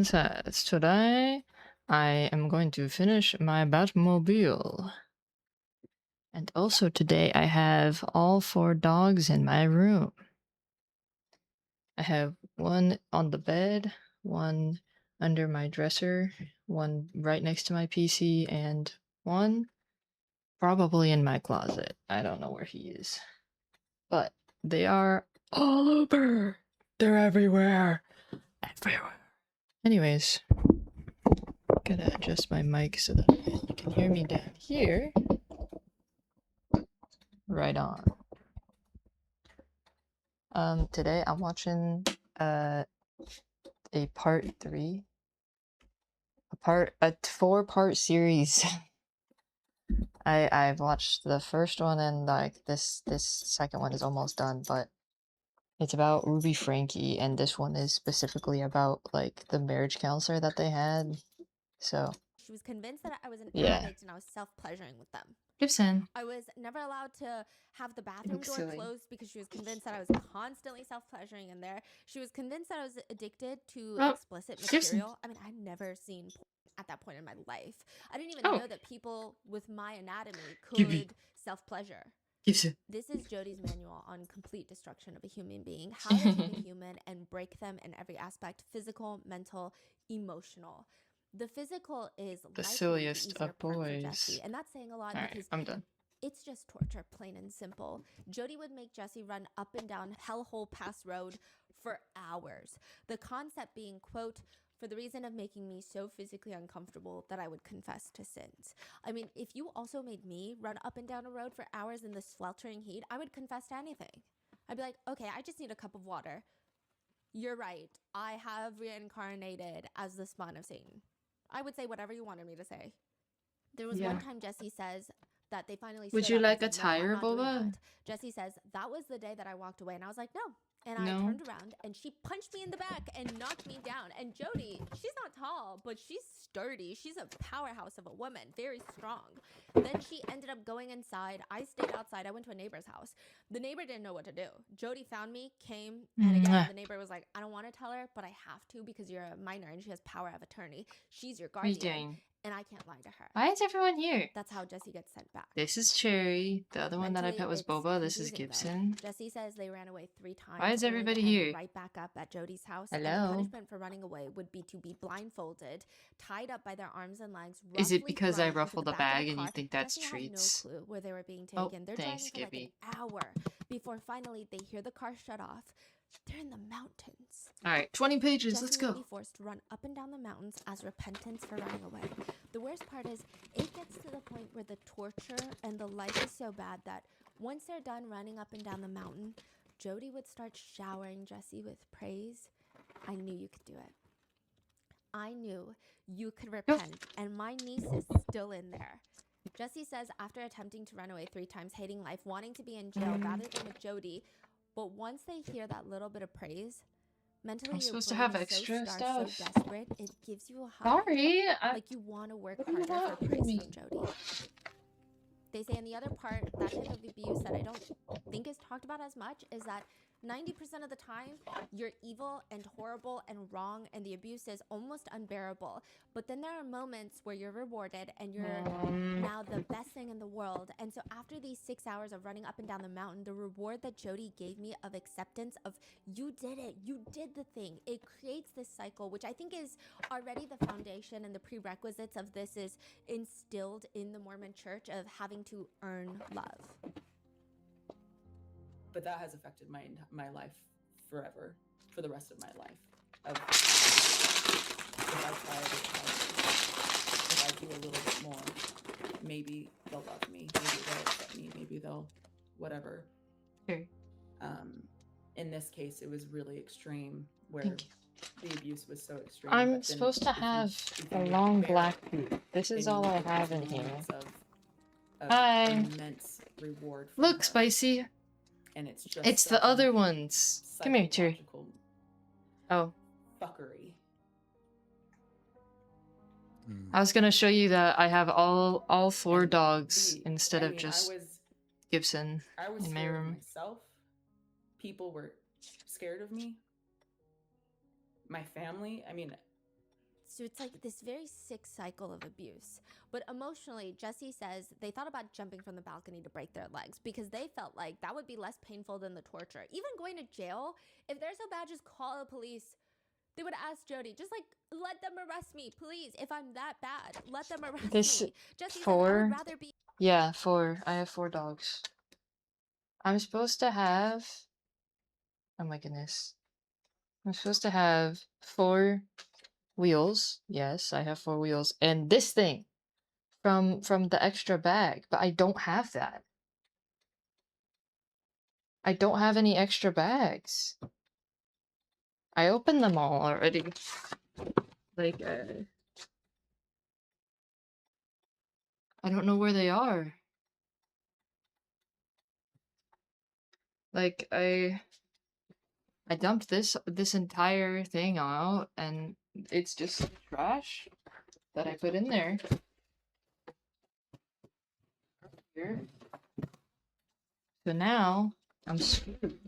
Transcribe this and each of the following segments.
Says today I am going to finish my Batmobile. And also today I have all 4 dogs in my room. I have one on the bed, one under my dresser, one right next to my PC, and one probably in my closet. I don't know where he is. But they are all over. They're everywhere. Everywhere. Anyways, gotta adjust my mic so that you can hear me down here. Right on. Today I'm watching a part 3, a 4-part series. I've watched the first one and like this second one is almost done, but it's about Ruby Frankie, and this one is specifically about like the marriage counselor that they had. So She was convinced that I was an yeah. addict and I was self-pleasuring with them. Gibson. I was never allowed to have the bathroom door Silly. closed because she was convinced that I was constantly self-pleasuring in there. She was convinced that I was addicted to explicit material. I mean, I'd never seen porn at that point in my life. I didn't even know that people with my anatomy could self-pleasure. Gibson. This is Jodie's manual on complete destruction of a human being. How to take a human and break them in every aspect: physical, mental, emotional. The physical is the silliest of boys. Jesse, and that's saying a lot because I'm done. It's just torture, plain and simple. Jodie would make Jesse run up and down Hellhole Pass Road for hours. The concept being, quote, for the reason of making me so physically uncomfortable that I would confess to sins. I mean, if you also made me run up and down a road for hours in the sweltering heat, I would confess to anything. I'd be like, okay, I just need a cup of water. You're right. I have reincarnated as the spawn of Satan. I would say whatever you wanted me to say. There was one time Jesse says that they finally Would you like a tire, Boba? Jesse says, that was the day that I walked away. And I was like, no. And I turned around and she punched me in the back and knocked me down. And Jodie, she's not tall, but she's sturdy. She's a powerhouse of a woman, very strong. Then she ended up going inside. I stayed outside. I went to a neighbor's house. The neighbor didn't know what to do. Jodie found me, came, and again, the neighbor was like, I don't want to tell her, but I have to because you're a minor and she has power of attorney. She's your guardian. And I can't lie to her. Why is everyone here? That's how Jesse gets sent back. This is Cherry. The other one that I pet was Boba. This is Gibson. Though. Jesse says they ran away 3 times. Why is everybody here? Right back up at Jodie's house. Hello. And the punishment for running away would be to be blindfolded, tied up by their arms and legs. Is it because I ruffled the bag and you think that's Jesse treats? had no clue where they were being taken. They're thanks, driving for Gibby. like an hour before finally they hear the car shut off. They're in the mountains. Alright, 20 pages, Jesse let's go. Will be forced to run up and down the mountains as repentance for running away. The worst part is, it gets to the point where the torture and the life is so bad that once they're done running up and down the mountain, Jodie would start showering Jesse with praise. I knew you could do it. I knew you could repent, and my niece is still in there. Jesse says after attempting to run away 3 times, hating life, wanting to be in jail rather than with Jodie, but once they hear that little bit of praise, mentally I'm supposed to have extra stuff. So desperate, it gives you a high. Sorry, like you want to work harder for praise from Jodie. They say in the other part, that type of abuse that I don't think is talked about as much is that 90% of the time, you're evil and horrible and wrong, and the abuse is almost unbearable. But then there are moments where you're rewarded and you're now the best thing in the world. And so after these 6 hours of running up and down the mountain, the reward that Jodie gave me of acceptance of, you did it, you did the thing, it creates this cycle, which I think is already the foundation and the prerequisites of this is instilled in the Mormon church of having to earn love. But that has affected my life forever, for the rest of my life. If I do a little bit more, maybe they'll love me, maybe they'll accept me, maybe they'll whatever. Sure. In this case, it was really extreme, where the abuse was so extreme. I'm supposed to have a long black boot. This is all I have in here. Hi. Immense reward. Look, Spicy. And it's the other ones. Come here, Cherry. Oh. Fuckery. I was gonna show you that I have all 4 dogs instead of just Gibson in my room. Myself. People were scared of me. My family. I mean, So it's like this very sick cycle of abuse. But emotionally, Jesse says they thought about jumping from the balcony to break their legs because they felt like that would be less painful than the torture. Even going to jail, if they're so bad, just call the police. They would ask Jody, just like, let them arrest me, please. If I'm that bad, let them arrest This me. Jesse says, I 4. would rather be. Yeah, 4. I have 4 dogs. I'm supposed to have. Oh my goodness. I'm supposed to have 4 wheels. Yes, I have 4 wheels. And this thing from the extra bag, but I don't have that. I don't have any extra bags. I opened them all already. Like, I don't know where they are. Like, I dumped this entire thing out, and it's just trash that I put in there. Here. So now I'm screwed.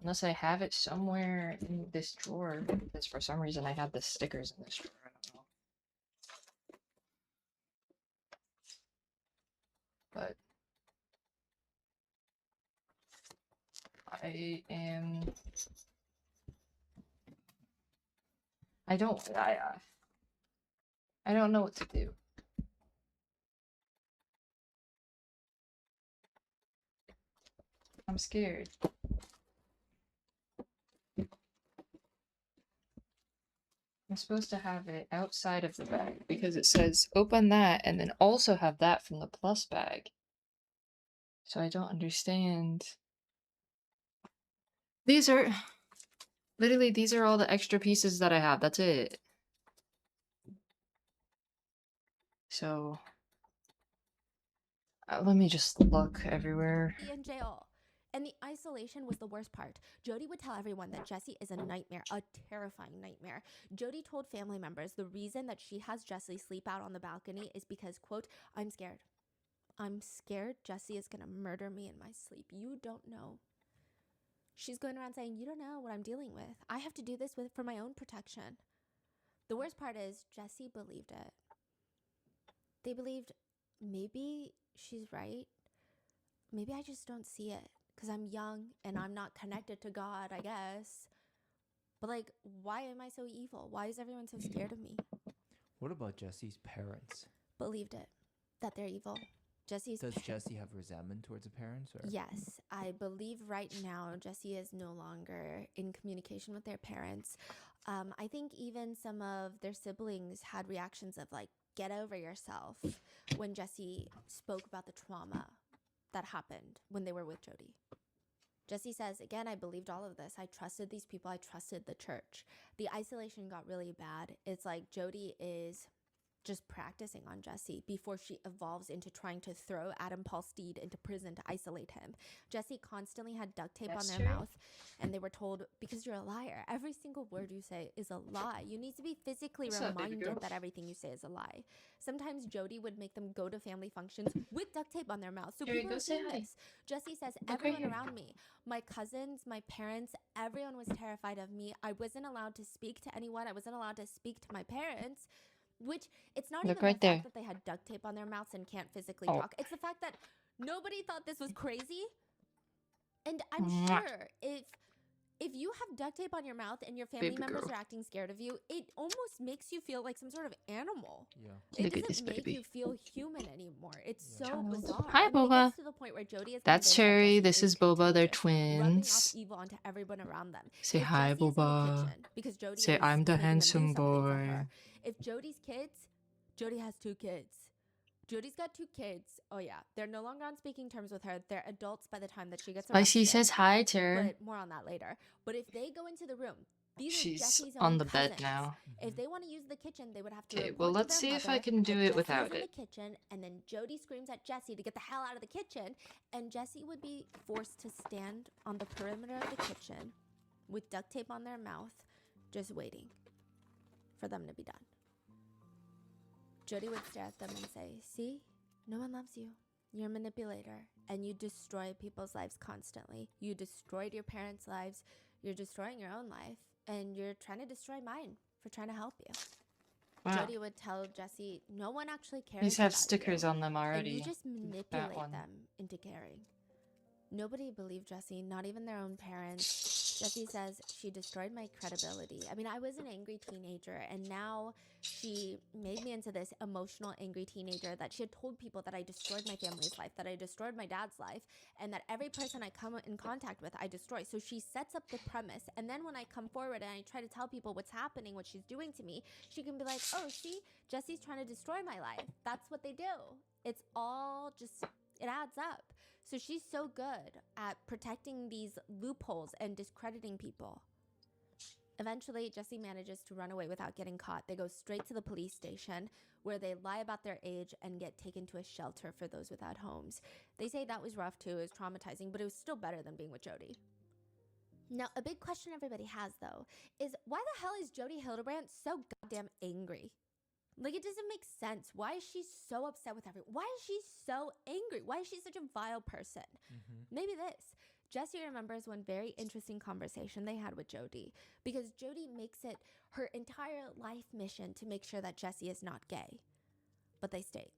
Unless I have it somewhere in this drawer, because for some reason I have the stickers in this drawer. I don't know. But I don't know what to do. I'm scared. I'm supposed to have it outside of the bag because it says open that and then also have that from the plus bag. So I don't understand. These are literally, these are all the extra pieces that I have. That's it. So let me just look everywhere. In jail. And the isolation was the worst part. Jody would tell everyone that Jesse is a nightmare, a terrifying nightmare. Jody told family members the reason that she has Jesse sleep out on the balcony is because, quote, I'm scared. I'm scared Jesse is going to murder me in my sleep. You don't know. She's going around saying, you don't know what I'm dealing with. I have to do this for my own protection. The worst part is Jesse believed it. They believed maybe she's right. Maybe I just don't see it because I'm young and I'm not connected to God, I guess. But like, why am I so evil? Why is everyone so scared of me? What about Jesse's parents? Believed it, that they're evil. Does Jesse have resentment towards the parents? Or? Yes, I believe right now Jesse is no longer in communication with their parents. I think even some of their siblings had reactions of like, get over yourself when Jesse spoke about the trauma that happened when they were with Jody. Jesse says, again, I believed all of this. I trusted these people. I trusted the church. The isolation got really bad. It's like Jody is just practicing on Jesse before she evolves into trying to throw Adam Paul Steed into prison to isolate him. Jesse constantly had duct tape on their mouth, and they were told, because you're a liar, every single word you say is a lie. You need to be physically reminded that everything you say is a lie. Sometimes Jody would make them go to family functions with duct tape on their mouth. So people are seeing this. Jesse says, everyone around me, my cousins, my parents, everyone was terrified of me. I wasn't allowed to speak to anyone. I wasn't allowed to speak to my parents. Which, it's not even the fact that they had duct tape on their mouths and can't physically talk. It's the fact that nobody thought this was crazy. And I'm sure if you have duct tape on your mouth and your family members are acting scared of you, it almost makes you feel like some sort of animal. Yeah. It doesn't make you feel human anymore. It's so bizarre. Hi, Boba. It gets to the point where Jody is That's Cherry. This is Boba. They're rubbing off twins. evil onto everyone around them. Say If hi, Jesse is in the Boba. kitchen, because Jody Say is I'm the making them do handsome something for boy. her. If Jody's kids, Jody has 2 kids. Jody's got 2 kids. Oh yeah, they're no longer on speaking terms with her. They're adults by the time that she gets arrested. Spicy says hi to her. But more on that later. But if they go into the room, these She's are Jesse's on own the cousins. bed now. If they want to use the kitchen, they would have to Okay, report well, to let's their see if mother I can do that it Jesse without is in it. the kitchen, and then Jody screams at Jesse to get the hell out of the kitchen, and Jesse would be forced to stand on the perimeter of the kitchen with duct tape on their mouth, just waiting for them to be done. Jody would stare at them and say, see, no one loves you. You're a manipulator, and you destroy people's lives constantly. You destroyed your parents' lives. You're destroying your own life, and you're trying to destroy mine for trying to help you. Wow. Jody would tell Jesse, no one actually cares These have about stickers you, on them and already. you just That manipulate one. them into caring. Nobody believed Jesse, not even their own parents. Jesse says, she destroyed my credibility. I mean, I was an angry teenager, and now she made me into this emotional, angry teenager that she had told people that I destroyed my family's life, that I destroyed my dad's life, and that every person I come in contact with, I destroy. So she sets up the premise, and then when I come forward and I try to tell people what's happening, what she's doing to me, she can be like, oh, see, Jesse's trying to destroy my life. That's what they do. It's all just, it adds up. So she's so good at protecting these loopholes and discrediting people. Eventually, Jesse manages to run away without getting caught. They go straight to the police station where they lie about their age and get taken to a shelter for those without homes. They say that was rough too, it was traumatizing, but it was still better than being with Jody. Now, a big question everybody has though is why the hell is Jody Hildebrandt so goddamn angry? Like, it doesn't make sense. Why is she so upset with everyone? Why is she so angry? Why is she such a vile person? Maybe this. Jesse remembers one very interesting conversation they had with Jody, because Jody makes it her entire life mission to make sure that Jesse is not gay. But they stayed.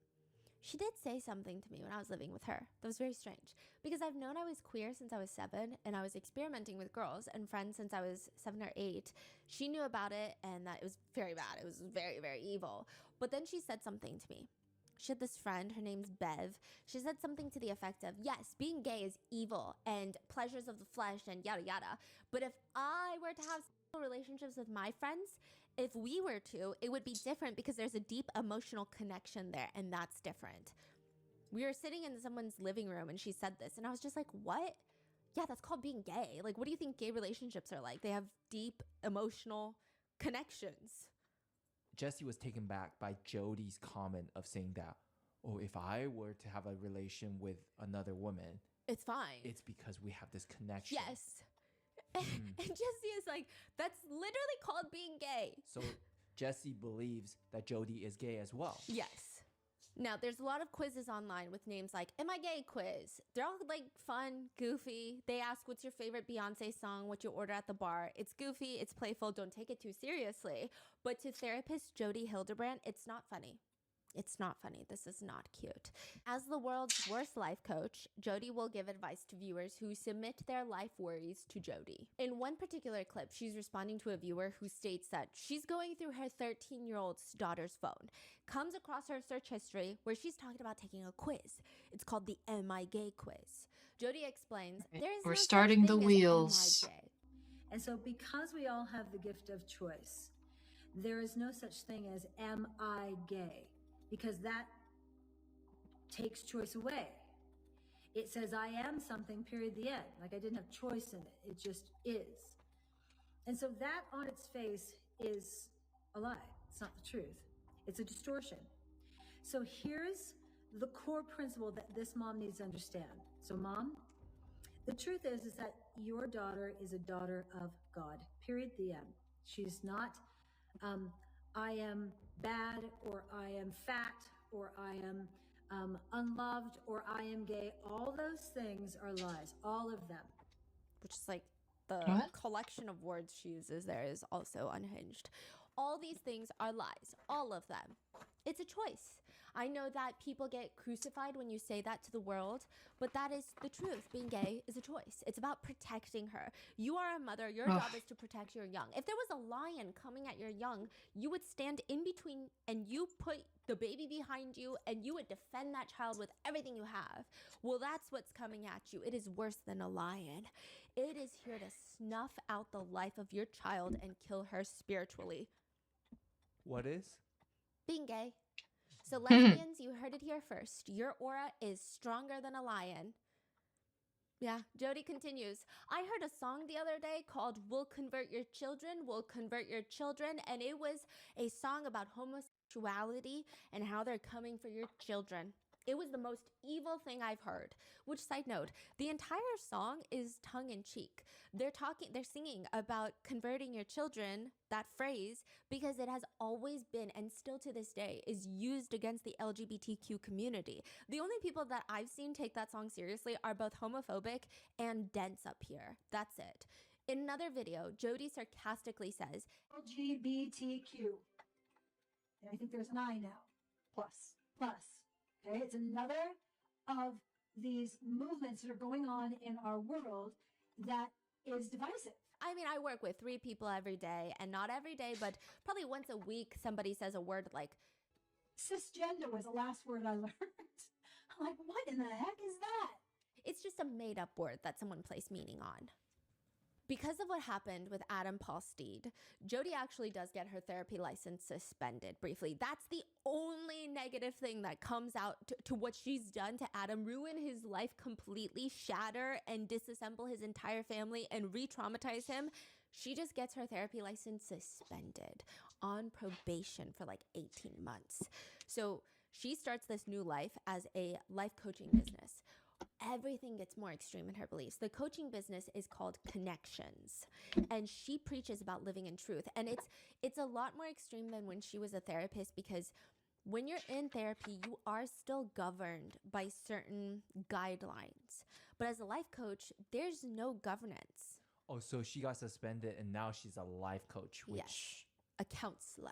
She did say something to me when I was living with her that was very strange, because I've known I was queer since I was 7, and I was experimenting with girls and friends since I was 7 or 8. She knew about it and that it was very bad. It was very, very evil. But then she said something to me. She had this friend, her name's Bev. She said something to the effect of, yes, being gay is evil and pleasures of the flesh and yada yada. But if I were to have sexual relationships with my friends, if we were to, it would be different because there's a deep emotional connection there, and that's different. We were sitting in someone's living room and she said this, and I was just like, what? Yeah, that's called being gay. Like, what do you think gay relationships are like? They have deep emotional connections. Jesse was taken back by Jody's comment of saying that, oh, if I were to have a relation with another woman, it's fine. It's because we have this connection. Yes. And Jesse is like, that's literally called being gay. So Jesse believes that Jody is gay as well. Yes. Now, there's a lot of quizzes online with names like, am I gay quiz? They're all like fun, goofy. They ask, what's your favorite Beyonce song? What you order at the bar? It's goofy, it's playful, don't take it too seriously. But to therapist Jody Hildebrandt, it's not funny. It's not funny. This is not cute. As the world's worst life coach, Jody will give advice to viewers who submit their life worries to Jody. In one particular clip, she's responding to a viewer who states that she's going through her 13-year-old daughter's phone, comes across her search history where she's talking about taking a quiz. It's called the Am I Gay quiz. Jody explains, We're starting the wheels. Am I gay? And so because we all have the gift of choice, there is no such thing as am I gay? Because that takes choice away. It says I am something, period, the end. Like I didn't have choice in it. It just is. And so that on its face is a lie. It's not the truth. It's a distortion. So here's the core principle that this mom needs to understand. So mom, the truth is that your daughter is a daughter of God, period, the end. She's not, I am bad, or I am fat, or I am unloved, or I am gay. All those things are lies, all of them. Which is like the collection of words she uses there is also unhinged. All these things are lies, all of them. It's a choice. I know that people get crucified when you say that to the world, but that is the truth. Being gay is a choice. It's about protecting her. You are a mother. Your job is to protect your young. If there was a lion coming at your young, you would stand in between and you put the baby behind you and you would defend that child with everything you have. Well, that's what's coming at you. It is worse than a lion. It is here to snuff out the life of your child and kill her spiritually. What is? Being gay. So lesbians, you heard it here first. Your aura is stronger than a lion. Yeah, Jody continues. I heard a song the other day called We'll Convert Your Children, We'll Convert Your Children, and it was a song about homosexuality and how they're coming for your children. It was the most evil thing I've heard. Which, side note, the entire song is tongue-in-cheek. They're singing about converting your children, that phrase, because it has always been, and still to this day, is used against the LGBTQ community. The only people that I've seen take that song seriously are both homophobic and dense up here. That's it. In another video, Jody sarcastically says, LGBTQ. And I think there's an I now. Plus. Okay, it's another of these movements that are going on in our world that is divisive. I mean, I work with 3 people every day, and not every day, but probably once a week, somebody says a word like cisgender was the last word I learned. I'm like, what in the heck is that? it's just a made up word that someone placed meaning on. Because of what happened with Adam Paul Steed, Jody actually does get her therapy license suspended briefly. That's the only negative thing that comes out to what she's done to Adam, ruin his life completely, shatter and disassemble his entire family and re-traumatize him. She just gets her therapy license suspended on probation for like 18 months. So she starts this new life as a life coaching business. Everything gets more extreme in her beliefs. The coaching business is called Connections, and she preaches about living in truth. And it's a lot more extreme than when she was a therapist, because when you're in therapy, you are still governed by certain guidelines. But as a life coach, there's no governance. Oh, so she got suspended and now she's a life coach, which Yes, a counselor.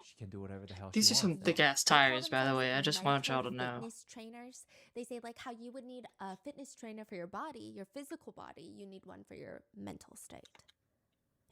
she can do whatever the hell These she are wants. some now. thick ass They call tires, by the themselves way. I just life want y'all coach to know. Fitness trainers. They say like how you would need a fitness trainer for your body, your physical body, you need one for your mental state.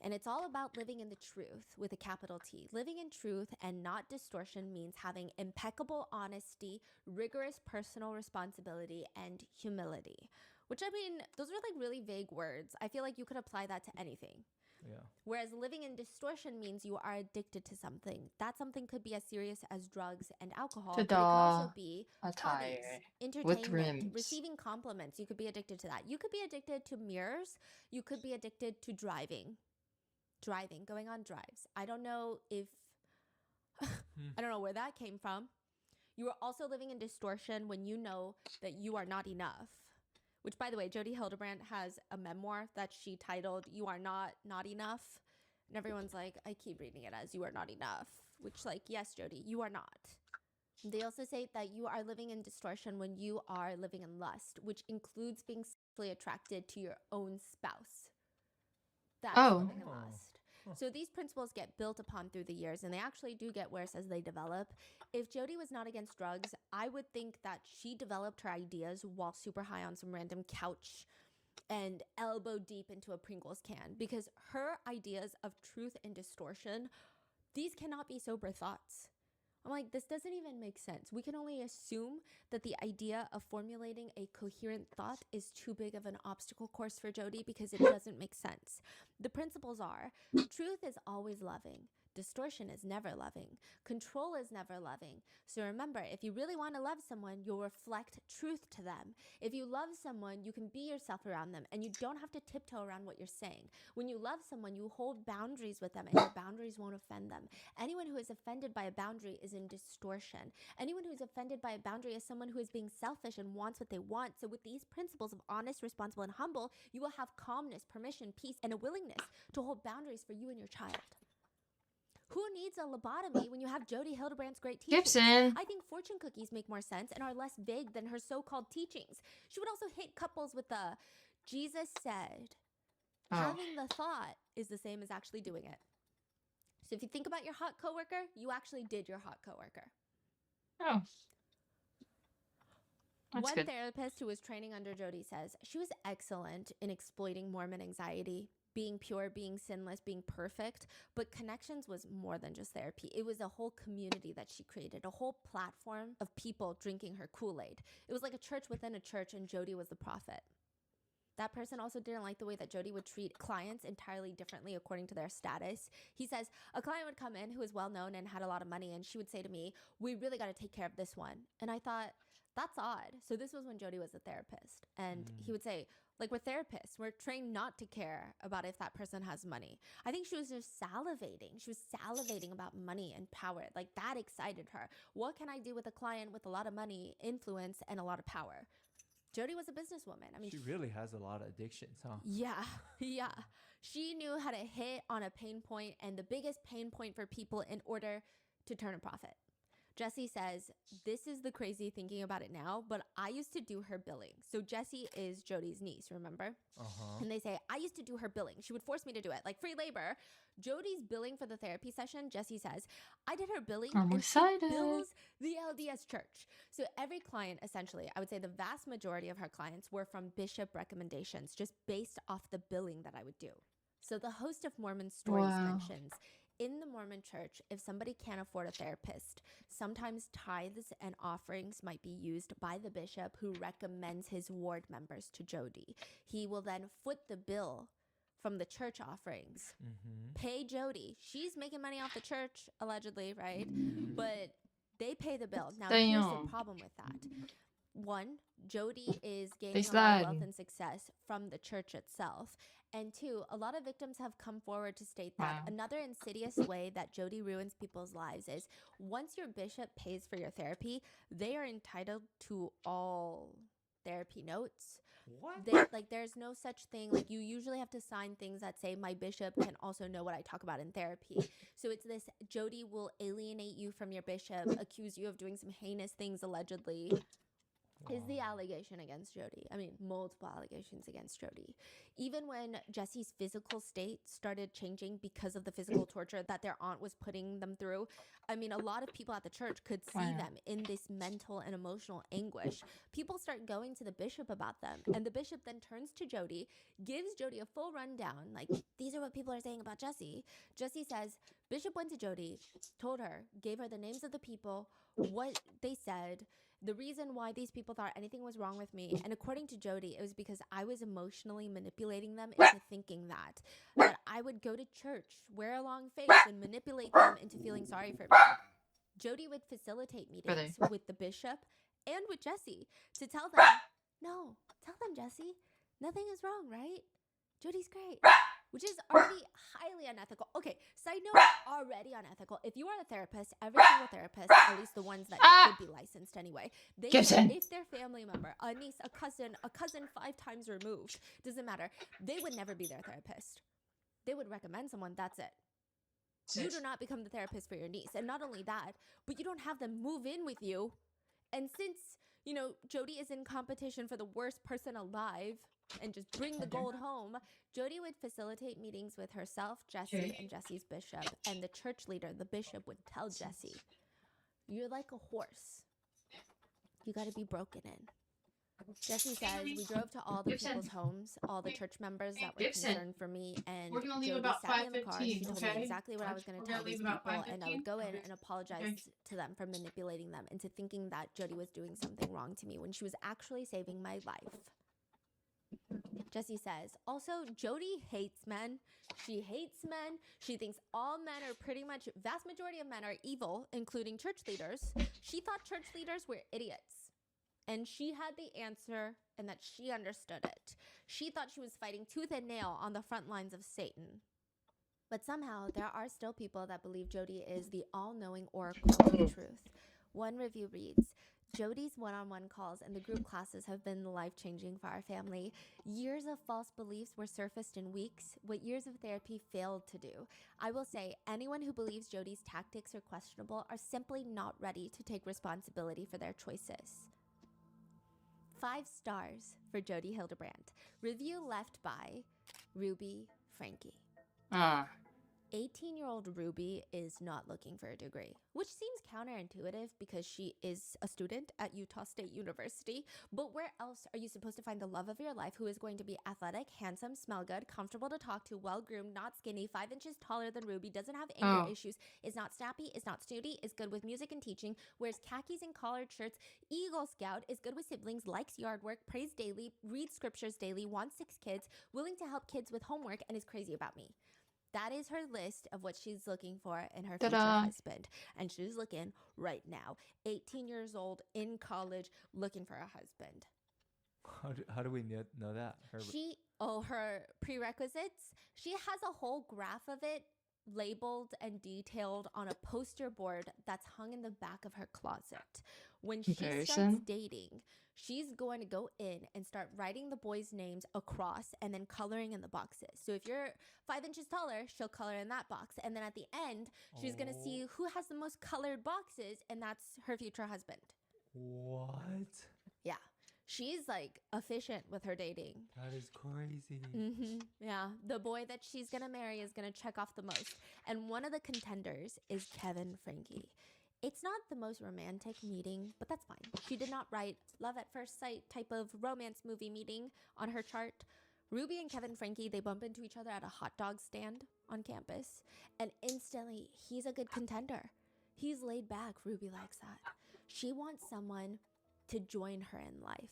And it's all about living in the truth with a capital T. Living in truth and not distortion means having impeccable honesty, rigorous personal responsibility, and humility. Which, I mean, those are like really vague words. I feel like you could apply that to anything. Yeah. Whereas living in distortion means you are addicted to something. That something could be as serious as drugs and alcohol, but it could also Ta-da. be A hobbies, tire entertainment, with rims. receiving compliments. You could be addicted to that. You could be addicted to mirrors. You could be addicted to driving, going on drives. I don't know if, I don't know where that came from. You are also living in distortion when you know that you are not enough. Which, by the way, Jody Hildebrandt has a memoir that she titled "You Are Not Enough," and everyone's like, I keep reading it as "You Are Not Enough," which, like, yes, Jody, you are not. They also say that you are living in distortion when you are living in lust, which includes being sexually attracted to your own spouse. That's living in lust. So these principles get built upon through the years, and they actually do get worse as they develop. If Jody was not against drugs, I would think that she developed her ideas while super high on some random couch and elbow deep into a Pringles can, because her ideas of truth and distortion, these cannot be sober thoughts. I'm like, this doesn't even make sense. We can only assume that the idea of formulating a coherent thought is too big of an obstacle course for Jody because it doesn't make sense. The principles are: truth is always loving. Distortion is never loving. Control is never loving. So remember, if you really want to love someone, you'll reflect truth to them. If you love someone, you can be yourself around them, and you don't have to tiptoe around what you're saying. When you love someone, you hold boundaries with them, and your boundaries won't offend them. Anyone who is offended by a boundary is in distortion. Anyone who is offended by a boundary is someone who is being selfish and wants what they want. So with these principles of honest, responsible, and humble, you will have calmness, permission, peace, and a willingness to hold boundaries for you and your child. Who needs a lobotomy when you have Jody Hildebrandt's great teachings? Gibson. I think fortune cookies make more sense and are less vague than her so-called teachings. She would also hit couples with the "Jesus said." Oh. Having the thought is the same as actually doing it. So if you think about your hot coworker, you actually did your hot coworker. Oh. That's One good. therapist who was training under Jody says she was excellent in exploiting Mormon anxiety, being pure, being sinless, being perfect. But Connections was more than just therapy. It was a whole community that she created, a whole platform of people drinking her Kool-Aid. It was like a church within a church, and Jody was the prophet. That person also didn't like the way that Jody would treat clients entirely differently according to their status. He says, a client would come in who was well-known and had a lot of money, and she would say to me, "We really got to take care of this one." And I thought, that's odd. So this was when Jody was a therapist. And he would say, like, we're therapists. We're trained not to care about if that person has money. I think she was just salivating. She was salivating about money and power. Like, that excited her. What can I do with a client with a lot of money, influence, and a lot of power? Jody was a businesswoman. I mean, She really has a lot of addictions, huh? yeah. She knew how to hit on a pain point, and the biggest pain point for people in order to turn a profit. Jessie says, this is the crazy thinking about it now, but I used to do her billing. So Jessie is Jody's niece, remember? And they say, I used to do her billing. She would force me to do it, like free labor. Jody's billing for the therapy session, Jessie says, I did her billing I'm and excited. she bills the LDS church. So every client, essentially, I would say the vast majority of her clients were from bishop recommendations, just based off the billing that I would do. So the host of Mormon Stories Wow. mentions, in the Mormon church, if somebody can't afford a therapist, sometimes tithes and offerings might be used by the bishop who recommends his ward members to Jody. He will then foot the bill from the church offerings, pay Jody. She's making money off the church, allegedly, right? But they pay the bill. Now, here's the Damn. problem with that. One, Jody is They gaining a lot of slide. wealth and success from the church itself. And two, a lot of victims have come forward to state that Wow. another insidious way that Jody ruins people's lives is once your bishop pays for your therapy, they are entitled to all therapy notes. What? There's no such thing. Like, you usually have to sign things that say my bishop can also know what I talk about in therapy. So it's this, Jody will alienate you from your bishop, accuse you of doing some heinous things allegedly, is the allegation against Jody. I mean, multiple allegations against Jody. Even when Jessie's physical state started changing because of the physical torture that their aunt was putting them through, I mean, a lot of people at the church could see Wow. them in this mental and emotional anguish. People start going to the bishop about them, and the bishop then turns to Jody, gives Jody a full rundown, like, these are what people are saying about Jessie. Jessie says, Bishop went to Jody, told her, gave her the names of the people, what they said, the reason why these people thought anything was wrong with me. And according to Jody, it was because I was emotionally manipulating them into thinking that I would go to church, wear a long face, and manipulate them into feeling sorry for me. Jody would facilitate meetings with the bishop and with Jessie to tell them, no, tell them, Jessie, nothing is wrong, right? Jody's great. Which is already highly unethical. Okay, side note, already unethical. If you are a therapist, every single therapist, at least the ones that should be licensed anyway, they say if their family member, a niece, a cousin 5 times removed, doesn't matter, they would never be their therapist. They would recommend someone, that's it. You do not become the therapist for your niece. And not only that, but you don't have them move in with you. And since, you know, Jody is in competition for the worst person alive and just bring the gold home, Jody would facilitate meetings with herself, Jessie, and Jessie's bishop. And the church leader, the bishop, would tell Jessie, you're like a horse. You got to be broken in. Jessie says, we drove to all the people's homes, all the church members that were concerned for me, and Jody sat me in the car. She told me exactly what I was going to tell these people, and I would go in and apologize to them for manipulating them into thinking that Jody was doing something wrong to me when she was actually saving my life. Jessie says, also, Jody hates men. She hates men. She thinks all men are pretty much, vast majority of men are evil, including church leaders. She thought church leaders were idiots. And she had the answer and that she understood it. She thought she was fighting tooth and nail on the front lines of Satan. But somehow, there are still people that believe Jody is the all-knowing oracle of the truth. One review reads, Jody's one-on-one calls and the group classes have been life-changing for our family. Years of false beliefs were surfaced in weeks, what years of therapy failed to do. I will say, anyone who believes Jody's tactics are questionable are simply not ready to take responsibility for their choices. 5 stars for Jody Hildebrand. Review left by Ruby Frankie. 18-year-old Ruby is not looking for a degree, which seems counterintuitive because she is a student at Utah State University. But where else are you supposed to find the love of your life who is going to be athletic, handsome, smell good, comfortable to talk to, well-groomed, not skinny, 5 inches taller than Ruby, doesn't have anger issues, is not snappy, is not snooty, is good with music and teaching, wears khakis and collared shirts, Eagle Scout, is good with siblings, likes yard work, prays daily, reads scriptures daily, wants 6 kids, willing to help kids with homework, and is crazy about me. That is her list of what she's looking for in her future husband. And she's looking right now. 18 years old, in college, looking for a husband. How do we know that? Her prerequisites, she has a whole graph of it labeled and detailed on a poster board that's hung in the back of her closet. When she starts Comparison? dating, she's going to go in and start writing the boys' names across and then coloring in the boxes. So if you're 5 inches taller, she'll color in that box. And then at the end, she's going to see who has the most colored boxes, and that's her future husband. What? Yeah. She's like efficient with her dating. That is crazy. Yeah. The boy that she's going to marry is going to check off the most. And one of the contenders is Kevin Frankie. It's not the most romantic meeting, but that's fine. She did not write love at first sight type of romance movie meeting on her chart. Ruby and Kevin Frankie, they bump into each other at a hot dog stand on campus. And instantly, he's a good contender. He's laid back. Ruby likes that. She wants someone to join her in life,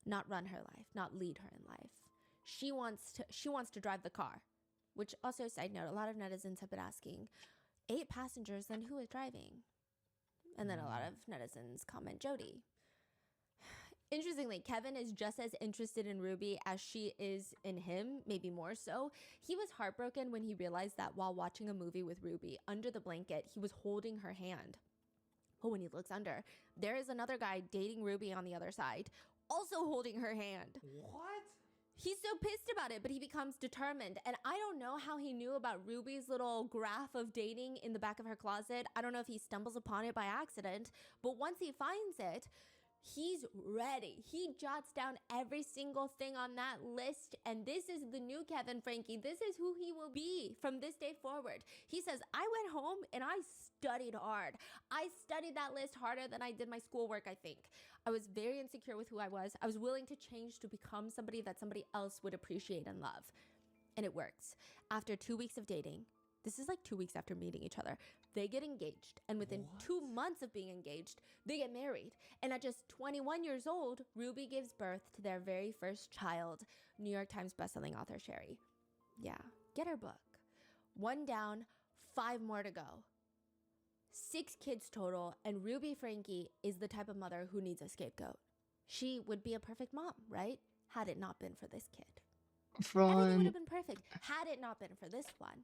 not run her life, not lead her in life. She wants to drive the car, which also, side note, a lot of netizens have been asking, 8 passengers, then who is driving? And then a lot of netizens comment Jody. Interestingly, Kevin is just as interested in Ruby as she is in him, maybe more so. He was heartbroken when he realized that while watching a movie with Ruby, under the blanket, he was holding her hand. But when he looks under, there is another guy dating Ruby on the other side, also holding her hand. What? He's so pissed about it, but he becomes determined. And I don't know how he knew about Ruby's little graph of dating in the back of her closet. I don't know if he stumbles upon it by accident, but once he finds it, he's ready. He jots down every single thing on that list. And this is the new Kevin Frankie. This is who he will be from this day forward. He says, I went home and I studied hard. I studied that list harder than I did my schoolwork, I think. I was very insecure with who I was. I was willing to change to become somebody that somebody else would appreciate and love. And it works. After 2 weeks of dating, this is like 2 weeks after meeting each other, they get engaged. And within 2 months of being engaged, they get married. And at just 21 years old, Ruby gives birth to their very first child, New York Times bestselling author Sherry. Yeah, get her book. 1 down, 5 more to go. 6 kids total, and Ruby Frankie is the type of mother who needs a scapegoat. She would be a perfect mom, right? Had it not been for this kid. Everything would From have been perfect had it not been for this one.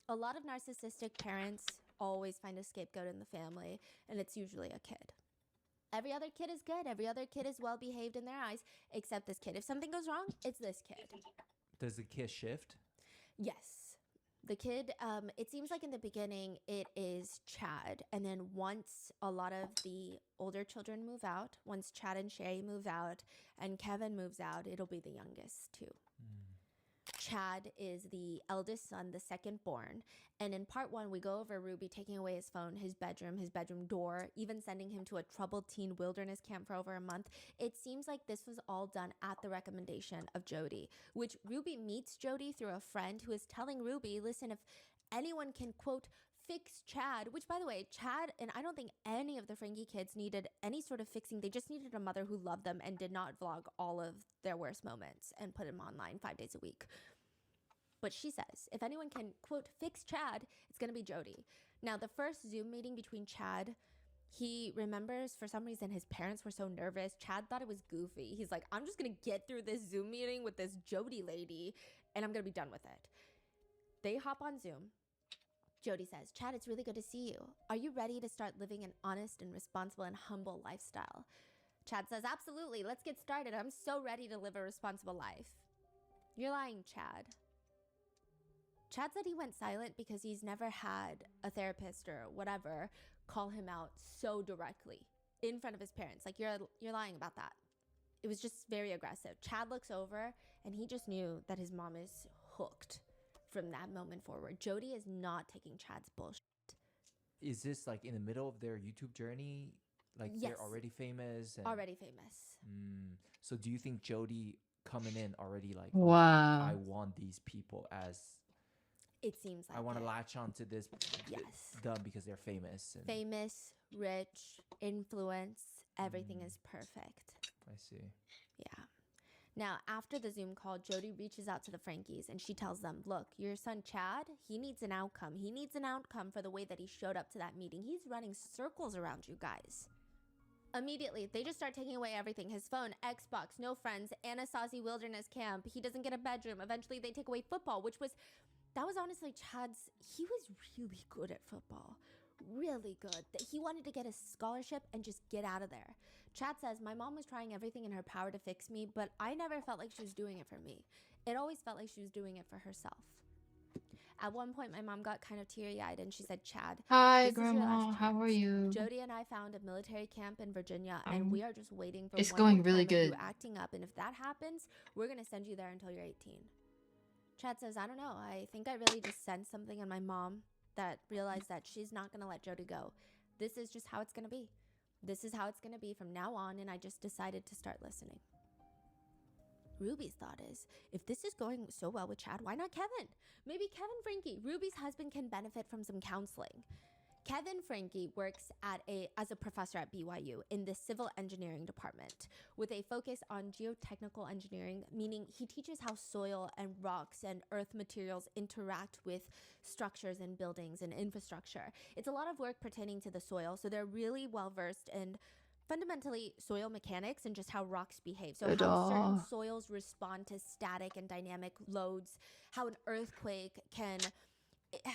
A lot of narcissistic parents always find a scapegoat in the family, and it's usually a kid. Every other kid is good. Every other kid is well behaved in their eyes, except this kid. If something goes wrong, it's this kid. Does the kiss shift? Yes. The kid, it seems like in the beginning, it is Chad. And then once a lot of the older children move out, once Chad and Sherry move out, and Kevin moves out, it'll be the youngest too. Chad is the eldest son, the second born. And in part 1, we go over Ruby taking away his phone, his bedroom door, even sending him to a troubled teen wilderness camp for over a month. It seems like this was all done at the recommendation of Jody, which Ruby meets Jody through a friend who is telling Ruby, listen, if anyone can, quote, fix Chad, which by the way, Chad, and I don't think any of the Frankie kids needed any sort of fixing. They just needed a mother who loved them and did not vlog all of their worst moments and put them online 5 days a week. But she says, if anyone can, quote, fix Chad, it's going to be Jody. Now, the first Zoom meeting between Chad, he remembers for some reason his parents were so nervous. Chad thought it was goofy. He's like, I'm just going to get through this Zoom meeting with this Jody lady, and I'm going to be done with it. They hop on Zoom. Jody says, Chad, it's really good to see you. Are you ready to start living an honest and responsible and humble lifestyle? Chad says, absolutely. Let's get started. I'm so ready to live a responsible life. You're lying, Chad. Chad said he went silent because he's never had a therapist or whatever call him out so directly in front of his parents. Like, you're lying about that. It was just very aggressive. Chad looks over and he just knew that his mom is hooked from that moment forward. Jody is not taking Chad's bullshit. Is this like in the middle of their YouTube journey? Like Yes. they're already famous? And, Already famous. So do you think Jody coming in already like, wow. I want these people as... It seems like I want to it. latch on to this Yes. them because they're famous. And Famous, rich, influence, everything is perfect. I see. Yeah. Now, after the Zoom call, Jody reaches out to the Frankies and she tells them, look, your son Chad, he needs an outcome. He needs an outcome for the way that he showed up to that meeting. He's running circles around you guys. Immediately, they just start taking away everything. His phone, Xbox, no friends, Anasazi Wilderness Camp. He doesn't get a bedroom. Eventually, they take away football, which was that was honestly Chad's. He was really good at football. Really good. That he wanted to get a scholarship and just get out of there. Chad says, my mom was trying everything in her power to fix me, but I never felt like she was doing it for me. It always felt like she was doing it for herself. At one point, my mom got kind of teary-eyed and she said, Chad, Hi, this is your Grandma. last How are chance. you? Jody and I found a military camp in Virginia, and we are just waiting for It's one going more really time of you good. acting up. And if that happens, we're going to send you there until you're 18. Chad says, I don't know. I think I really just sensed something in my mom that realized that she's not going to let Jody go. This is just how it's going to be. This is how it's going to be from now on, and I just decided to start listening. Ruby's thought is, if this is going so well with Chad, why not Kevin? Maybe Kevin Frankie, Ruby's husband, can benefit from some counseling. Kevin Frankie works as a professor at BYU in the civil engineering department with a focus on geotechnical engineering, meaning he teaches how soil and rocks and earth materials interact with structures and buildings and infrastructure. It's a lot of work pertaining to the soil, so they're really well versed in fundamentally soil mechanics and just how rocks behave. So how certain soils respond to static and dynamic loads, how an earthquake can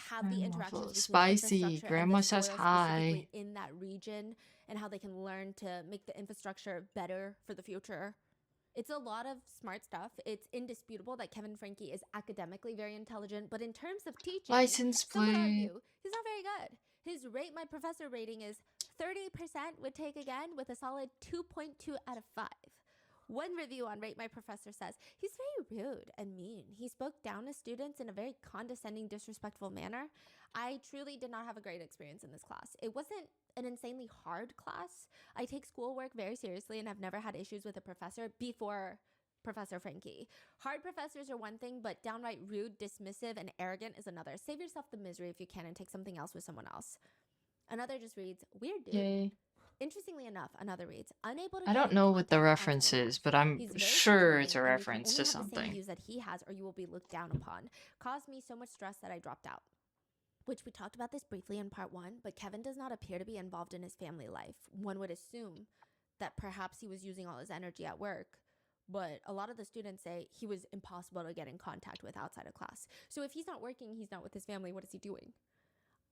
have the interactions between Spicy. infrastructure Grandma and the says soil hi. specifically in that region, and how they can learn to make the infrastructure better for the future. It's a lot of smart stuff. It's indisputable that Kevin Frankie is academically very intelligent, but in terms of teaching, License some would plate. argue he's not very good. His Rate My Professor rating is 30% would take again, with a solid 2.2 out of 5. One review on Rate My Professor says, he's very rude and mean. He spoke down to students in a very condescending, disrespectful manner. I truly did not have a great experience in this class. It wasn't an insanely hard class. I take schoolwork very seriously and have never had issues with a professor before Professor Frankie. Hard professors are one thing, but downright rude, dismissive, and arrogant is another. Save yourself the misery if you can and take something else with someone else. Another just reads, weird dude. Yay. Interestingly enough, another reads, unable to I get don't in know what the contact reference outside of is, class. but I'm He's very sure it's a controlling, and reference you to can only have the same something. views that he has, or you will be looked down upon. Caused me so much stress that I dropped out. Which we talked about this briefly in part 1, but Kevin does not appear to be involved in his family life. One would assume that perhaps he was using all his energy at work, but a lot of the students say he was impossible to get in contact with outside of class. So if he's not working, he's not with his family, what is he doing?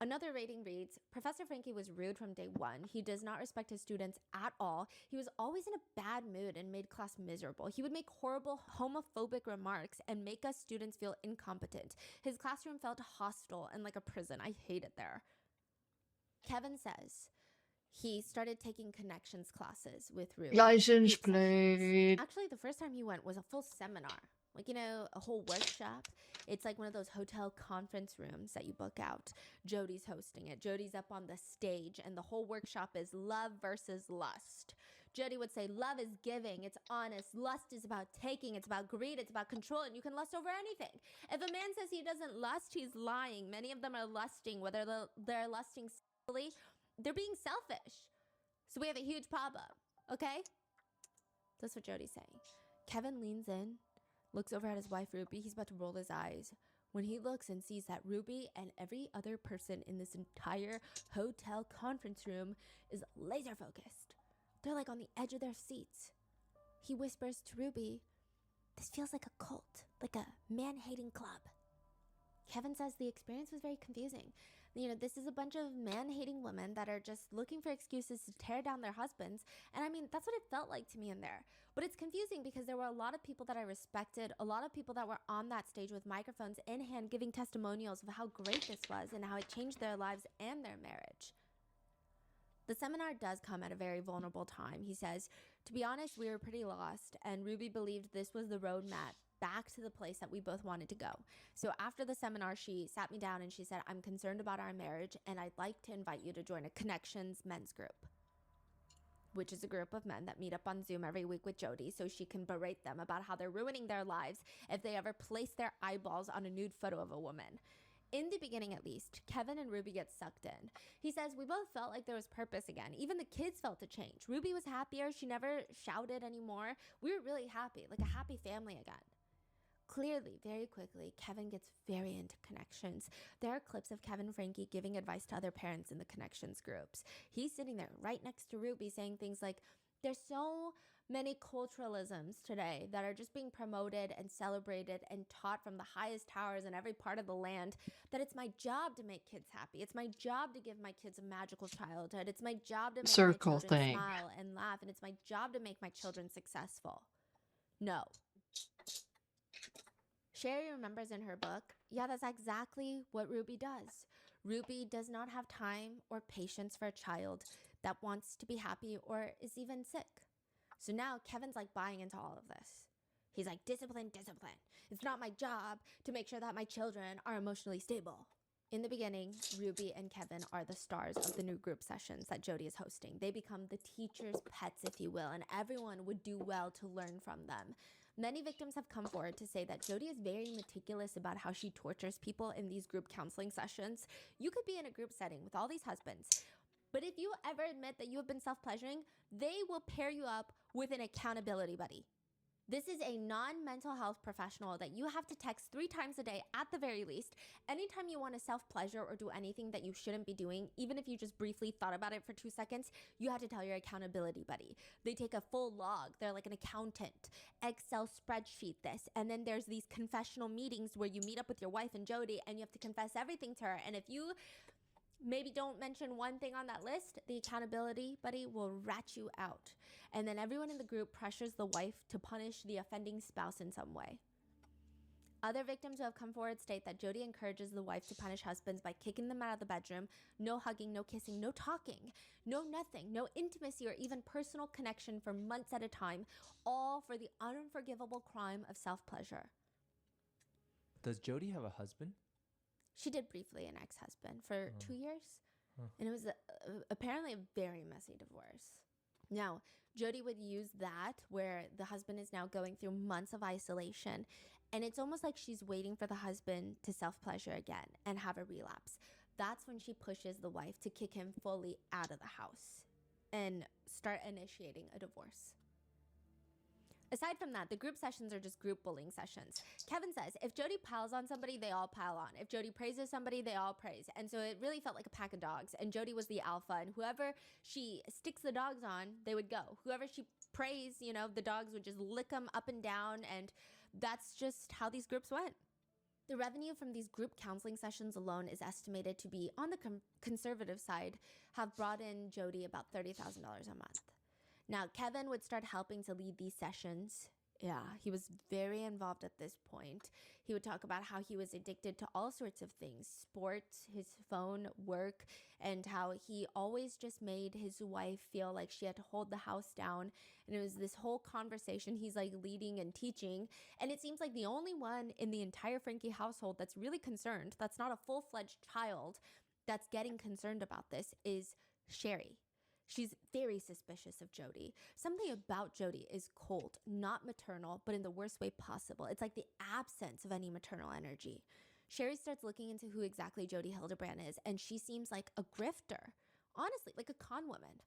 Another rating reads, Professor Frankie was rude from day one. He does not respect his students at all. He was always in a bad mood and made class miserable. He would make horrible homophobic remarks and make us students feel incompetent. His classroom felt hostile and like a prison. I hate it there. Kevin says he started taking connections classes with Ruby. License group sessions. plate. Actually, the first time he went was a full seminar. Like, a whole workshop. It's like one of those hotel conference rooms that you book out. Jody's hosting it. Jody's up on the stage, and the whole workshop is love versus lust. Jody would say, love is giving, it's honest. Lust is about taking, it's about greed, it's about control, and you can lust over anything. If a man says he doesn't lust, he's lying. Many of them are lusting, whether they're lusting sexually, they're being selfish. So we have a huge problem, okay? That's what Jody's saying. Kevin leans in, looks over at his wife, Ruby. He's about to roll his eyes when he looks and sees that Ruby and every other person in this entire hotel conference room is laser focused. They're like on the edge of their seats. He whispers to Ruby, this feels like a cult, like a man-hating club. Kevin says the experience was very confusing. This is a bunch of man-hating women that are just looking for excuses to tear down their husbands. And I mean, that's what it felt like to me in there. But it's confusing because there were a lot of people that I respected, a lot of people that were on that stage with microphones in hand giving testimonials of how great this was and how it changed their lives and their marriage. The seminar does come at a very vulnerable time. He says, to be honest, we were pretty lost, and Ruby believed this was the roadmap back to the place that we both wanted to go. So after the seminar, she sat me down and she said, I'm concerned about our marriage, and I'd like to invite you to join a Connections men's group, which is a group of men that meet up on Zoom every week with Jody so she can berate them about how they're ruining their lives if they ever place their eyeballs on a nude photo of a woman. In the beginning, at least, Kevin and Ruby get sucked in. He says, we both felt like there was purpose again. Even the kids felt a change. Ruby was happier. She never shouted anymore. We were really happy, like a happy family again. Clearly, very quickly, Kevin gets very into Connections. There are clips of Kevin Frankie giving advice to other parents in the Connections groups. He's sitting there right next to Ruby saying things like, There's so many culturalisms today that are just being promoted and celebrated and taught from the highest towers in every part of the land that it's my job to make kids happy. It's my job to give my kids a magical childhood. It's my job to make my Circle children thing. smile and laugh. And it's my job to make my children successful. No. Sherry remembers in her book, yeah, that's exactly what Ruby does. Ruby does not have time or patience for a child that wants to be happy or is even sick. So now Kevin's like buying into all of this. He's like, discipline, discipline. It's not my job to make sure that my children are emotionally stable. In the beginning, Ruby and Kevin are the stars of the new group sessions that Jody is hosting. They become the teacher's pets, if you will, and everyone would do well to learn from them. Many victims have come forward to say that Jody is very meticulous about how she tortures people in these group counseling sessions. You could be in a group setting with all these husbands, but if you ever admit that you have been self-pleasuring, they will pair you up with an accountability buddy. This is a non-mental health professional that you have to text 3 times a day at the very least. Anytime you want to self-pleasure or do anything that you shouldn't be doing, even if you just briefly thought about it for 2 seconds, you have to tell your accountability buddy. They take a full log. They're like an accountant. Excel spreadsheet this. And then there's these confessional meetings where you meet up with your wife and Jody and you have to confess everything to her. And if you maybe don't mention one thing on that list, the accountability buddy will rat you out. And then everyone in the group pressures the wife to punish the offending spouse in some way. Other victims who have come forward state that Jody encourages the wife to punish husbands by kicking them out of the bedroom. No hugging, no kissing, no talking, no nothing, no intimacy or even personal connection for months at a time, all for the unforgivable crime of self-pleasure. Does Jody have a husband? She did briefly an ex-husband for 2 years. And it was apparently a very messy divorce. Now, Jody would use that where the husband is now going through months of isolation. And it's almost like she's waiting for the husband to self-pleasure again and have a relapse. That's when she pushes the wife to kick him fully out of the house and start initiating a divorce. Aside from that, the group sessions are just group bullying sessions. Kevin says, if Jody piles on somebody, they all pile on. If Jody praises somebody, they all praise. And so it really felt like a pack of dogs. And Jody was the alpha. And whoever she sticks the dogs on, they would go. Whoever she praised, you know, the dogs would just lick them up and down. And that's just how these groups went. The revenue from these group counseling sessions alone is estimated to be, on the conservative side, have brought in Jody about $30,000 a month. Now, Kevin would start helping to lead these sessions. Yeah, he was very involved at this point. He would talk about how he was addicted to all sorts of things, sports, his phone, work, and how he always just made his wife feel like she had to hold the house down. And it was this whole conversation he's like leading and teaching. And it seems like the only one in the entire Frankie household that's really concerned, that's not a full-fledged child that's getting concerned about this, is Sherry. She's very suspicious of Jody. Something about Jody is cold, not maternal, but in the worst way possible. It's like the absence of any maternal energy. Sherry starts looking into who exactly Jody Hildebrand is, and she seems like a grifter. Honestly, like a con woman.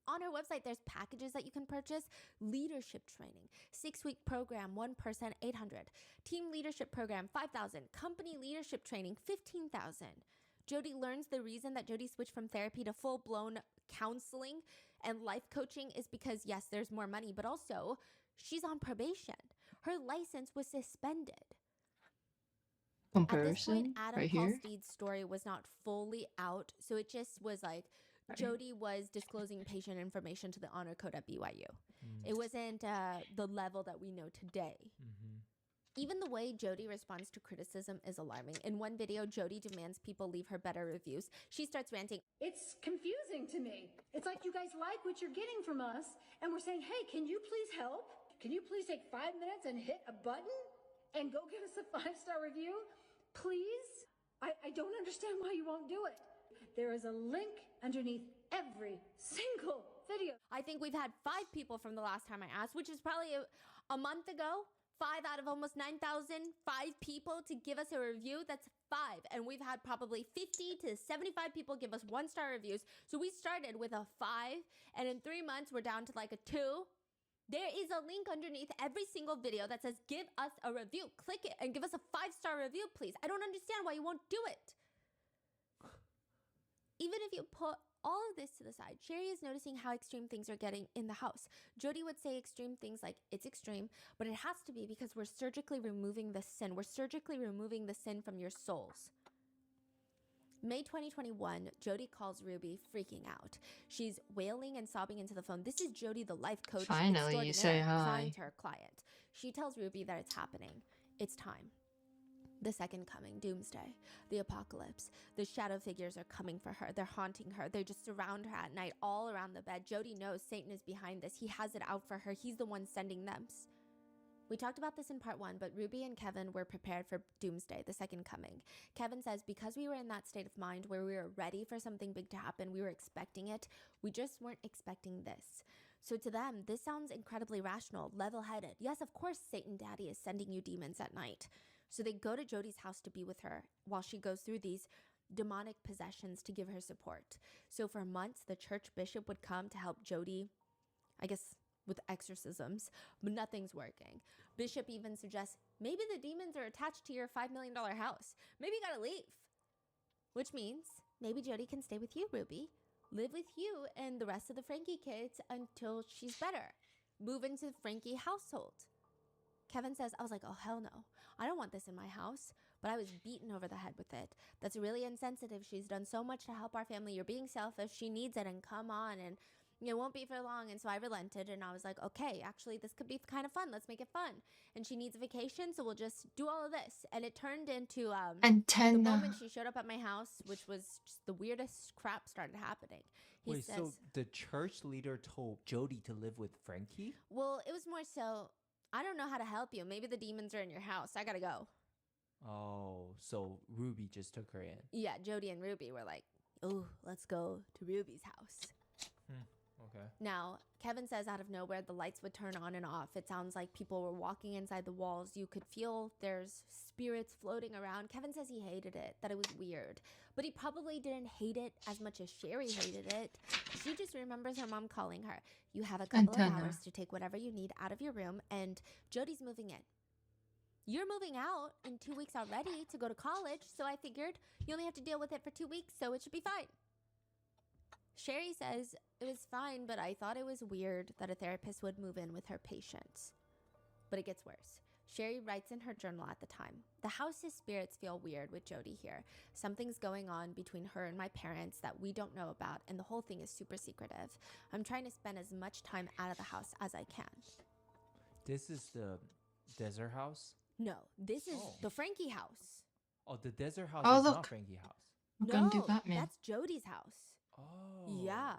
On her website, there's packages that you can purchase. Leadership training, 6-week program, 1 person, $800. Team leadership program, $5,000. Company leadership training, $15,000. Jody learns the reason that Jody switched from therapy to full-blown counseling and life coaching is because, yes, there's more money, but also she's on probation. Her license was suspended. At this point, Comparison Adam right Paul here. Steed's story was not fully out, so it just was like Jody was disclosing patient information to the honor code at BYU. It wasn't the level that we know today. Even the way Jody responds to criticism is alarming. In one video, Jody demands people leave her better reviews. She starts ranting. It's confusing to me. It's like you guys like what you're getting from us, and we're saying, hey, can you please help? Can you please take 5 minutes and hit a button and go give us a 5-star review? Please? I don't understand why you won't do it. There is a link underneath every single video. I think we've had 5 people from the last time I asked, which is probably a month ago. 5 out of almost 9,000, 5 people to give us a review. That's 5. And we've had probably 50 to 75 people give us 1-star reviews. So we started with a 5, and in 3 months, we're down to like a 2. There is a link underneath every single video that says, give us a review. Click it and give us a 5-star review, please. I don't understand why you won't do it. Even if you put All of this to the side, Sherry is noticing how extreme things are getting in the house. Jody would say extreme things like, it's extreme, but it has to be because we're surgically removing the sin. We're surgically removing the sin from your souls. May 2021, Jody calls Ruby freaking out. She's wailing and sobbing into the phone. This is Jody, the life coach Finally, you say extraordinaire, hi. crying to her client. She tells Ruby that it's happening. It's time. The second coming, doomsday, the apocalypse. The shadow figures are coming for her. They're haunting her. They just surround her at night, all around the bed. Jody knows Satan is behind this. He has it out for her. He's the one sending them. We talked about this in part 1, but Ruby and Kevin were prepared for doomsday, the second coming. Kevin says, because we were in that state of mind where we were ready for something big to happen, we were expecting it, we just weren't expecting this. So to them, this sounds incredibly rational, level-headed. Yes, of course, Satan Daddy is sending you demons at night. So they go to Jody's house to be with her while she goes through these demonic possessions to give her support. So for months, the church bishop would come to help Jody, I guess, with exorcisms, but nothing's working. Bishop even suggests maybe the demons are attached to your $5 million house. Maybe you gotta leave. Which means maybe Jody can stay with you, Ruby. Live with you and the rest of the Frankie kids until she's better. Move into the Frankie household. Kevin says, I was like, oh, hell no. I don't want this in my house. But I was beaten over the head with it. That's really insensitive. She's done so much to help our family. You're being selfish. She needs it, and come on. And it won't be for long. And so I relented, and I was like, okay, actually, this could be kind of fun. Let's make it fun. And she needs a vacation, so we'll just do all of this. And it turned into the Antenna. moment she showed up at my house, which was just the weirdest crap started happening. He Wait, says, so the church leader told Jody to live with Frankie? well, it was more so, I don't know how to help you. Maybe the demons are in your house. I gotta go. Oh, so Ruby just took her in. Yeah, Jody and Ruby were like, oh, let's go to Ruby's house. Okay. Now, Kevin says out of nowhere, the lights would turn on and off. It sounds like people were walking inside the walls. You could feel there's spirits floating around. Kevin says he hated it, that it was weird. But he probably didn't hate it as much as Sherry hated it. She just remembers her mom calling her. You have a couple of Antenna. hours to take whatever you need out of your room, and Jody's moving in. You're moving out in 2 weeks already to go to college, so I figured you only have to deal with it for 2 weeks, so it should be fine. Sherry says it was fine, but I thought it was weird that a therapist would move in with her patients. But it gets worse. Sherry writes in her journal at the time, the house's spirits feel weird with Jody here. Something's going on between her and my parents that we don't know about, and the whole thing is super secretive. I'm trying to spend as much time out of the house as I can. This is the desert house? No, this is Oh. the Frankie house. Oh, the desert house Oh, is look. not Frankie house. I'm gonna do No, Batman. that's Jody's house. Oh. Yeah.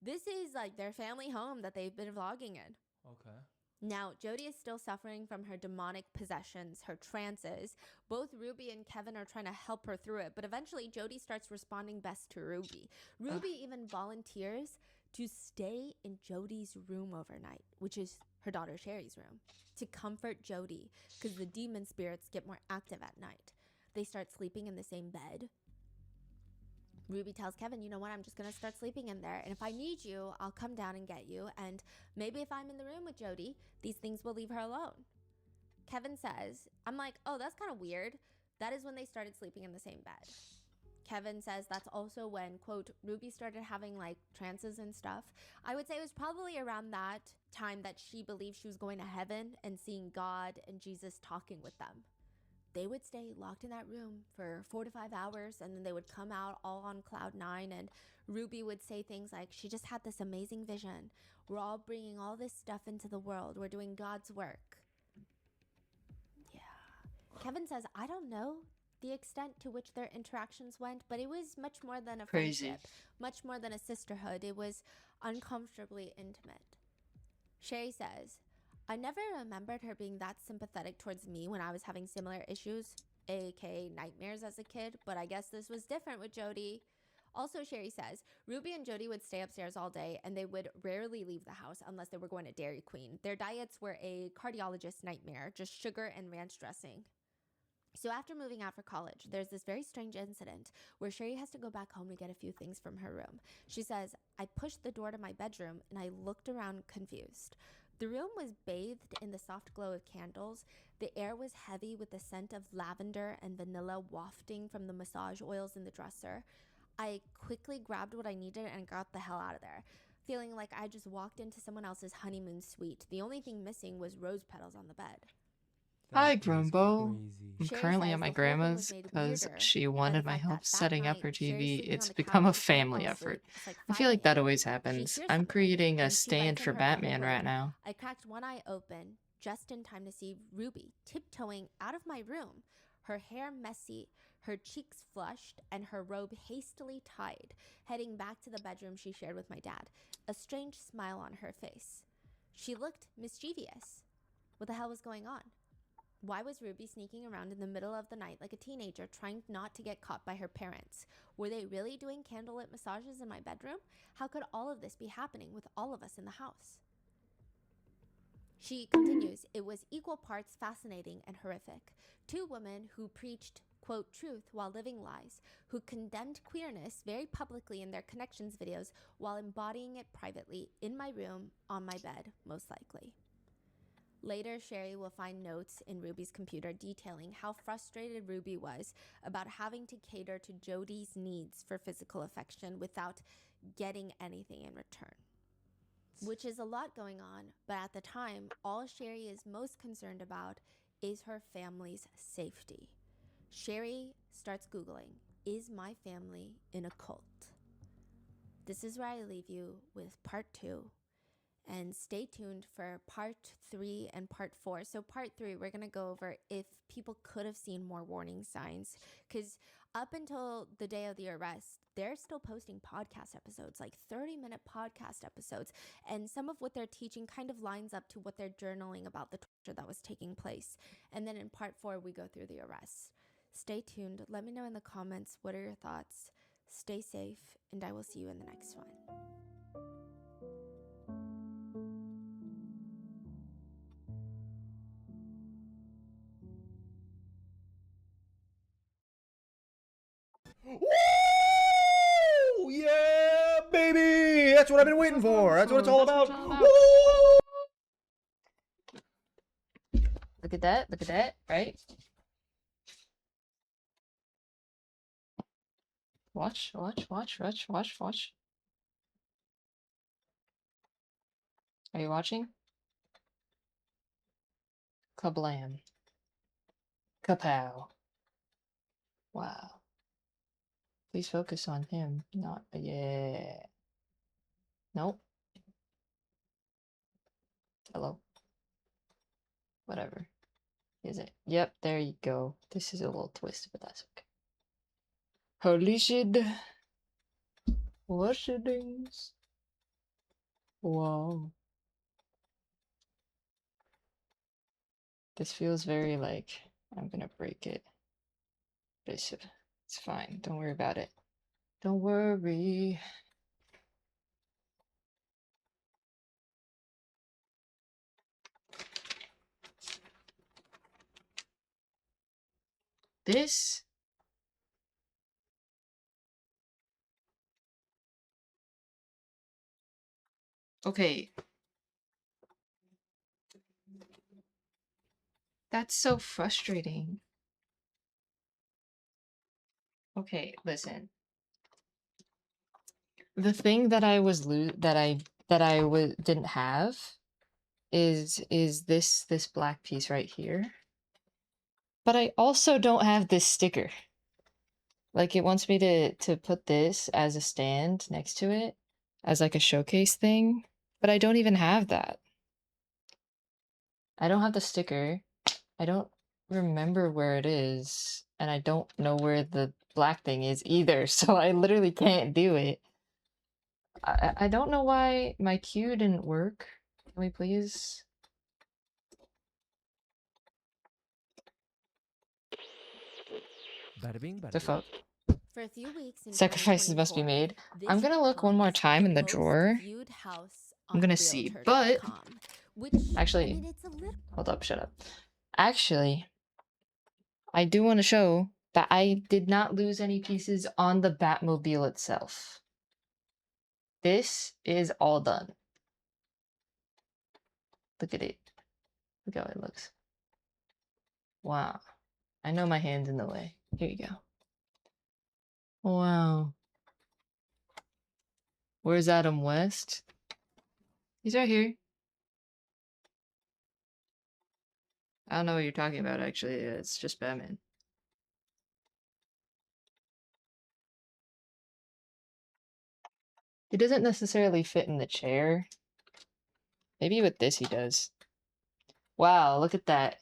This is like their family home that they've been vlogging in. Okay. Now, Jody is still suffering from her demonic possessions, her trances. Both Ruby and Kevin are trying to help her through it, but eventually Jody starts responding best to Ruby. Ruby even volunteers to stay in Jody's room overnight, which is her daughter Sherry's room, to comfort Jody because the demon spirits get more active at night. They start sleeping in the same bed. Ruby tells Kevin, you know what, I'm just going to start sleeping in there. And if I need you, I'll come down and get you. And maybe if I'm in the room with Jody, these things will leave her alone. Kevin says, I'm like, oh, that's kind of weird. That is when they started sleeping in the same bed. Kevin says that's also when, quote, Ruby started having like trances and stuff. I would say it was probably around that time that she believed she was going to heaven and seeing God and Jesus talking with them. They would stay locked in that room for 4 to 5 hours, and then they would come out all on cloud 9, and Ruby would say things like, she just had this amazing vision. We're all bringing all this stuff into the world. We're doing God's work. Yeah. Kevin says, I don't know the extent to which their interactions went, but it was much more than a Crazy. friendship, much more than a sisterhood. It was uncomfortably intimate. Sherry says, I never remembered her being that sympathetic towards me when I was having similar issues, aka nightmares as a kid, but I guess this was different with Jody. Also, Sherry says, Ruby and Jody would stay upstairs all day, and they would rarely leave the house unless they were going to Dairy Queen. Their diets were a cardiologist's nightmare, just sugar and ranch dressing. So after moving out for college, there's this very strange incident where Sherry has to go back home to get a few things from her room. She says, I pushed the door to my bedroom and I looked around confused. The room was bathed in the soft glow of candles. The air was heavy with the scent of lavender and vanilla wafting from the massage oils in the dresser. I quickly grabbed what I needed and got the hell out of there, feeling like I just walked into someone else's honeymoon suite. The only thing missing was rose petals on the bed. Hi, That is Grumbo. crazy. I'm Sherry currently says at my the whole thing was grandma's made because weirder she by the wanted my fact help that that setting up night, her Sherry's TV. sleeping on It's the become a couch and can't family fall effort. asleep. It's like I 5 feel like that a.m. always She happens. hears I'm something, creating a and she stand bites for on her bed Batman robe. right now. I cracked one eye open just in time to see Ruby tiptoeing out of my room, her hair messy, her cheeks flushed, and her robe hastily tied, heading back to the bedroom she shared with my dad, a strange smile on her face. She looked mischievous. What the hell was going on? Why was Ruby sneaking around in the middle of the night like a teenager, trying not to get caught by her parents? Were they really doing candlelit massages in my bedroom? How could all of this be happening with all of us in the house? She continues, it was equal parts fascinating and horrific. Two women who preached, quote, truth while living lies, who condemned queerness very publicly in their connections videos while embodying it privately in my room, on my bed, most likely. Later, Sherry will find notes in Ruby's computer detailing how frustrated Ruby was about having to cater to Jody's needs for physical affection without getting anything in return. Which is a lot going on, but at the time, all Sherry is most concerned about is her family's safety. Sherry starts Googling, is my family in a cult? This is where I leave you with part 2. And stay tuned for part 3 and part 4. So part 3, we're going to go over if people could have seen more warning signs. Because up until the day of the arrest, they're still posting podcast episodes, like 30-minute podcast episodes. And some of what they're teaching kind of lines up to what they're journaling about the torture that was taking place. And then in part 4, we go through the arrest. Stay tuned. Let me know in the comments, what are your thoughts? Stay safe, and I will see you in the next one. Woo! Yeah, baby! That's what I've been waiting for. That's what it's all about. Woo! Look at that. Look at that. Right? Watch, watch, watch, watch, watch, watch. Are you watching? Kablam. Kapow. Wow. Please focus on him. Not, yeah. Nope. Hello. Whatever. Is it? Yep, there you go. This is a little twisted, but that's okay. Holy shit. What shootings? Wow. This feels very like I'm gonna break it. But it's fine. Don't worry about it. Don't worry. This okay. That's so frustrating. Okay, listen. The thing that I was didn't have is this black piece right here. But I also don't have this sticker. Like it wants me to put this as a stand next to it as like a showcase thing, but I don't even have that. I don't have the sticker. I don't remember where it is, and I don't know where the black thing is either, so I literally can't do it. I don't know why my cue didn't work. Can we please? Bada bing, bada The boom. fuck? For a few weeks in Sacrifices must be 2024, made. this I'm gonna look one more was time in the most drawer. viewed house I'm on gonna see, but realtor.com, which actually, I mean, it's a little. hold up, shut up. Actually, I do want to show that I did not lose any pieces on the Batmobile itself. This is all done. Look at it. Look how it looks. Wow. I know my hand's in the way. Here you go. Wow. Where's Adam West? He's right here. I don't know what you're talking about, actually. It's just Batman. He doesn't necessarily fit in the chair. Maybe with this he does. Wow, look at that.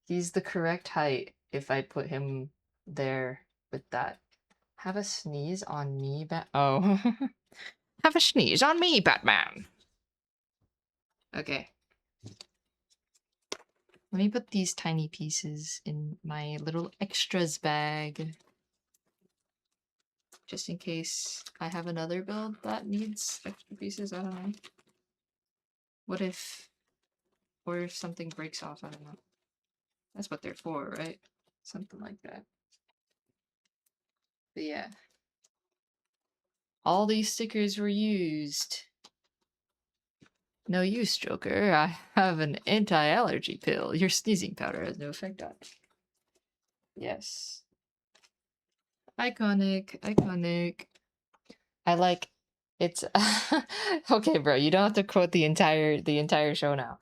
He's the correct height if I put him there with that. Have a sneeze on me, Oh. Have a sneeze on me, Batman. Okay. Let me put these tiny pieces in my little extras bag. Just in case I have another build that needs extra pieces, I don't know. What if... Or if something breaks off, I don't know. That's what they're for, right? Something like that. But yeah. All these stickers were used. No use, Joker. I have an anti-allergy pill. Your sneezing powder has no effect on it. Yes. Iconic, iconic. I like it's okay, bro. You don't have to quote the entire show now.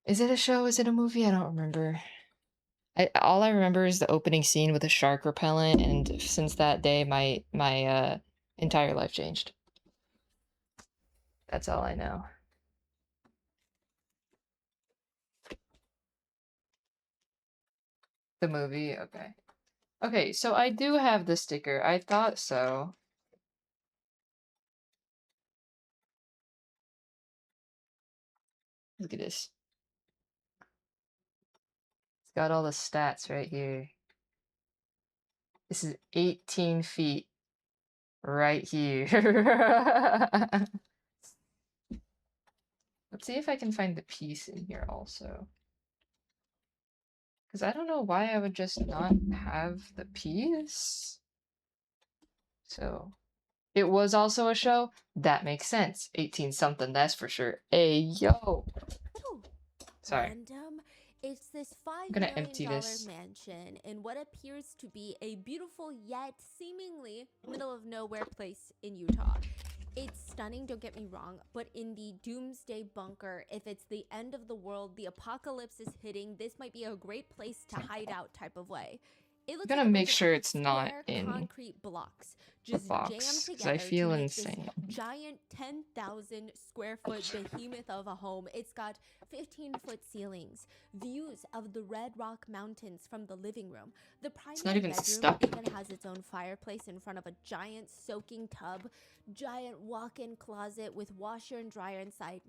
Is it a show? Is it a movie? I don't remember. All I remember is the opening scene with a shark repellent, and since that day, my entire life changed. That's all I know. The movie, okay. Okay, so I do have the sticker. I thought so. Look at this. It's got all the stats right here. This is 18 feet right here. Let's see if I can find the piece in here also. Because I don't know why I would just not have the piece. So, it was also a show? That makes sense. 18 something, that's for sure. Hey, yo! Ooh, Sorry. random. It's this $5 gonna million empty this. mansion in what appears to be a beautiful yet seemingly middle of nowhere place in Utah. It's stunning, don't get me wrong, but in the doomsday bunker, if it's the end of the world, the apocalypse is hitting, this might be a great place to hide out type of way. It looks gonna like a make bunch of sure it's not square in concrete blocks just jammed box, 'cause together I feel to make this insane. giant 10,000 square foot behemoth of a home. It's got 15-foot ceilings, views of the Red Rock Mountains from the living room. The primary not even bedroom stuck. even has its own fireplace in front of a giant soaking tub, giant walk-in closet with washer and dryer inside.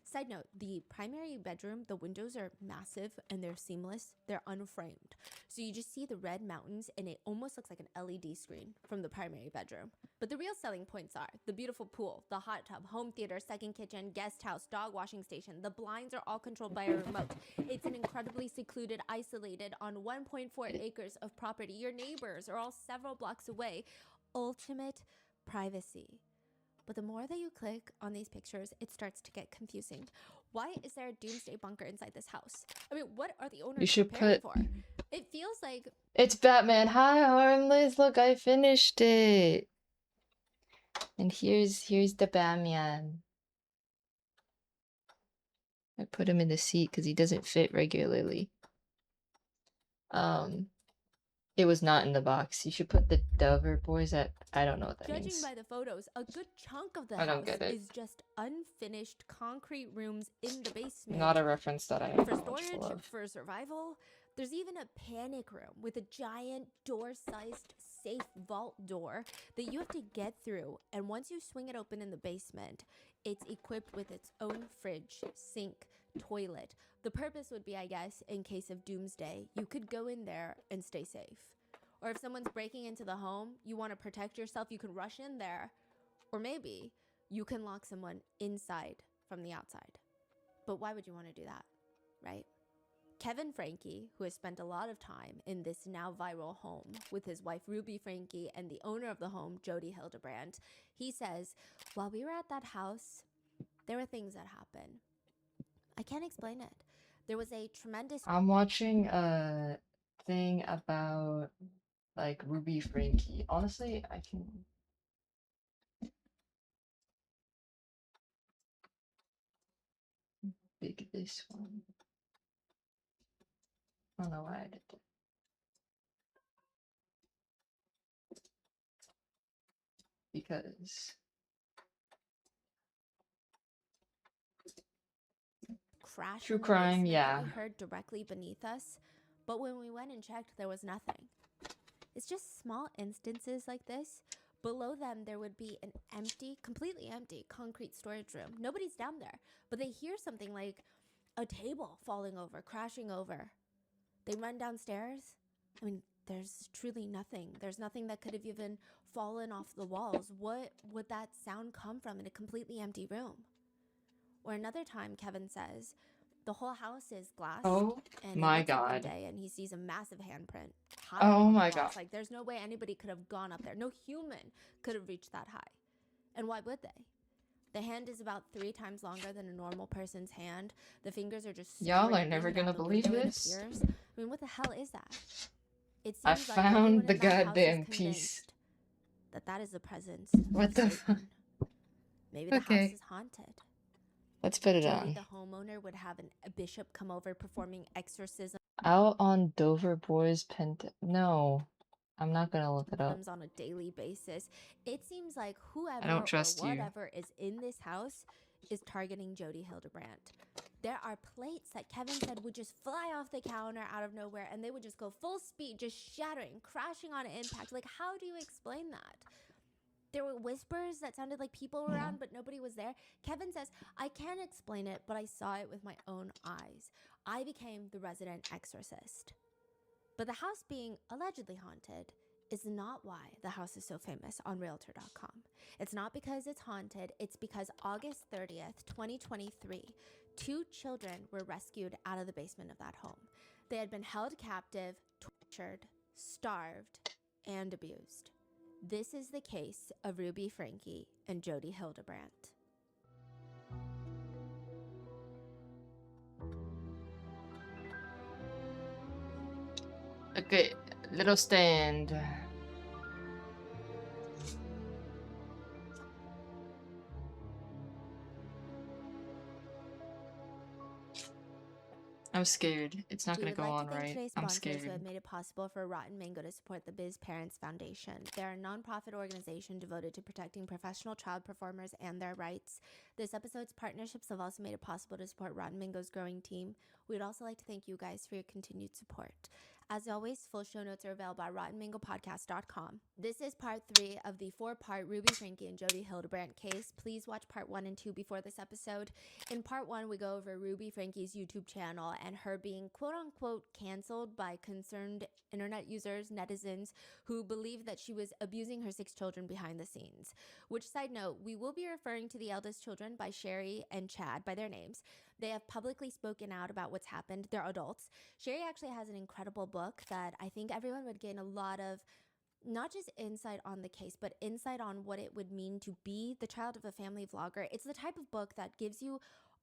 Side note, the primary bedroom, the windows are massive and they're seamless. They're unframed. So you just see the red mountains and it almost looks like an LED screen from the primary bedroom. But the real selling points are the beautiful pool, the hot tub, home theater, second kitchen, guest house, dog washing station. The blinds are all controlled by a remote. It's an incredibly secluded, isolated on 1.4 acres of property. Your neighbors are all several blocks away. Ultimate privacy. But the more that you click on these pictures, it starts to get confusing. Why is there a doomsday bunker inside this house? I mean, what are the owners should preparing put- for? It feels like... It's Batman. Hi, Harmless. Look, I finished it. And here's the Batman. I put him in the seat because he doesn't fit regularly. It was not in the box. You should put the Dover boys at... I don't know what that Judging means. by the photos, a good chunk of the I don't house get it. is just unfinished concrete rooms in the basement. Not a reference that I am for knowledgeable storage, of. for survival. There's even a panic room with a giant door-sized safe vault door that you have to get through. And once you swing it open in the basement, it's equipped with its own fridge, sink, toilet. The purpose would be, I guess, in case of doomsday, you could go in there and stay safe. Or if someone's breaking into the home, you want to protect yourself, you can rush in there. Or maybe you can lock someone inside from the outside. But why would you want to do that, right? Kevin Franke, who has spent a lot of time in this now viral home with his wife Ruby Franke and the owner of the home, Jody Hildebrand, he says, while we were at that house, there were things that happened. I can't explain it. There was a tremendous... I'm watching a thing about like Ruby Franke. Honestly, I can this one. I don't know why I did that. Because Crash true in the crime, basement yeah. that we heard directly beneath us, but when we went and checked, there was nothing. It's just small instances like this. Below them, there would be an empty, completely empty concrete storage room. Nobody's down there, but they hear something like a table falling over, crashing over. They run downstairs. I mean, there's truly nothing. There's nothing that could have even fallen off the walls. What would that sound come from in a completely empty room? Or another time, Kevin says, the whole house is glass. Oh And my he looks up one God. day and he sees a massive handprint high Oh up on my the glass. God. Like, there's no way anybody could have gone up there. No human could have reached that high. And why would they? The hand is about 3 times longer than a normal person's hand. The fingers are just Y'all are never scraping gonna down the believe window, it this. appears. I mean, what the hell is that? It I seems like everyone found the in that house is goddamn piece. convinced that is the presence What of the Satan. Maybe the house Okay. is haunted. Let's put it Jody, on. the homeowner, would have a bishop come over performing exorcisms Out on Dover Boys No, I'm not gonna look it up. on a daily basis. It seems like whoever I don't trust or you. whatever is in this house is targeting Jody Hildebrandt. There are plates that Kevin said would just fly off the counter out of nowhere, and they would just go full speed, just shattering, crashing on impact. Like, how do you explain that? There were whispers that sounded like people were around, but nobody was there. Kevin says, I can't explain it, but I saw it with my own eyes. I became the resident exorcist. But the house being allegedly haunted is not why the house is so famous on Realtor.com. It's not because it's haunted. It's because August 30th, 2023, 2 children were rescued out of the basement of that home. They had been held captive, tortured, starved, and abused. This is the case of Ruby Franke and Jody Hildebrandt. Okay, little stand. I'm scared. It's not We gonna would go like on to thank right. today's I'm sponsors who scared. have made it possible for Rotten Mango to support the Biz Parents Foundation. They're a nonprofit organization devoted to protecting professional child performers and their rights. This episode's partnerships have also made it possible to support Rotten Mango's growing team. We'd also like to thank you guys for your continued support. As always, full show notes are available at RottenMangoPodcast.com. This is part 3 of the 4-part Ruby Franke and Jody Hildebrandt case. Please watch part 1 and 2 before this episode. In part 1, we go over Ruby Franke's YouTube channel and her being quote-unquote canceled by concerned internet users, netizens, who believe that she was abusing her 6 children behind the scenes. Which, side note, we will be referring to the eldest children by Sherry and Chad by their names. They have publicly spoken out about what's happened. They're adults. Sherry actually has an incredible book that I think everyone would gain a lot of, not just insight on the case, but insight on what it would mean to be the child of a family vlogger. It's the type of book that gives you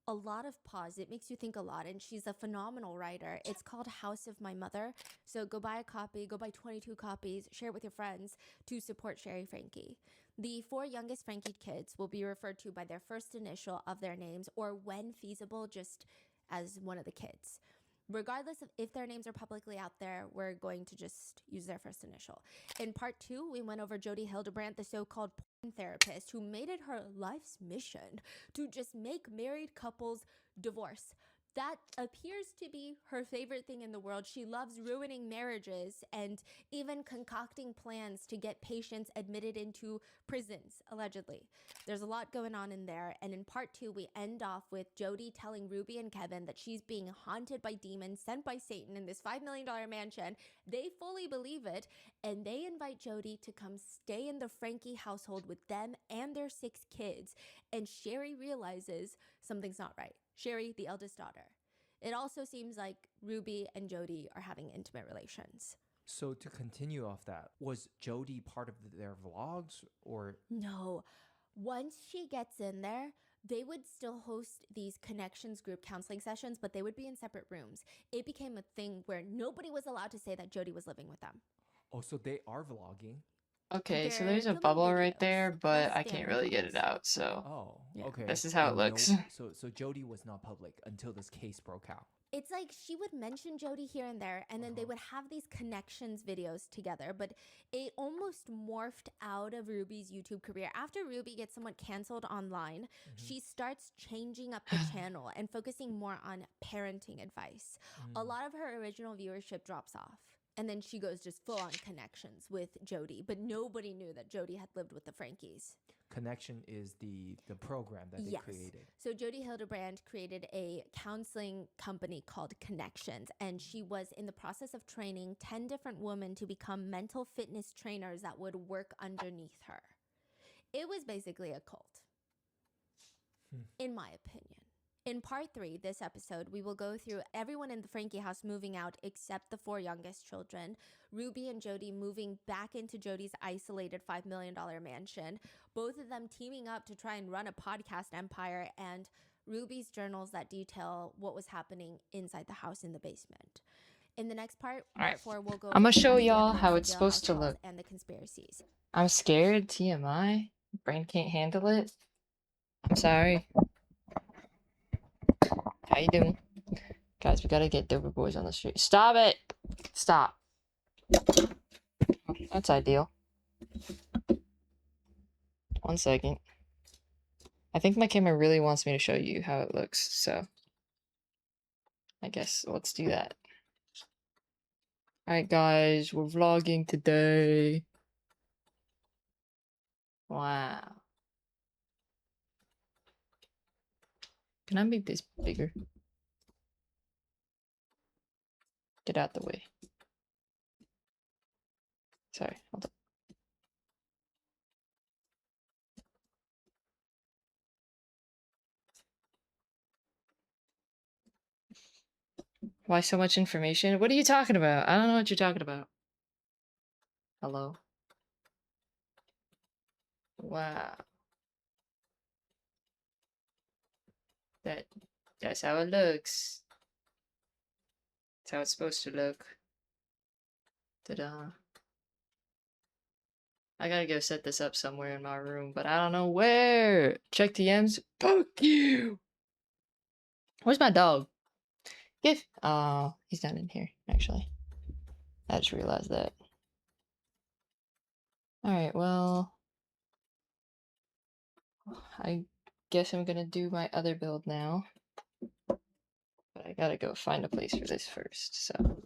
a lot of pause. It makes you think a lot, and she's a phenomenal writer. It's called House of My Mother. So go buy a copy, go buy 22 copies, share it with your friends to support Sherry Franke. The 4 youngest Franke kids will be referred to by their first initial of their names, or when feasible, just as one of the kids. Regardless of if their names are publicly out there, we're going to just use their first initial. In part 2, we went over Jody Hildebrandt, the so-called porn therapist who made it her life's mission to just make married couples divorce. That appears to be her favorite thing in the world. She loves ruining marriages and even concocting plans to get patients admitted into prisons, allegedly. There's a lot going on in there. And in part 2, we end off with Jody telling Ruby and Kevin that she's being haunted by demons sent by Satan in this $5 million mansion. They fully believe it, and they invite Jody to come stay in the Franke household with them and their 6 kids. And Sherry realizes something's not right. Sherry, the eldest daughter. It also seems like Ruby and Jody are having intimate relations. So to continue off that, was Jody part of their vlogs or? No. Once she gets in there, they would still host these connections group counseling sessions, but they would be in separate rooms. It became a thing where nobody was allowed to say that Jody was living with them. Oh, so they are vlogging? Okay, so They're there's a filming bubble right videos, there, but less I can't standard really get it videos. out, so Oh, Yeah. okay. this is how it And looks. so Jody was not public until this case broke out. It's like she would mention Jody here and there, and then they would have these connections videos together, but it almost morphed out of Ruby's YouTube career. After Ruby gets somewhat canceled online, she starts changing up the channel and focusing more on parenting advice. A lot of her original viewership drops off. And then she goes just full on connections with Jody, but nobody knew that Jody had lived with the Frankies. Connection is the program that they created. So Jody Hildebrand created a counseling company called Connections, and she was in the process of training 10 different women to become mental fitness trainers that would work underneath her. It was basically a cult, in my opinion. In part 3, this episode, we will go through everyone in the Frankie house moving out except the 4 youngest children, Ruby and Jody moving back into Jody's isolated $5 million mansion, both of them teaming up to try and run a podcast empire, and Ruby's journals that detail what was happening inside the house in the basement. In the next part, part 4, we'll go I'ma over the show nasty y'all evidence, how the it's jailhouse supposed to calls, look. and the conspiracies. I'm scared, TMI. Brain can't handle it. I'm sorry. How you doing? Guys, we gotta get Dover boys on the street. Stop it! Stop. That's ideal. 1 second. I think my camera really wants me to show you how it looks, so I guess let's do that. Alright guys, we're vlogging today. Wow. Can I make this bigger? Get out the way. Sorry, hold on. Why so much information? What are you talking about? I don't know what you're talking about. Hello? Wow. That's how it looks. That's how it's supposed to look. Ta-da. I gotta go set this up somewhere in my room, but I don't know where. Check TMs. Fuck you. Where's my dog? Give. Oh, he's not in here, actually. I just realized that. Alright, well. I guess I'm gonna do my other build now. But I gotta go find a place for this first, so.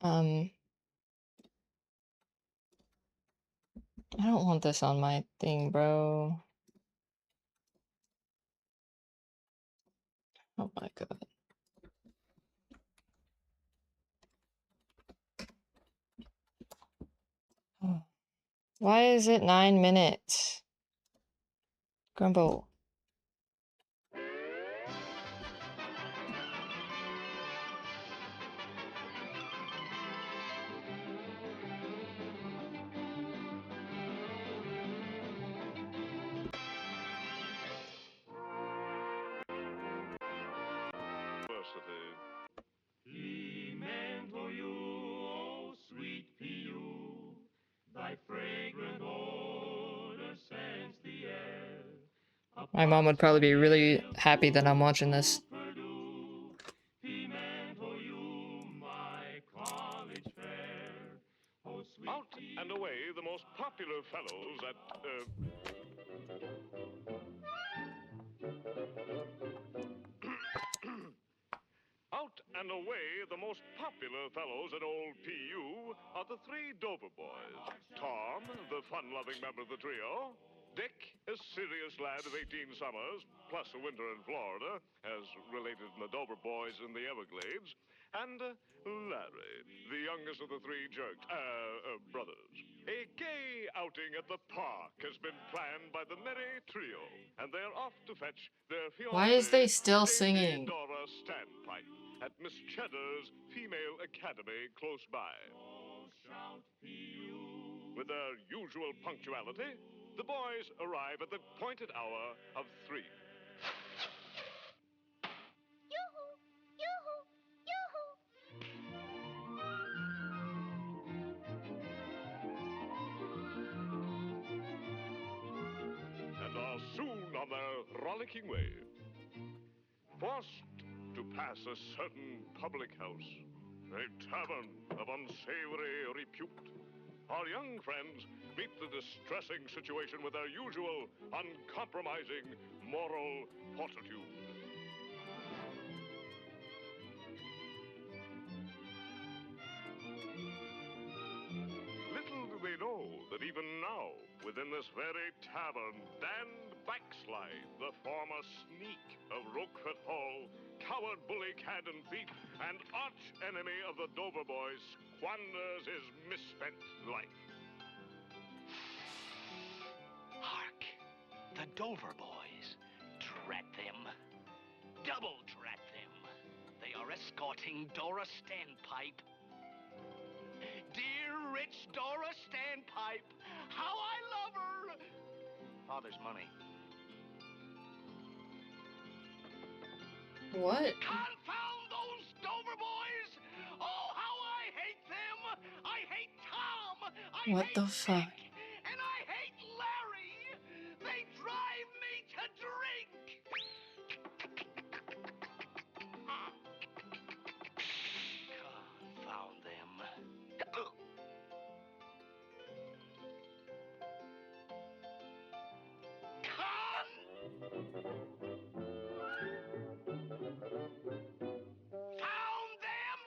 I don't want this on my thing, bro. Oh my god. Why is it 9 minutes? Grumble. He meant for you, oh sweet PU, thy fragrant odor scents the air. My mom would probably be really happy that I'm watching this. He meant for you, my college fair. Oh, sweet Out and away, the most popular fellows at, Out and away, the most popular fellows at old PU are the 3 Dover boys. Tom, the fun-loving member of the trio. Dick, a serious lad of 18 summers, plus a winter in Florida, as related in the Dover boys in the Everglades. And Larry, the youngest of the 3 brothers. A gay outing at the park has been planned by the merry trio, and they're off to fetch their fiancée, Why is they still Lady singing? Dora Standpipe, at Miss Cheddar's Female Academy close by. With their usual punctuality, the boys arrive at the appointed hour of 3. Yoo-hoo! Yoo-hoo! And are soon on their rollicking way. Forced to pass a certain public house, a tavern of unsavory repute, our young friends meet the distressing situation with their usual uncompromising moral fortitude. Little do they know that even now, within this very tavern, Dan Backslide, the former sneak of Roquefort Hall, coward bully, cad and thief, and arch enemy of the Dover boys, squanders his misspent life. Hark! The Dover boys. Drat them. Double drat them. They are escorting Dora Standpipe. Dear rich Dora Standpipe, how I love her! Father's money. What? Confound those Dover boys! Oh, how I hate them! I hate Tom! I What hate the fuck? Dick! And I hate Larry! They drive me to drink! Confound them. Found them!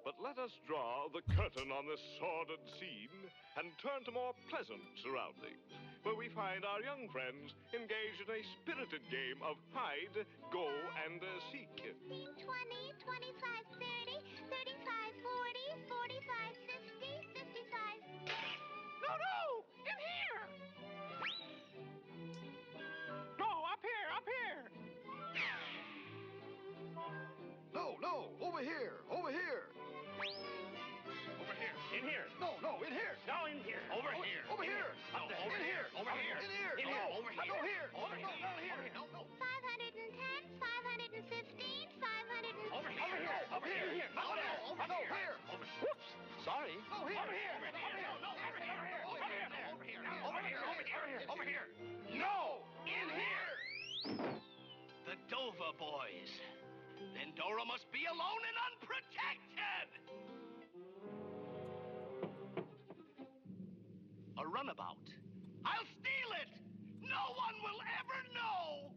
But let us draw the curtain on this sordid scene and turn to more pleasant surroundings, where we find our young friends engaged in a spirited game of hide, go, and seek. 20, 25, 30, 35, 40, 45, 50, 55. No, no! In here! No, up here, up here! No, no, over here, over here. Over here, in here. No, no, in here. No, in here. Over here. Over here. Up there. In here. Over here. In here. In here. No, Over here. no, here. Over here. No, not here. No, no. 510, 515, 500. Over here. Over here. No, no, over Up here. here. Over. Whoops. Sorry. No, here. Over here. Over here. No, over here. Over here. Over here. Over here. Over here. Over here. No, in here. The Dover boys. Then Dora must be alone and unprotected. A runabout. I'll steal it. No one will ever know.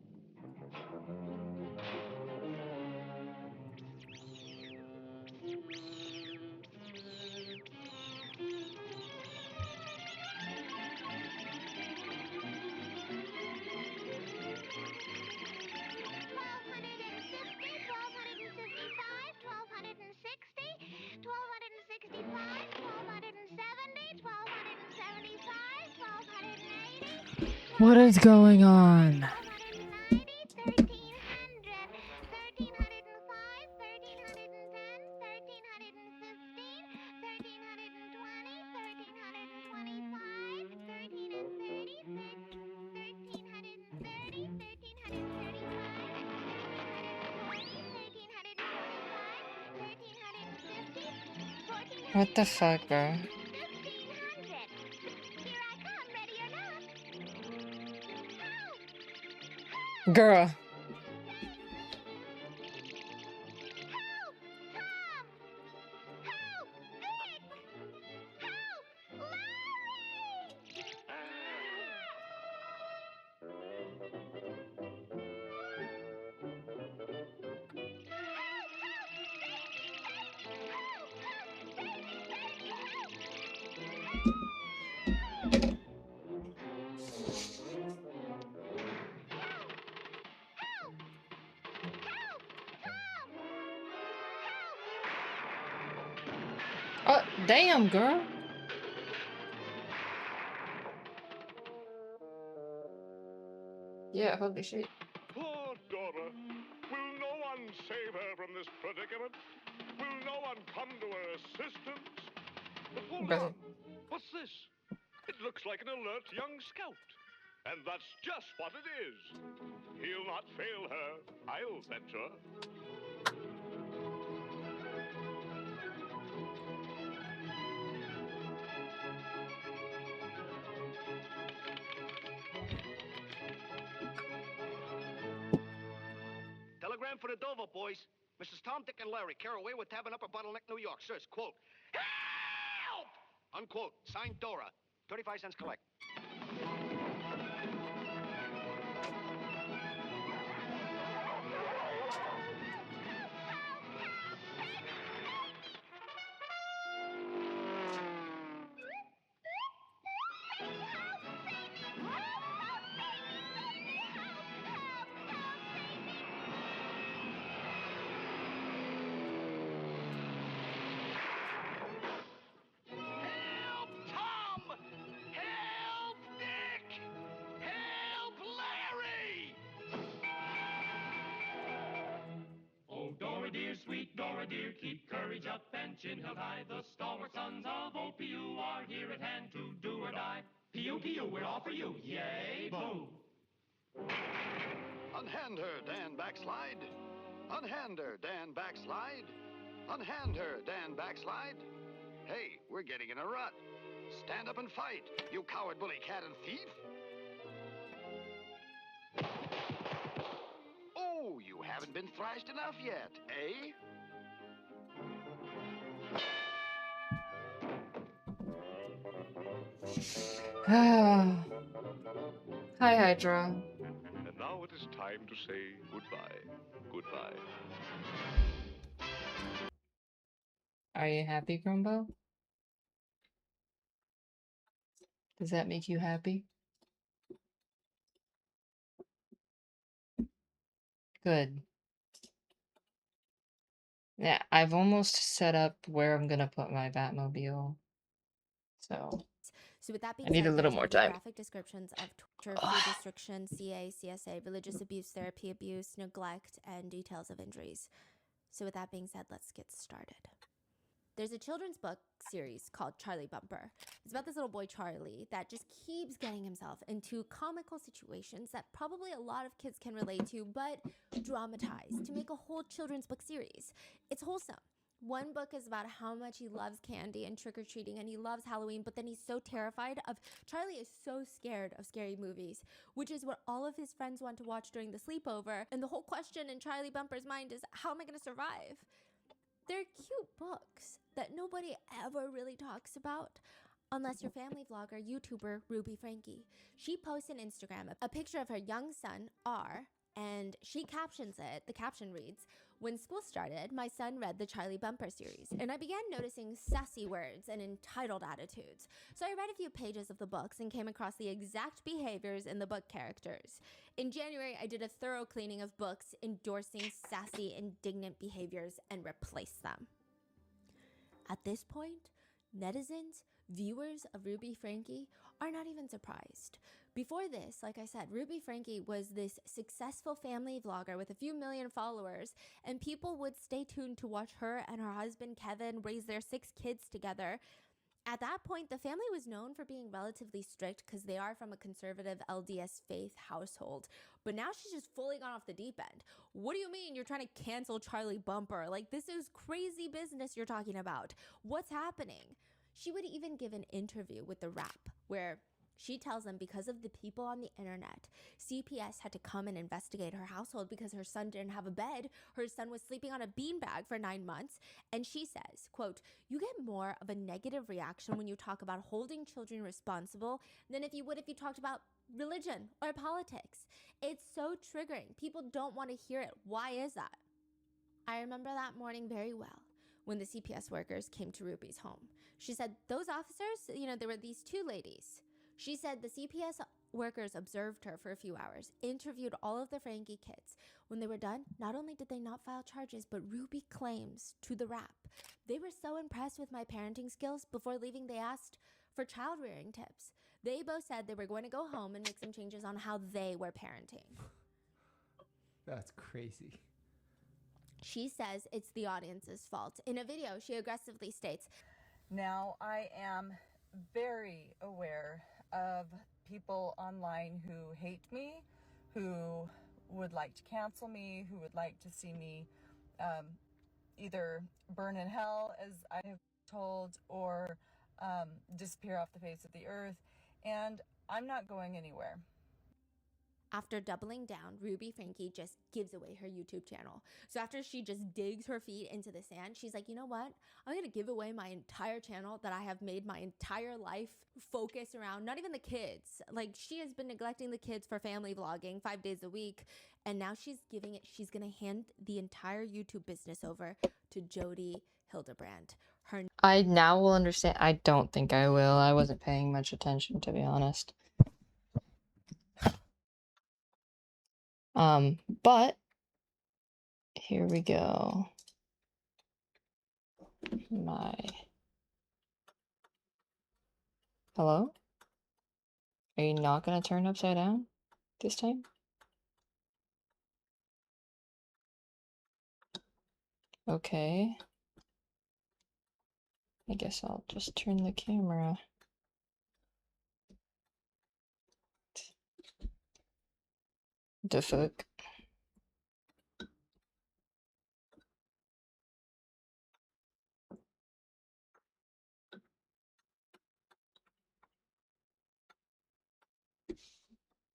What is going on? 1300, What the fuck, bro? 1500. Here I come, ready or not. Help! Girl. Help! Tom! Help! Dick! Help! Larry! Oh, damn, girl. Yeah, holy shit. Poor Dora. Will no one save her from this predicament? Will no one come to her assistance? But hold Brother. on. What's this? It looks like an alert young scout. And that's just what it is. He'll not fail her, I'll venture. Telegram for the Dover boys. Mrs. Tom, Dick, and Larry, Caraway with Tavern Upper Bottleneck, New York. Sirs, quote, help! Unquote. Signed Dora. 35 cents collect. Help, Tom! Help, Dick! Help, Larry! Oh, Dora dear, sweet Dora dear, keep courage up and chin held high. The stalwart sons of OPU are here at hand to do or die. P.U., P.U., we're all for you. Yay, boo! Unhand her, Dan Backslide. Unhand her, Dan Backslide. Unhand her, Dan Backslide. Hey, we're getting in a rut. Stand up and fight, you coward, bully, cat, and thief. Oh, you haven't been thrashed enough yet, eh? Hi, Hydra. And now it is time to say goodbye. Goodbye. Are you happy, Grumbo? Does that make you happy? Good. Yeah, I've almost set up where I'm gonna put my Batmobile. So So with that being I need said, a little there's more going to be time. graphic descriptions of torture, food restriction, CA, CSA, religious abuse, therapy abuse, neglect, and details of injuries. So with that being said, let's get started. There's a children's book series called Charlie Bumper. It's about this little boy, Charlie, that just keeps getting himself into comical situations that probably a lot of kids can relate to, but dramatized to make a whole children's book series. It's wholesome. One book is about how much he loves candy and trick-or-treating, and he loves Halloween, but then he's so terrified of... Charlie is so scared of scary movies, which is what all of his friends want to watch during the sleepover. And the whole question in Charlie Bumper's mind is, how am I going to survive? They're cute books that nobody ever really talks about. Unless your family vlogger, YouTuber, Ruby Frankie. She posts on Instagram a picture of her young son, R, and she captions it. The caption reads, "When school started, my son read the Charlie Bumper series, and I began noticing sassy words and entitled attitudes. So I read a few pages of the books and came across the exact behaviors in the book characters. In January, I did a thorough cleaning of books endorsing sassy, indignant behaviors and replaced them." At this point, netizens, viewers of Ruby Frankie, are not even surprised. Before this, like I said, Ruby Frankie was this successful family vlogger with a few million followers, and people would stay tuned to watch her and her husband Kevin raise their 6 kids together. At that point, the family was known for being relatively strict because they are from a conservative LDS faith household. But now she's just fully gone off the deep end. What do you mean you're trying to cancel Charlie Bumper? Like, this is crazy business you're talking about. What's happening? She would even give an interview with The Wrap where she tells them because of the people on the internet, CPS had to come and investigate her household because her son didn't have a bed. Her son was sleeping on a beanbag for 9 months. And she says, quote, "You get more of a negative reaction when you talk about holding children responsible than if you would if you talked about religion or politics. It's so triggering. People don't want to hear it. Why is that?" I remember that morning very well when the CPS workers came to Ruby's home. She said, those officers, there were these 2 ladies. She said the CPS workers observed her for a few hours, interviewed all of the Frankie kids. When they were done, not only did they not file charges, but Ruby claims to The Wrap. They were so impressed with my parenting skills, before leaving they asked for child rearing tips. They both said they were going to go home and make some changes on how they were parenting. That's crazy. She says it's the audience's fault. In a video, she aggressively states, "Now, I am very aware of people online who hate me, who would like to cancel me, who would like to see me either burn in hell, as I have told, or disappear off the face of the earth. And I'm not going anywhere. After doubling down, Ruby Frankie just gives away her YouTube channel. So after she just digs her feet into the sand, she's like, you know what? I'm going to give away my entire channel that I have made my entire life focus around, not even the kids. Like, she has been neglecting the kids for family vlogging 5 days a week. And now she's going to hand the entire YouTube business over to Jody Hildebrand. I now will understand. I don't think I will. I wasn't paying much attention, to be honest. But here we go. Hello? Are you not gonna turn upside down this time? Okay. I guess I'll just turn the camera. The fuck?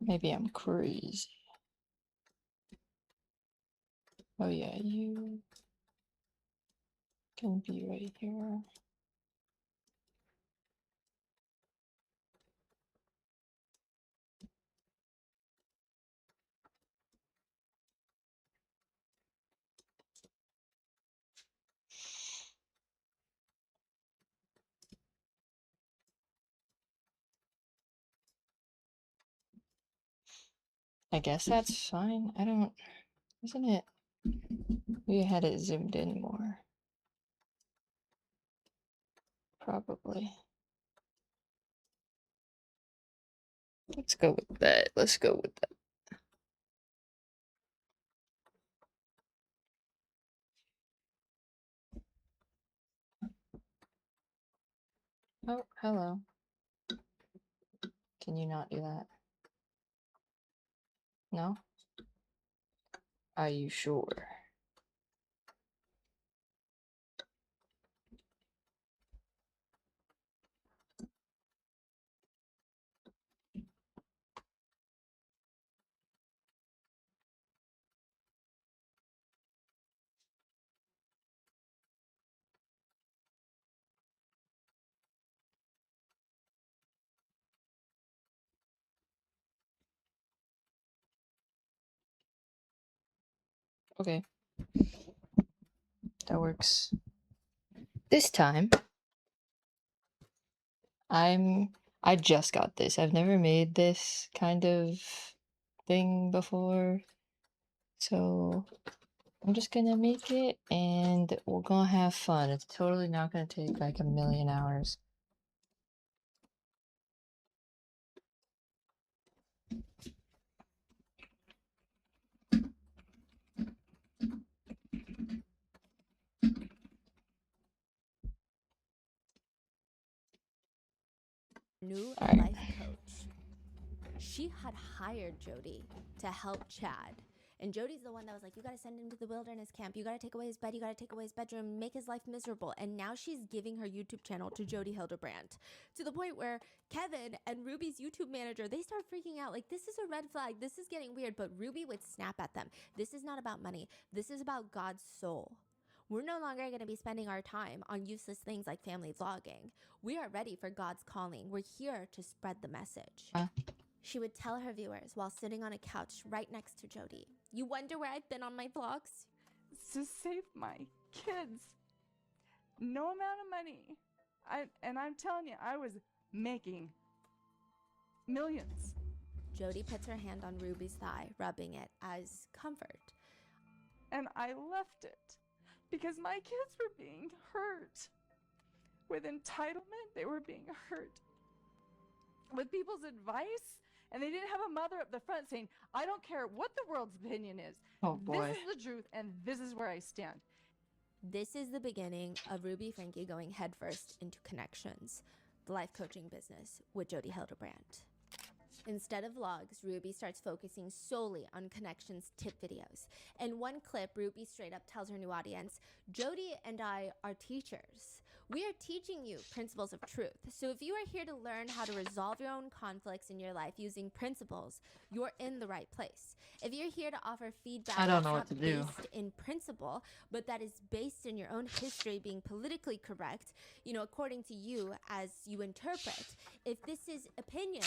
Maybe I'm crazy. Oh yeah, you can be right here. I guess that's fine. I don't... Isn't it... We had it zoomed in more. Probably. Let's go with that. Let's go with that. Oh, hello. Can you not do that? No? Are you sure? Okay. That works. This time, I just got this. I've never made this kind of thing before. So I'm just gonna make it and we're gonna have fun. It's totally not gonna take like a million hours. New All right. life coach. She had hired Jody to help Chad. And Jody's the one that was like, you gotta send him to the wilderness camp. You gotta take away his bed. You gotta take away his bedroom, make his life miserable. And now she's giving her YouTube channel to Jody Hildebrand, to the point where Kevin and Ruby's YouTube manager, they start freaking out. Like, this is a red flag. This is getting weird. But Ruby would snap at them. This is not about money. This is about God's soul. We're no longer going to be spending our time on useless things like family vlogging. We are ready for God's calling. We're here to spread the message. She would tell her viewers while sitting on a couch right next to Jody, you wonder where I've been on my vlogs? To save my kids. No amount of money. I'm telling you, I was making millions. Jody puts her hand on Ruby's thigh, rubbing it as comfort. And I left it because my kids were being hurt. With entitlement, they were being hurt. With people's advice, and they didn't have a mother up the front saying, I don't care what the world's opinion is. Oh boy. This is the truth, and this is where I stand. This is the beginning of Ruby Frankie going headfirst into connections. the life coaching business with Jody Hildebrand. Instead of vlogs, Ruby starts focusing solely on connections tip videos. In one clip, Ruby straight up tells her new audience, Jody and I are teachers. We are teaching you principles of truth. So if you are here to learn how to resolve your own conflicts in your life using principles, you're in the right place. If you're here to offer feedback I don't know that's what not to do. based in principle, but that is based in your own history being politically correct, according to you as you interpret, if this is opinion,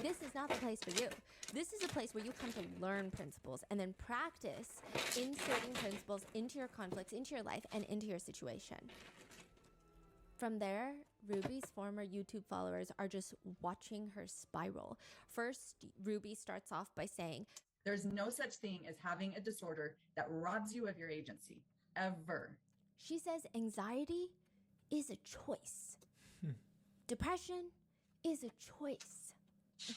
this is not the place for you. This is a place where you come to learn principles and then practice inserting principles into your conflicts, into your life, and into your situation. From there, Ruby's former YouTube followers are just watching her spiral. First, Ruby starts off by saying, There's no such thing as having a disorder that robs you of your agency, ever. She says anxiety is a choice. Depression is a choice.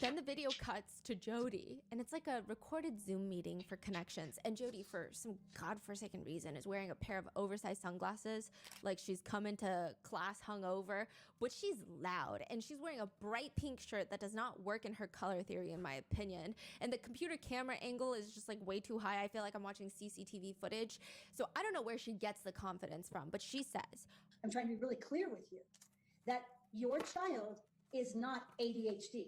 Then the video cuts to Jody, and it's like a recorded Zoom meeting for connections. And Jody, for some godforsaken reason, is wearing a pair of oversized sunglasses, like she's come into class hungover, but she's loud, and she's wearing a bright pink shirt that does not work in her color theory, in my opinion. And the computer camera angle is just like way too high. I feel like I'm watching CCTV footage. So I don't know where she gets the confidence from, but she says, I'm trying to be really clear with you that your child is not ADHD.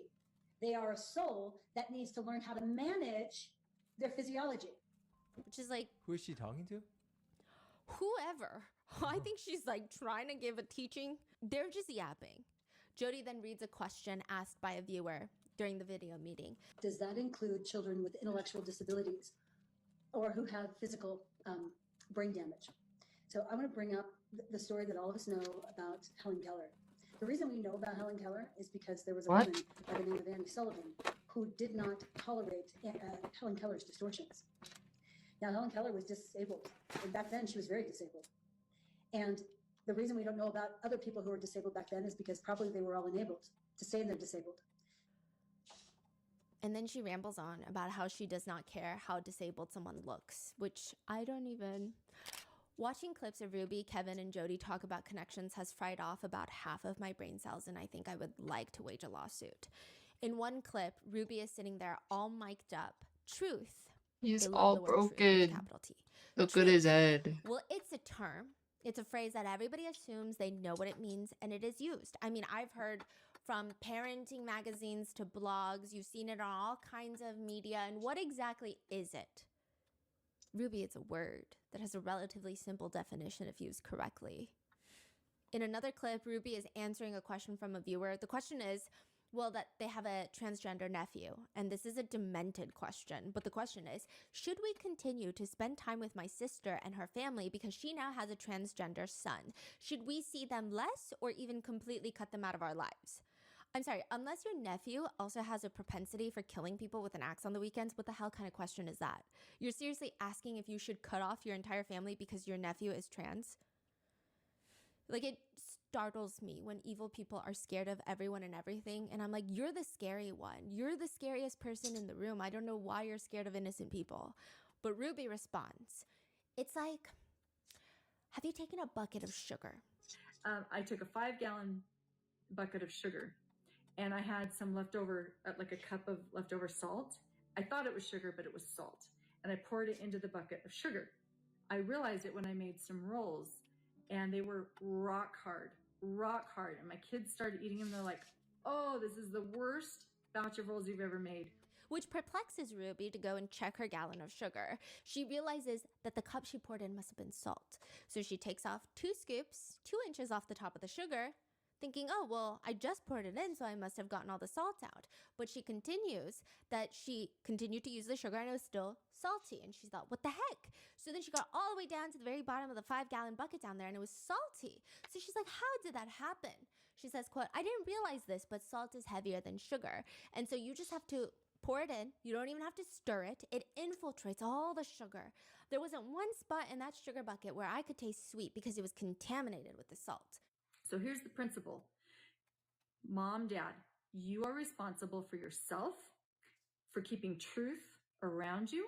They are a soul that needs to learn how to manage their physiology. which is like, Who is she talking to? whoever. I think she's like trying to give a teaching. They're just yapping. Jody then reads a question asked by a viewer during the video meeting. Does that include children with intellectual disabilities or who have physical brain damage? So I want to bring up the story that all of us know about Helen Keller. The reason we know about Helen Keller is because there was a woman by the name of Annie Sullivan who did not tolerate Helen Keller's distortions. Now, Helen Keller was disabled, and back then she was very disabled. And the reason we don't know about other people who were disabled back then is because probably they were all enabled to say they're disabled. And then she rambles on about how she does not care how disabled someone looks, which I don't even... Watching clips of Ruby, Kevin, and Jody talk about connections has fried off about half of my brain cells, and I think I would like to wage a lawsuit. In one clip, Ruby is sitting there all mic'd up. Truth. He's They love all the word truth with a broken. capital T. Look at his head. Well, it's a term. It's a phrase that everybody assumes they know what it means, and it is used. I mean, I've heard from parenting magazines to blogs. You've seen it on all kinds of media. And what exactly is it? Ruby, it's a word that has a relatively simple definition if used correctly. In another clip, Ruby is answering a question from a viewer. The question is, well, that they have a transgender nephew. And this is a demented question. But the question is, should we continue to spend time with my sister and her family because she now has a transgender son? Should we see them less or even completely cut them out of our lives? I'm sorry, unless your nephew also has a propensity for killing people with an axe on the weekends, what the hell kind of question is that? You're seriously asking if you should cut off your entire family because your nephew is trans? Like, it startles me when evil people are scared of everyone and everything. And I'm like, you're the scary one. You're the scariest person in the room. I don't know why you're scared of innocent people. But Ruby responds, it's like, have you taken a bucket of sugar? I took a 5-gallon bucket of sugar, and I had some leftover, like a cup of leftover salt. I thought it was sugar, but it was salt. And I poured it into the bucket of sugar. I realized it when I made some rolls, and they were rock hard. And my kids started eating them. They're like, oh, this is the worst batch of rolls you've ever made. Which perplexes Ruby to go and check her gallon of sugar. She realizes that the cup she poured in must have been salt. So she takes off 2 scoops, 2 inches off the top of the sugar, thinking, oh, well, I just poured it in, so I must have gotten all the salt out. But she continues that she continued to use the sugar and it was still salty. And she thought, what the heck? So then she got all the way down to the very bottom of the 5-gallon bucket down there and it was salty. So she's like, how did that happen? She says, quote, I didn't realize this, but salt is heavier than sugar. And so you just have to pour it in. You don't even have to stir it. It infiltrates all the sugar. There wasn't one spot in that sugar bucket where I could taste sweet because it was contaminated with the salt. So here's the principle. Mom, Dad, you are responsible for yourself, for keeping truth around you,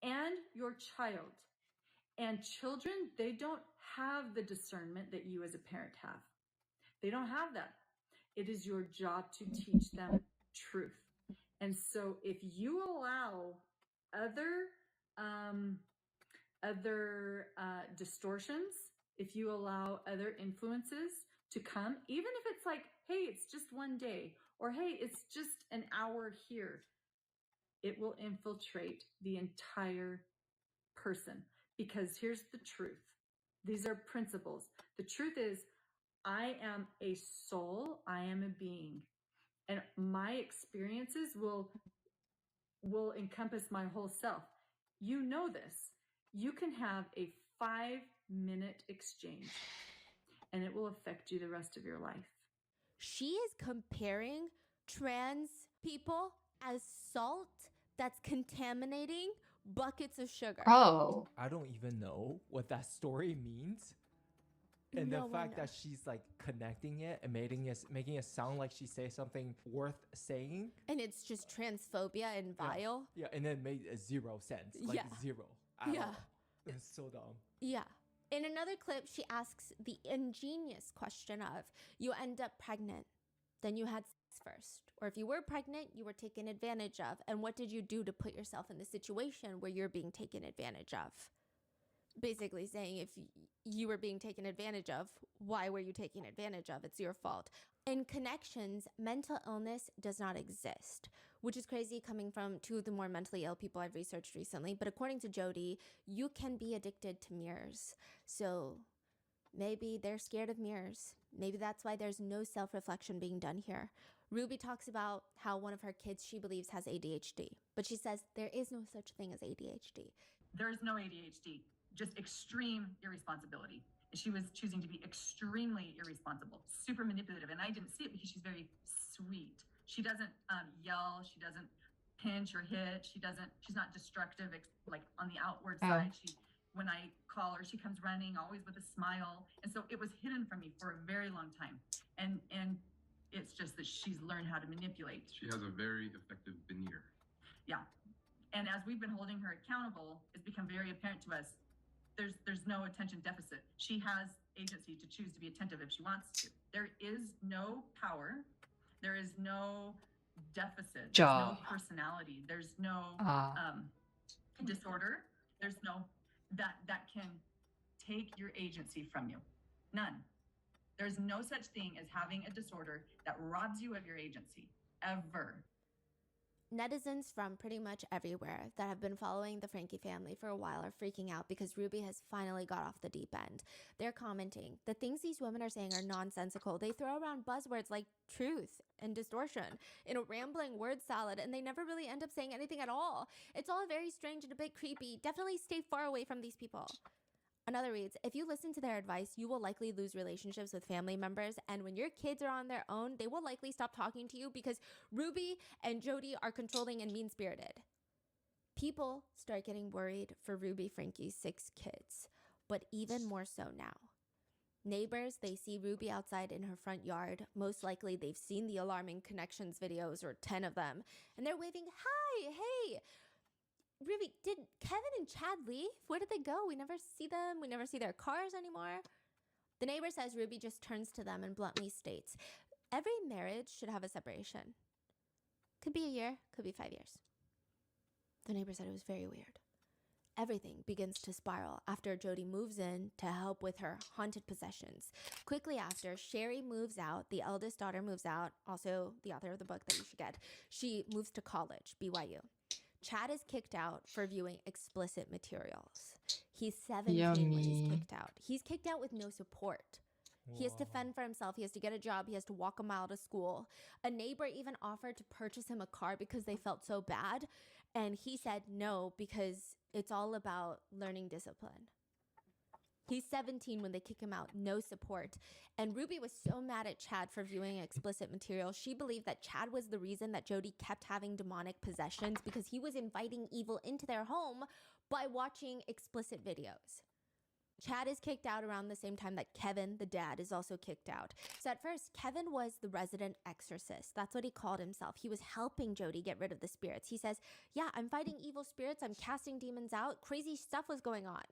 and your child. And children, they don't have the discernment that you as a parent have. They don't have that. It is your job to teach them truth. And so if you allow other distortions, if you allow other influences to come, even if it's like, hey, it's just one day, or hey, it's just an hour here, it will infiltrate the entire person. Because here's the truth. These are principles. The truth is, I am a soul, I am a being, and my experiences will encompass my whole self. You know this. You can have a 5-minute exchange and it will affect you the rest of your life. She is comparing trans people as salt that's contaminating buckets of sugar. Oh. I don't even know what that story means. And No the fact one that knows. she's like connecting it and making it sound like she says something worth saying. And it's just transphobia and vile. Yeah, and it made zero sense. Like Yeah. zero at Yeah. all. It's so dumb. Yeah. In another clip, she asks the ingenious question of, you end up pregnant, then you had sex first. Or if you were pregnant, you were taken advantage of. And what did you do to put yourself in the situation where you're being taken advantage of? Basically saying if you were being taken advantage of, why were you taken advantage of? It's your fault. In connections, mental illness does not exist, which is crazy coming from two of the more mentally ill people I've researched recently. But according to Jody, you can be addicted to mirrors. So maybe they're scared of mirrors. Maybe that's why there's no self-reflection being done here. Ruby talks about how one of her kids she believes has ADHD, but she says there is no such thing as ADHD. There is no ADHD, just extreme irresponsibility. She was choosing to be extremely irresponsible, super manipulative, and I didn't see it because she's very sweet. She doesn't yell, she doesn't pinch or hit, she's not destructive, like on the outward side. When I call her, she comes running, always with a smile. And so it was hidden from me for a very long time. And it's just that she's learned how to manipulate. She has a very effective veneer. Yeah. And as we've been holding her accountable, it's become very apparent to us, there's no attention deficit. She has agency to choose to be attentive if she wants to. There is no power. There is no deficit. There's no personality. There's no disorder. There's no that can take your agency from you. None. There's no such thing as having a disorder that robs you of your agency, ever. Netizens from pretty much everywhere that have been following the Frankie family for a while are freaking out because Ruby has finally got off the deep end. They're commenting, the things these women are saying are nonsensical. They throw around buzzwords like truth and distortion in a rambling word salad, and they never really end up saying anything at all. It's all very strange and a bit creepy. Definitely stay far away from these people. Another reads, if you listen to their advice, you will likely lose relationships with family members, and when your kids are on their own, they will likely stop talking to you because Ruby and Jody are controlling and mean-spirited. People start getting worried for Ruby Frankie's 6 kids, but even more so now. Neighbors, they see Ruby outside in her front yard. Most likely they've seen the alarming connections videos, or 10 of them, and they're waving, hi, hey, Ruby, did Kevin and Chad leave? Where did they go? We never see them. We never see their cars anymore. The neighbor says Ruby just turns to them and bluntly states, every marriage should have a separation. Could be a year, could be 5 years. The neighbor said it was very weird. Everything begins to spiral after Jody moves in to help with her haunted possessions. Quickly after, Sherry moves out. The eldest daughter moves out, also the author of the book that you should get. She moves to college, BYU. Chad is kicked out for viewing explicit materials. He's 17 when he's kicked out. He's kicked out with no support. Whoa. He has to fend for himself. He has to get a job. He has to walk a mile to school. A neighbor even offered to purchase him a car because they felt so bad. And he said no because it's all about learning discipline. He's 17 when they kick him out, no support. And Ruby was so mad at Chad for viewing explicit material. She believed that Chad was the reason that Jody kept having demonic possessions because he was inviting evil into their home by watching explicit videos. Chad is kicked out around the same time that Kevin, the dad, is also kicked out. So at first, Kevin was the resident exorcist. That's what he called himself. He was helping Jody get rid of the spirits. He says, yeah, I'm fighting evil spirits. I'm casting demons out. Crazy stuff was going on.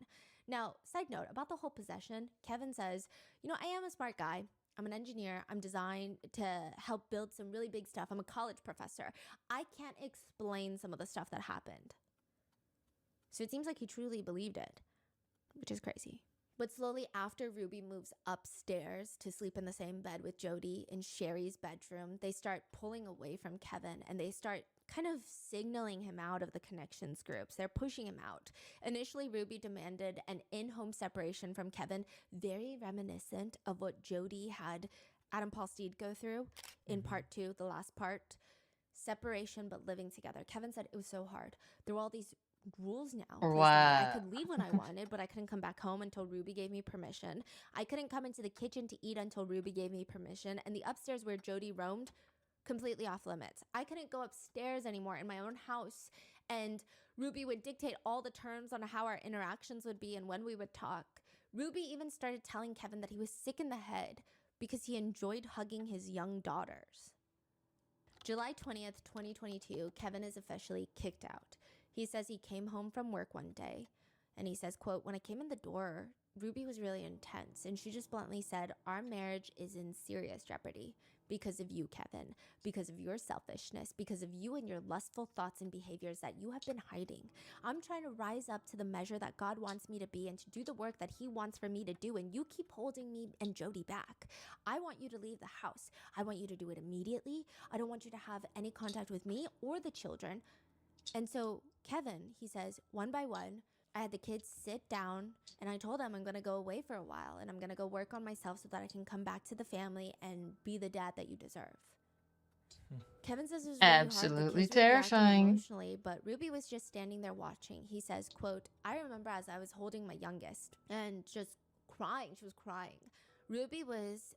Now, side note about the whole possession, Kevin says, you know, I am a smart guy. I'm an engineer. I'm designed to help build some really big stuff. I'm a college professor. I can't explain some of the stuff that happened. So it seems like he truly believed it, which is crazy. But slowly after Ruby moves upstairs to sleep in the same bed with Jody in Sherry's bedroom, they start pulling away from Kevin and they start kind of signaling him out of the connections groups. They're pushing him out. Initially, Ruby demanded an in-home separation from Kevin, very reminiscent of what Jody had Adam Paul Steed go through in part 2, the last part. Separation, but living together. Kevin said it was so hard. There were all these rules now placed on me. I Wow. could leave when I wanted, but I couldn't come back home until Ruby gave me permission. I couldn't come into the kitchen to eat until Ruby gave me permission. And the upstairs where Jody roamed, completely off limits. I couldn't go upstairs anymore in my own house. And Ruby would dictate all the terms on how our interactions would be and when we would talk. Ruby even started telling Kevin that he was sick in the head because he enjoyed hugging his young daughters. July 20th, 2022, Kevin is officially kicked out. He says he came home from work one day and he says, quote, "When I came in the door, Ruby was really intense and she just bluntly said, our marriage is in serious jeopardy because of you, Kevin, because of your selfishness, because of you and your lustful thoughts and behaviors that you have been hiding. I'm trying to rise up to the measure that God wants me to be and to do the work that he wants for me to do, and you keep holding me and Jody back. I want you to leave the house. I want you to do it immediately. I don't want you to have any contact with me or the children." And so Kevin, he says, one by one, I had the kids sit down and I told them I'm going to go away for a while and I'm going to go work on myself so that I can come back to the family and be the dad that you deserve. Kevin says it was really hard. The Absolutely kids were reacting terrifying. emotionally, but Ruby was just standing there watching. He says, quote, "I remember as I was holding my youngest and just crying. She was crying. Ruby was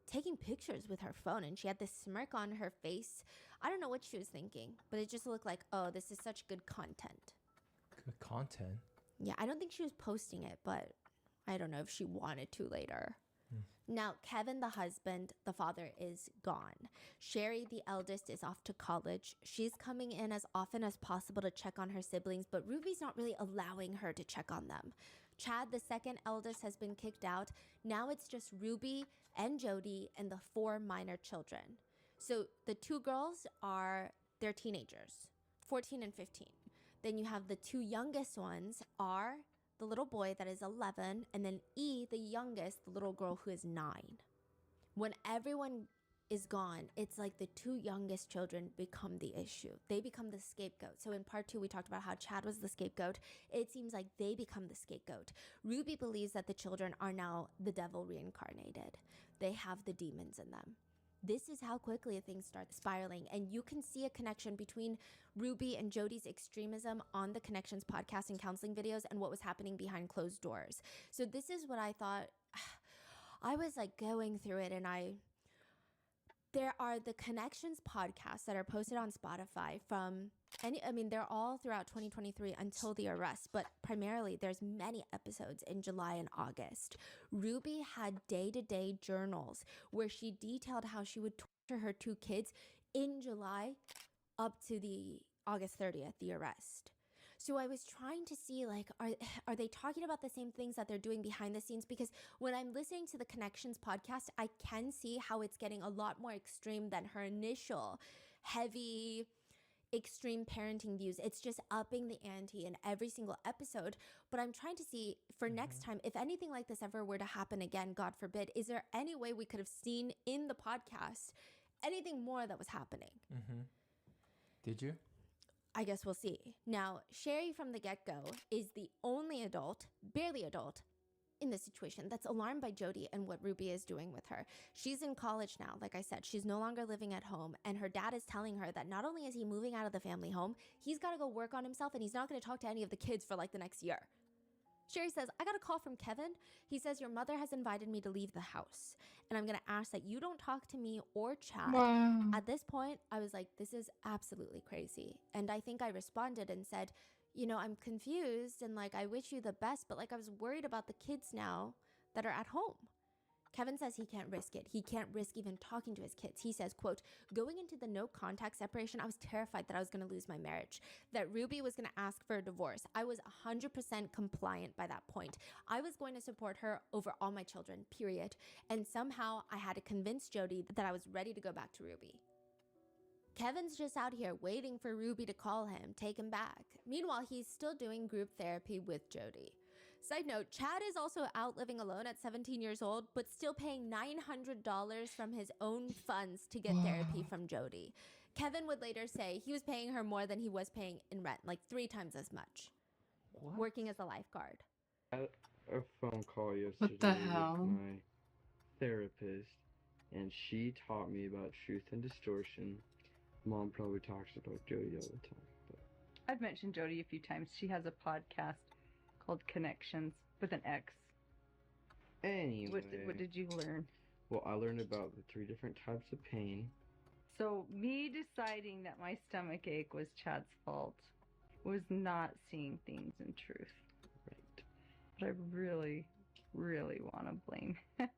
taking pictures with her phone and she had this smirk on her face. I don't know what she was thinking, but it just looked like, oh, this is such good content." Good content. Yeah, I don't think she was posting it, but I don't know if she wanted to later. Now, Kevin, the husband, the father, is gone. Sherry, the eldest, is off to college. She's coming in as often as possible to check on her siblings, but Ruby's not really allowing her to check on them. Chad, the second eldest, has been kicked out. Now it's just Ruby and Jody and the 4 minor children. So the 2 girls they're teenagers, 14 and 15. Then you have the 2 youngest ones are the little boy that is 11, and then E, the youngest, the little girl who is 9. When everyone is gone, it's like the 2 youngest children become the issue. They become the scapegoat. So in part 2, we talked about how Chad was the scapegoat. It seems like they become the scapegoat. Ruby believes that the children are now the devil reincarnated. They have the demons in them. This is how quickly things start spiraling. And you can see a connection between Ruby and Jody's extremism on the Connections podcast and counseling videos and what was happening behind closed doors. So this is what I thought. I was like going through it, and there are the Connections podcasts that are posted on Spotify they're all throughout 2023 until the arrest, but primarily there's many episodes in July and August. Ruby had day-to-day journals where she detailed how she would torture her 2 kids in July up to the August 30th, the arrest. So I was trying to see, like, are they talking about the same things that they're doing behind the scenes? Because when I'm listening to the Connections podcast, I can see how it's getting a lot more extreme than her initial heavy, extreme parenting views. It's just upping the ante in every single episode. But I'm trying to see for next time, if anything like this ever were to happen again, God forbid, is there any way we could have seen in the podcast anything more that was happening? Did you? I guess we'll see. Now, Sherry from the get-go is the only adult, barely adult, in this situation that's alarmed by Jody and what Ruby is doing with her. She's in college now. Like I said, she's no longer living at home, and her dad is telling her that not only is he moving out of the family home, he's got to go work on himself, and he's not going to talk to any of the kids for like the next year. Sherry says, "I got a call from Kevin. He says your mother has invited me to leave the house, and I'm going to ask that you don't talk to me or Chad." Wow. At this point, I was like, this is absolutely crazy. And I think I responded and said, I'm confused and like, I wish you the best, but like I was worried about the kids now that are at home. Kevin says he can't risk it. He can't risk even talking to his kids. He says, quote, going into the no contact separation, I was terrified that I was going to lose my marriage, that Ruby was going to ask for a divorce. I was 100% compliant by that point. I was going to support her over all my children, period. And somehow I had to convince Jody that I was ready to go back to Ruby. Kevin's just out here waiting for Ruby to call him, take him back. Meanwhile, he's still doing group therapy with Jody. Side note, Chad is also out living alone at 17 years old, but still paying $900 from his own funds to get therapy from Jody. Kevin would later say he was paying her more than he was paying in rent, like 3 times as much. What? Working as a lifeguard. I had a phone call yesterday What the hell? with my therapist, and she taught me about truth and distortion. Mom probably talks about Jody all the time. But I've mentioned Jody a few times. She has a podcast called Connections with an X. anyway, What did you learn? well, I learned about the 3 different types of pain. So me deciding that my stomach ache was Chad's fault was not seeing things in truth. Right. But I really, really want to blame him.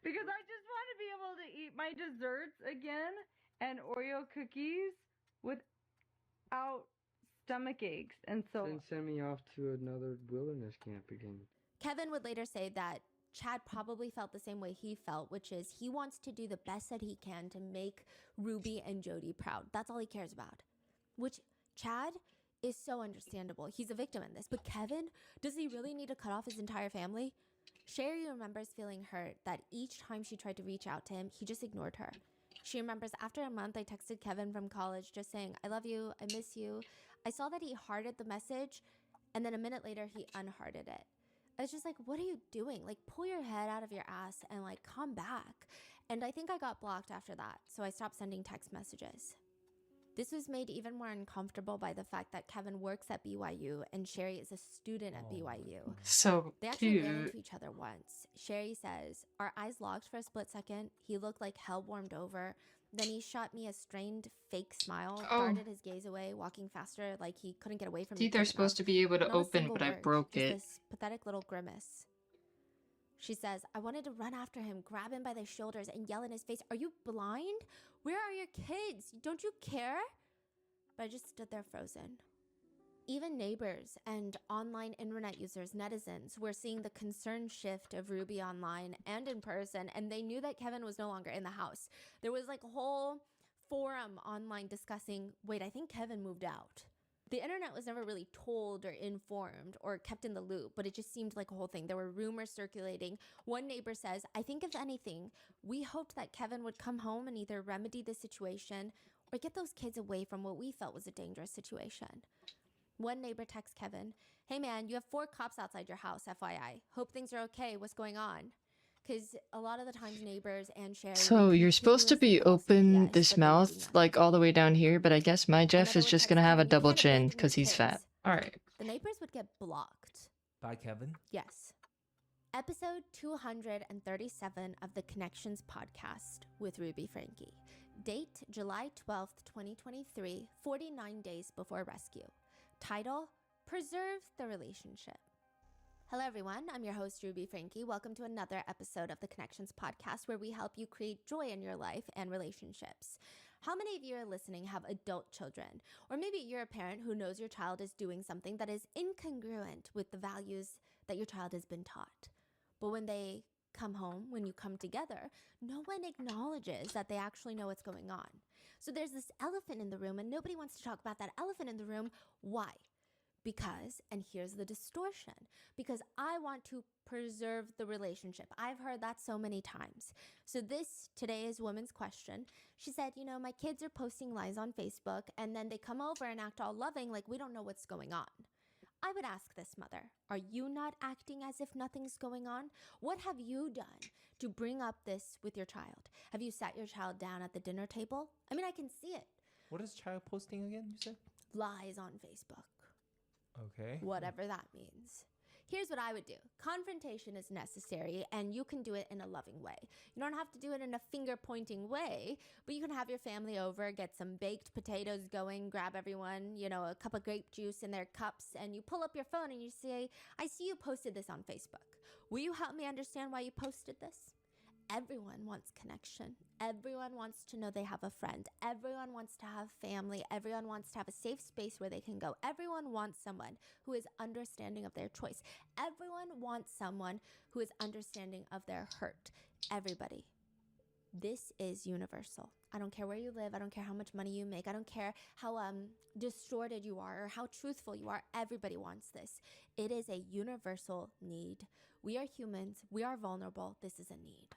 Because I just want to be able to eat my desserts again and Oreo cookies without stomach aches. And so Then send me off to another wilderness camp again. Kevin would later say that Chad probably felt the same way he felt, which is he wants to do the best that he can to make Ruby and Jody proud. That's all he cares about. Which Chad is so understandable. He's a victim in this. But Kevin, does he really need to cut off his entire family? Sherry remembers feeling hurt that each time she tried to reach out to him, he just ignored her. She remembers after a month, I texted Kevin from college just saying, I love you, I miss you. I saw that he hearted the message, and then a minute later, he unhearted it. I was just like, what are you doing? Like, pull your head out of your ass and, like, come back. And I think I got blocked after that, so I stopped sending text messages. This was made even more uncomfortable by the fact that Kevin works at BYU and Sherry is a student at BYU. So They actually ran cute. into each other once. Sherry says, our eyes locked for a split second. He looked like hell warmed over. Then he shot me a strained fake smile, darted his gaze away, walking faster like he couldn't get away from me. Teeth are supposed to be able to Not a open, single but I word, broke just it. this pathetic little grimace. She says, I wanted to run after him, grab him by the shoulders, and yell in his face, are you blind? Where are your kids? Don't you care? But I just stood there frozen. Even neighbors and online internet users, netizens, were seeing the concerned shift of Ruby online and in person, and they knew that Kevin was no longer in the house. There was like a whole forum online discussing, wait, I think Kevin moved out. The internet was never really told or informed or kept in the loop, but it just seemed like a whole thing. There were rumors circulating. One neighbor says, I think if anything, we hoped that Kevin would come home and either remedy the situation or get those kids away from what we felt was a dangerous situation. One neighbor texts Kevin, hey man, you have 4 cops outside your house, FYI. Hope things are okay. What's going on? Because a lot of the times neighbors and Sherry... So you're supposed to be open this mouth, like all the way down here, but I guess my Jeff is just gonna have a double chin because he's fat. Alright. The neighbors would get blocked. By Kevin? Yes. Episode 237 of the Connections podcast with Ruby Frankie. Date July 12th, 2023, 49 days before rescue. Title, Preserve the Relationship. Hello everyone, I'm your host Ruby Frankie. Welcome to another episode of the Connections podcast where we help you create joy in your life and relationships. How many of you are listening have adult children? Or maybe you're a parent who knows your child is doing something that is incongruent with the values that your child has been taught. But when they come home, when you come together, no one acknowledges that they actually know what's going on. So there's this elephant in the room and nobody wants to talk about that elephant in the room. Why? Because, and here's the distortion, because I want to preserve the relationship. I've heard that so many times. So today is woman's question. She said, you know, my kids are posting lies on Facebook and then they come over and act all loving like we don't know what's going on. I would ask this mother, are you not acting as if nothing's going on? What have you done to bring up this with your child? Have you sat your child down at the dinner table? I mean, I can see it. What is child posting again, you said? Lies on Facebook. Okay. Whatever that means. Here's what I would do. Confrontation is necessary, and you can do it in a loving way. You don't have to do it in a finger-pointing way, but you can have your family over, get some baked potatoes going, grab everyone, a cup of grape juice in their cups, and you pull up your phone and you say, I see you posted this on Facebook. Will you help me understand why you posted this? Everyone wants connection. Everyone wants to know they have a friend. Everyone wants to have family. Everyone wants to have a safe space where they can go. Everyone wants someone who is understanding of their choice. Everyone wants someone who is understanding of their hurt. Everybody. This is universal. I don't care where you live. I don't care how much money you make. I don't care how distorted you are or how truthful you are. Everybody wants this. It is a universal need. We are humans. We are vulnerable. This is a need.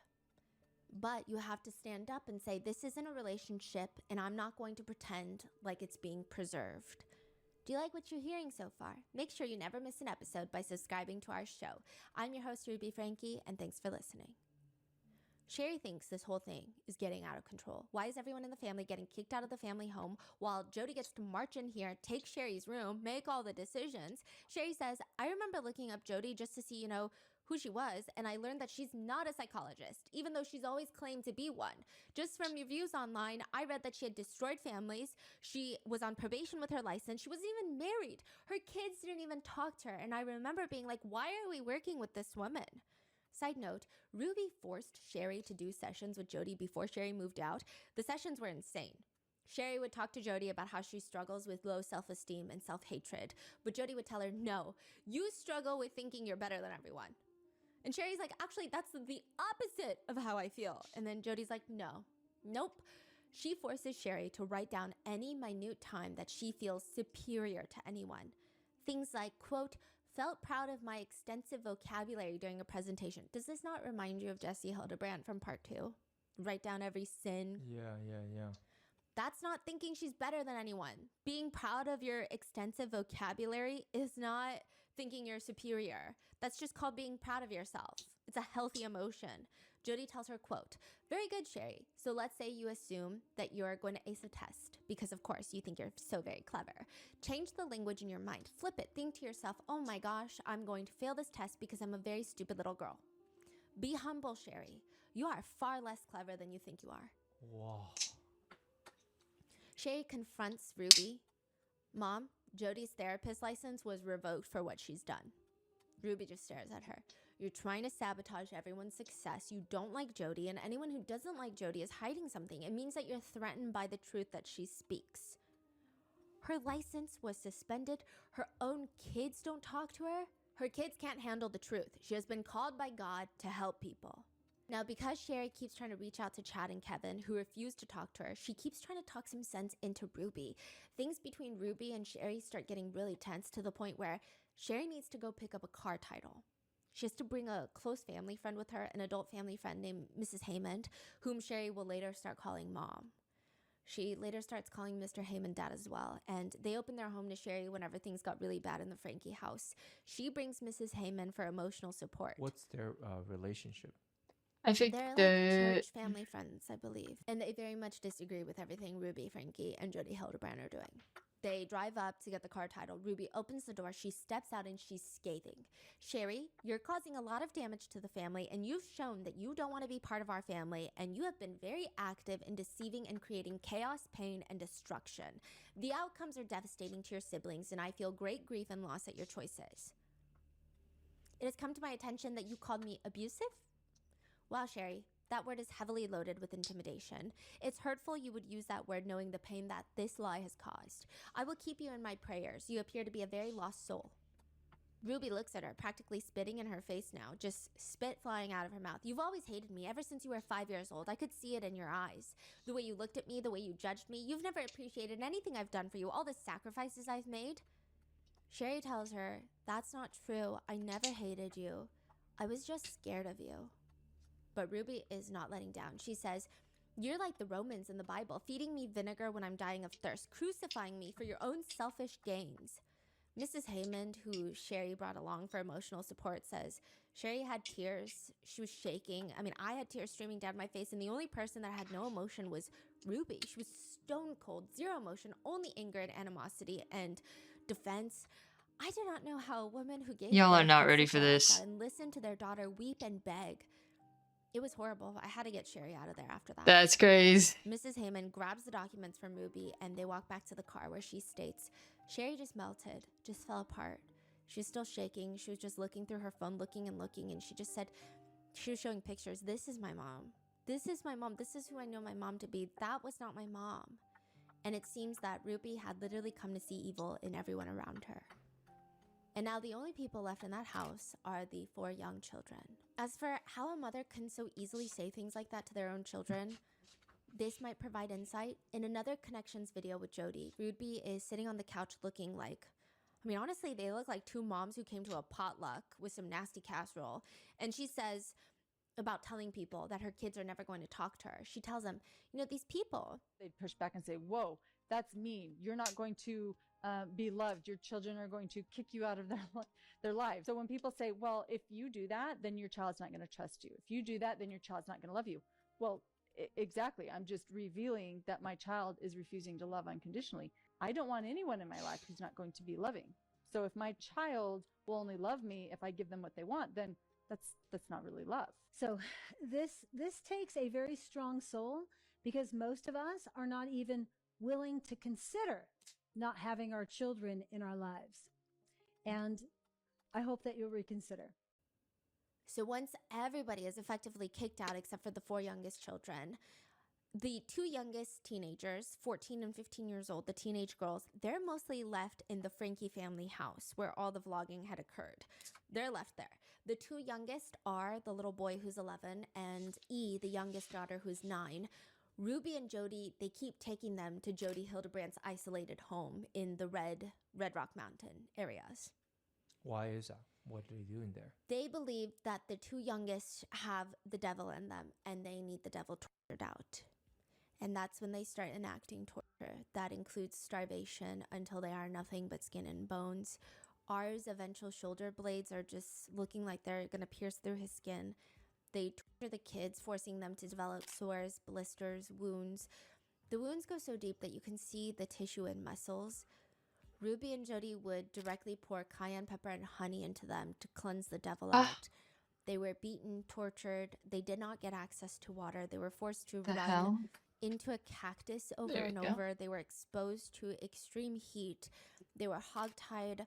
But you have to stand up and say, this isn't a relationship, and I'm not going to pretend like it's being preserved. Do you like what you're hearing so far? Make sure you never miss an episode by subscribing to our show. I'm your host, Ruby Frankie, and thanks for listening. Sherry thinks this whole thing is getting out of control. Why is everyone in the family getting kicked out of the family home while Jody gets to march in here, take Sherry's room, make all the decisions? Sherry says, I remember looking up Jody just to see, who she was, and I learned that she's not a psychologist, even though she's always claimed to be one. Just from reviews online, I read that she had destroyed families, she was on probation with her license, she wasn't even married, her kids didn't even talk to her, and I remember being like, why are we working with this woman? Side note, Ruby forced Sherry to do sessions with Jody before Sherry moved out. The sessions were insane. Sherry would talk to Jody about how she struggles with low self-esteem and self-hatred, but Jody would tell her, no, you struggle with thinking you're better than everyone. And Sherry's like, actually, that's the opposite of how I feel. And then Jody's like, nope. She forces Sherry to write down any minute time that she feels superior to anyone. Things like, quote, felt proud of my extensive vocabulary during a presentation. Does this not remind you of Jesse Hildebrand from part 2? Write down every sin. Yeah. That's not thinking she's better than anyone. Being proud of your extensive vocabulary is not thinking you're superior. That's just called being proud of yourself. It's a healthy emotion. Jody tells her, quote, very good, Sherry. So let's say you assume that you're going to ace a test because, of course, you think you're so very clever. Change the language in your mind. Flip it. Think to yourself, oh my gosh, I'm going to fail this test because I'm a very stupid little girl. Be humble, Sherry. You are far less clever than you think you are. Wow. Sherry confronts Ruby. Mom, Jody's therapist license was revoked for what she's done. Ruby just stares at her. You're trying to sabotage everyone's success. You don't like Jody, and anyone who doesn't like Jody is hiding something. It means that you're threatened by the truth that she speaks. Her license was suspended. Her own kids don't talk to her. Her kids can't handle the truth. She has been called by God to help people. Now, because Sherry keeps trying to reach out to Chad and Kevin, who refuse to talk to her, she keeps trying to talk some sense into Ruby. Things between Ruby and Sherry start getting really tense to the point where Sherry needs to go pick up a car title. She has to bring a close family friend with her, an adult family friend named Mrs. Haymond, whom Sherry will later start calling Mom. She later starts calling Mr. Haymond Dad as well, and they open their home to Sherry whenever things got really bad in the Frankie house. She brings Mrs. Haymond for emotional support. What's their relationship? I think They're the like church family friends, I believe. And they very much disagree with everything Ruby, Frankie, and Jody Hildebrand are doing. They drive up to get the car title. Ruby opens the door, she steps out, and she's scathing. Sherry, you're causing a lot of damage to the family, and you've shown that you don't want to be part of our family, and you have been very active in deceiving and creating chaos, pain, and destruction. The outcomes are devastating to your siblings, and I feel great grief and loss at your choices. It has come to my attention that you called me abusive. Wow, Sherry, that word is heavily loaded with intimidation. It's hurtful you would use that word knowing the pain that this lie has caused. I will keep you in my prayers. You appear to be a very lost soul. Ruby looks at her, practically spitting in her face now, just spit flying out of her mouth. You've always hated me ever since you were 5 years old. I could see it in your eyes. The way you looked at me, the way you judged me. You've never appreciated anything I've done for you, all the sacrifices I've made. Sherry tells her, that's not true. I never hated you. I was just scared of you. But Ruby is not letting down. She says, you're like the Romans in the Bible, feeding me vinegar when I'm dying of thirst, crucifying me for your own selfish gains. Mrs. Haymond, who Sherry brought along for emotional support, says, Sherry had tears. She was shaking. I had tears streaming down my face, and the only person that had no emotion was Ruby. She was stone cold, zero emotion, only anger and animosity and defense. I do not know how a woman who gave Y'all are birth not could ready sit for there like this. that and listen to their daughter weep and beg. It was horrible. I had to get Sherry out of there after that. That's crazy. Mrs. Heyman grabs the documents from Ruby and they walk back to the car where she states, Sherry just melted, just fell apart. She was still shaking. She was just looking through her phone, looking, and she just said, she was showing pictures. This is my mom. This is my mom. This is who I know my mom to be. That was not my mom. And it seems that Ruby had literally come to see evil in everyone around her. And now the only people left in that house are the 4 young children. As for how a mother can so easily say things like that to their own children, this might provide insight. In another Connections video with Jody, Ruby is sitting on the couch looking like, I mean, honestly, they look like 2 moms who came to a potluck with some nasty casserole. And she says about telling people that her kids are never going to talk to her. She tells them, you know, these people. They'd push back and say, whoa, that's mean. You're not going to be loved. Your children are going to kick you out of their lives. So when people say, well, if you do that, then your child's not going to trust you. If you do that, then your child's not going to love you. Well, exactly. I'm just revealing that my child is refusing to love unconditionally. I don't want anyone in my life who's not going to be loving. So if my child will only love me if I give them what they want, then that's not really love. So this takes a very strong soul, because most of us are not even willing to consider not having our children in our lives. And I hope that you'll reconsider. So once everybody is effectively kicked out except for the 4 youngest children, the 2 youngest teenagers, 14 and 15 years old, the teenage girls, they're mostly left in the Frankie family house where all the vlogging had occurred. They're left there. The 2 youngest are the little boy who's 11 and E, the youngest daughter who's 9. Ruby and Jody, they keep taking them to Jody Hildebrandt's isolated home in the Red Rock Mountain areas. Why is that? What are they doing there? They believe that the 2 youngest have the devil in them and they need the devil tortured out. And that's when they start enacting torture. That includes starvation until they are nothing but skin and bones. R's eventual shoulder blades are just looking like they're going to pierce through his skin. They torture the kids, forcing them to develop sores, blisters, wounds. The wounds go so deep that you can see the tissue and muscles. Ruby and Jody would directly pour cayenne pepper and honey into them to cleanse the devil out. They were beaten, tortured. They did not get access to water. They were forced to run into a cactus over and over. They were exposed to extreme heat. They were hogtied.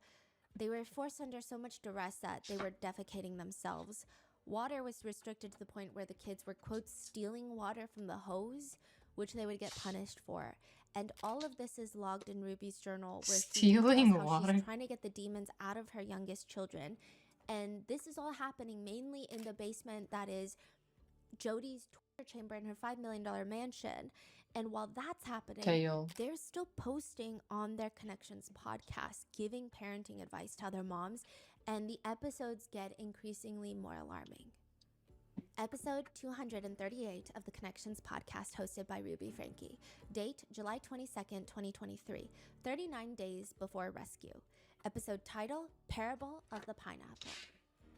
They were forced under so much duress that they were defecating themselves. Water was restricted to the point where the kids were, quote, stealing water from the hose, which they would get punished for. And all of this is logged in Ruby's journal, where Stealing how water. she's trying to get the demons out of her youngest children. And this is all happening mainly in the basement that is Jody's torture chamber in her $5 million mansion. And while that's happening, they're still posting on their Connections podcast, giving parenting advice to other moms, and the episodes get increasingly more alarming. Episode 238 of the Connections podcast, hosted by Ruby Frankie. Date, July 22nd, 2023, 39 days before rescue. Episode title, Parable of the Pineapple.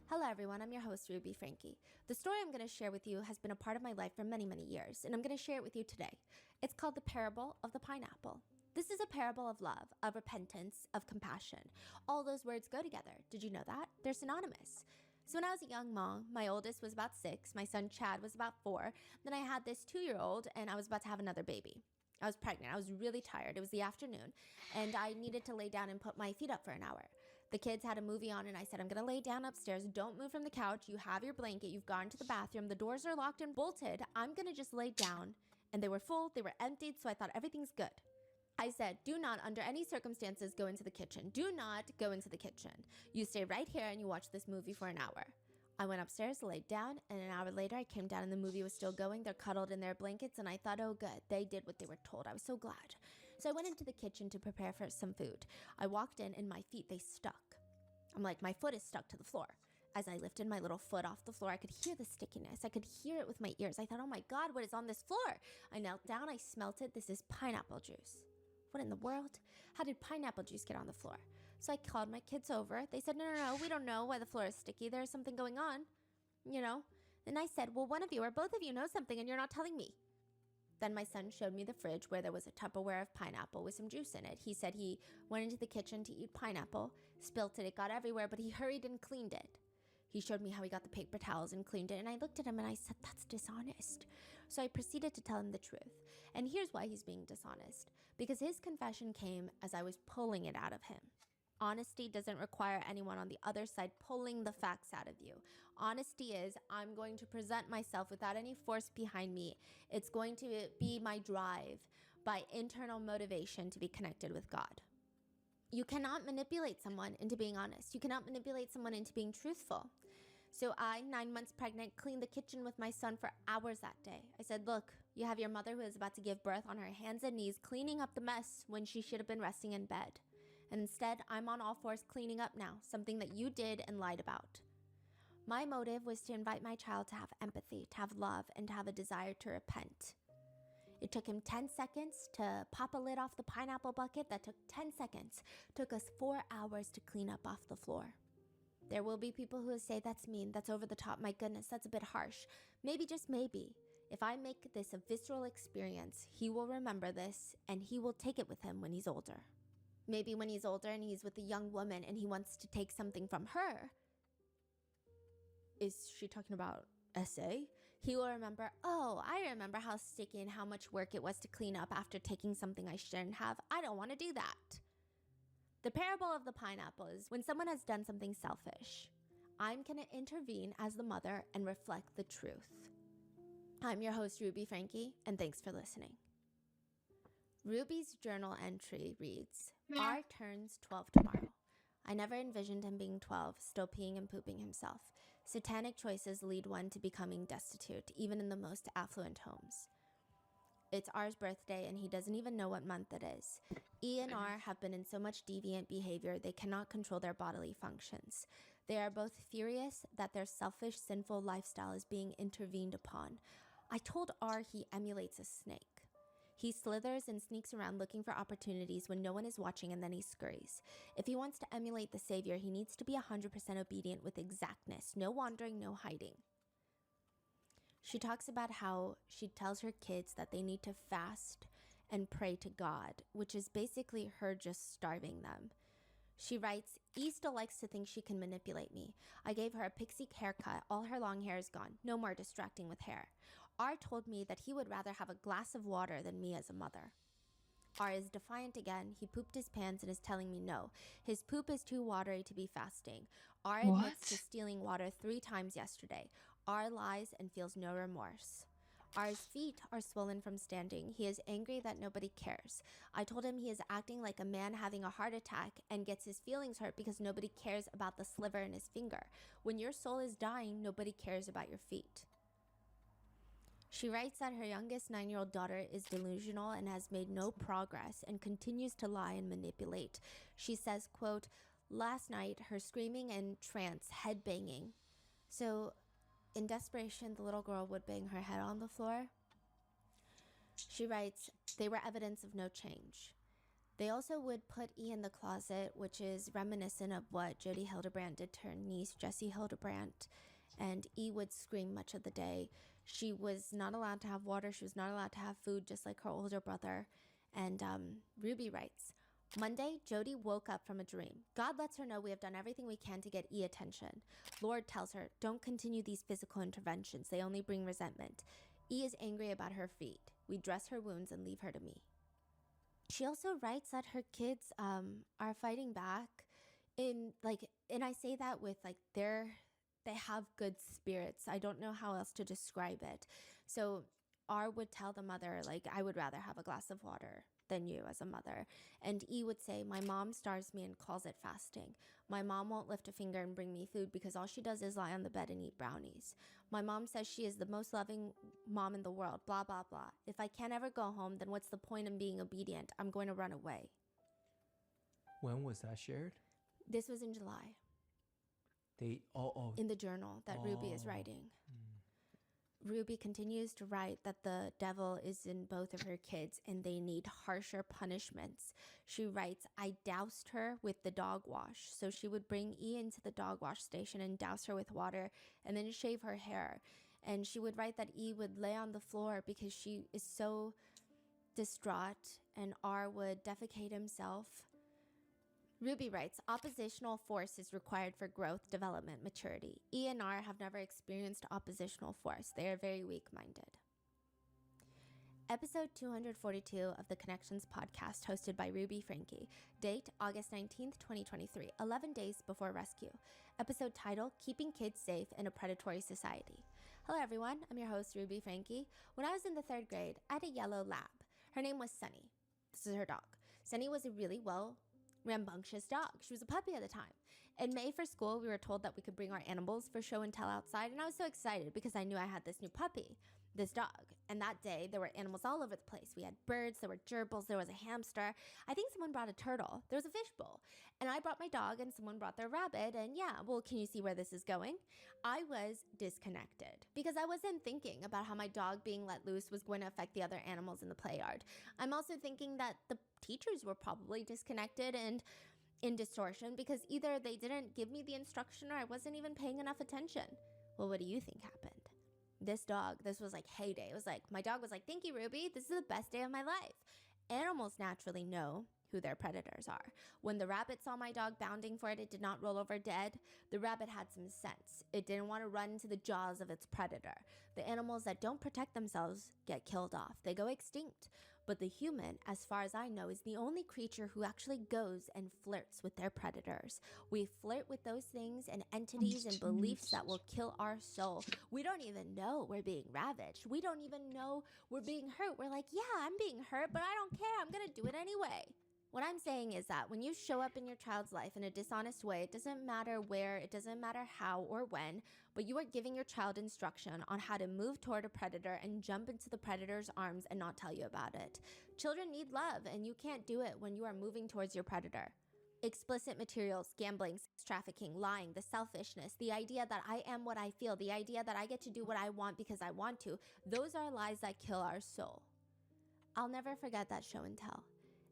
Hello everyone, I'm your host Ruby Frankie. The story I'm going to share with you has been a part of my life for many, many years, and I'm going to share it with you today. It's called The Parable of the Pineapple. This is a parable of love, of repentance, of compassion. All those words go together. Did you know that? They're synonymous. So when I was a young mom, my oldest was about 6, my son Chad was about 4, then I had this 2-year-old and I was about to have another baby. I was pregnant, I was really tired, it was the afternoon, and I needed to lay down and put my feet up for an hour. The kids had a movie on and I said, I'm gonna lay down upstairs, don't move from the couch, you have your blanket, you've gone to the bathroom, the doors are locked and bolted, I'm gonna just lay down. And they were full, they were emptied, so I thought everything's good. I said, do not, under any circumstances, go into the kitchen. Do not go into the kitchen. You stay right here and you watch this movie for an hour. I went upstairs, laid down, and an hour later I came down and the movie was still going. They're cuddled in their blankets and I thought, oh good, they did what they were told. I was so glad. So I went into the kitchen to prepare for some food. I walked in and my feet, they stuck. I'm like, my foot is stuck to the floor. As I lifted my little foot off the floor, I could hear the stickiness. I could hear it with my ears. I thought, oh my God, what is on this floor? I knelt down, I smelt it. This is pineapple juice. What in the world? How did pineapple juice get on the floor? So I called my kids over. They said, no, we don't know why the floor is sticky. There's something going on, you know? And I said, well, one of you or both of you know something and you're not telling me. Then my son showed me the fridge where there was a Tupperware of pineapple with some juice in it. He said he went into the kitchen to eat pineapple, spilt it got everywhere, but he hurried and cleaned it. He showed me how he got the paper towels and cleaned it, and I looked at him and I said, that's dishonest. So I proceeded to tell him the truth. And here's why he's being dishonest. Because his confession came as I was pulling it out of him. Honesty doesn't require anyone on the other side pulling the facts out of you. Honesty is, I'm going to present myself without any force behind me. It's going to be my drive by internal motivation to be connected with God. You cannot manipulate someone into being honest. You cannot manipulate someone into being truthful. So I, 9 months pregnant, cleaned the kitchen with my son for hours that day. I said, look, you have your mother who is about to give birth on her hands and knees cleaning up the mess when she should have been resting in bed. And instead, I'm on all fours cleaning up now, something that you did and lied about. My motive was to invite my child to have empathy, to have love, and to have a desire to repent. It took him 10 seconds to pop a lid off the pineapple bucket. That took 10 seconds. Took us 4 hours to clean up off the floor. There will be people who will say that's mean, that's over the top, my goodness, that's a bit harsh. Maybe, just maybe, if I make this a visceral experience, he will remember this and he will take it with him when he's older. Maybe when he's older and he's with a young woman and he wants to take something from her. Is she talking about SA? He will remember, oh, I remember how sticky and how much work it was to clean up after taking something I shouldn't have. I don't want to do that. The parable of the pineapple is when someone has done something selfish, I'm going to intervene as the mother and reflect the truth. I'm your host, Ruby Frankie, and thanks for listening. Ruby's journal entry reads, R turns 12 tomorrow. I never envisioned him being 12, still peeing and pooping himself. Satanic choices lead one to becoming destitute, even in the most affluent homes. It's R's birthday, and he doesn't even know what month it is. E and R have been in so much deviant behavior they cannot control their bodily functions. They are both furious that their selfish, sinful lifestyle is being intervened upon. I told R he emulates a snake. He slithers and sneaks around looking for opportunities when no one is watching, and then he scurries. If he wants to emulate the Savior, he needs to be 100% obedient with exactness. No wandering, no hiding. She talks about how she tells her kids that they need to fast and pray to God, which is basically her just starving them. She writes, E still likes to think she can manipulate me. I gave her a pixie haircut. All her long hair is gone. No more distracting with hair. R told me that he would rather have a glass of water than me as a mother. R is defiant again. He pooped his pants and is telling me no. His poop is too watery to be fasting. R admits to stealing water 3 times yesterday. R lies and feels no remorse. R's feet are swollen from standing. He is angry that nobody cares. I told him he is acting like a man having a heart attack and gets his feelings hurt because nobody cares about the sliver in his finger. When your soul is dying, nobody cares about your feet. She writes that her youngest 9-year-old daughter is delusional and has made no progress and continues to lie and manipulate. She says, quote, last night, her screaming and trance, head banging. So, in desperation, the little girl would bang her head on the floor. She writes, they were evidence of no change. They also would put E in the closet, which is reminiscent of what Jodi Hildebrandt did to her niece, Jessie Hildebrandt, and E would scream much of the day. She was not allowed to have water. She was not allowed to have food, just like her older brother. And Ruby writes, Monday, Jodi woke up from a dream. God lets her know we have done everything we can to get E attention. Lord tells her, don't continue these physical interventions. They only bring resentment. E is angry about her feet. We dress her wounds and leave her to me. She also writes that her kids are fighting back and I say that with they have good spirits. I don't know how else to describe it. So R would tell the mother, I would rather have a glass of water than you as a mother. And E would say, my mom starves me and calls it fasting. My mom won't lift a finger and bring me food because all she does is lie on the bed and eat brownies. My mom says she is the most loving mom in the world, blah, blah, blah. If I can't ever go home, then what's the point in being obedient? I'm going to run away. When was that shared? This was in July. In the journal that Ruby is writing. Ruby continues to write that the devil is in both of her kids and they need harsher punishments. She writes, I doused her with the dog wash. So she would bring E into the dog wash station and douse her with water and then shave her hair. And she would write that E would lay on the floor because she is so distraught, and R would defecate himself. Ruby writes, oppositional force is required for growth, development, maturity. E and R have never experienced oppositional force. They are very weak-minded. Episode 242 of the Connections podcast, hosted by Ruby Frankie. Date, August 19th, 2023, 11 days before rescue. Episode title, Keeping Kids Safe in a Predatory Society. Hello everyone, I'm your host Ruby Frankie. When I was in the 3rd grade, I had a yellow lab. Her name was Sunny. This is her dog. Sunny was a really rambunctious dog. She was a puppy at the time. In May for school, we were told that we could bring our animals for show and tell outside, and I was so excited because I knew I had this new puppy, this dog. And that day, there were animals all over the place. We had birds, there were gerbils, there was a hamster. I think someone brought a turtle. There was a fishbowl. And I brought my dog, and someone brought their rabbit. And yeah, well, can you see where this is going? I was disconnected because I wasn't thinking about how my dog being let loose was going to affect the other animals in the play yard. I'm also thinking that the teachers were probably disconnected and in distortion because either they didn't give me the instruction or I wasn't even paying enough attention. Well, what do you think happened? This was like heyday. It was like, my dog was like, thank you, Ruby. This is the best day of my life. Animals naturally know who their predators are. When the rabbit saw my dog bounding for it, it did not roll over dead. The rabbit had some sense. It didn't want to run into the jaws of its predator. The animals that don't protect themselves get killed off. They go extinct. But the human, as far as I know, is the only creature who actually goes and flirts with their predators. We flirt with those things and entities and beliefs that will kill our soul. We don't even know we're being ravaged. We don't even know we're being hurt. We're like, yeah, I'm being hurt, but I don't care. I'm going to do it anyway. What I'm saying is that when you show up in your child's life in a dishonest way, it doesn't matter where, it doesn't matter how or when, but you are giving your child instruction on how to move toward a predator and jump into the predator's arms and not tell you about it. Children need love, and you can't do it when you are moving towards your predator. Explicit materials, gambling, sex trafficking, lying, the selfishness, the idea that I am what I feel, the idea that I get to do what I want because I want to, those are lies that kill our soul. I'll never forget that show and tell.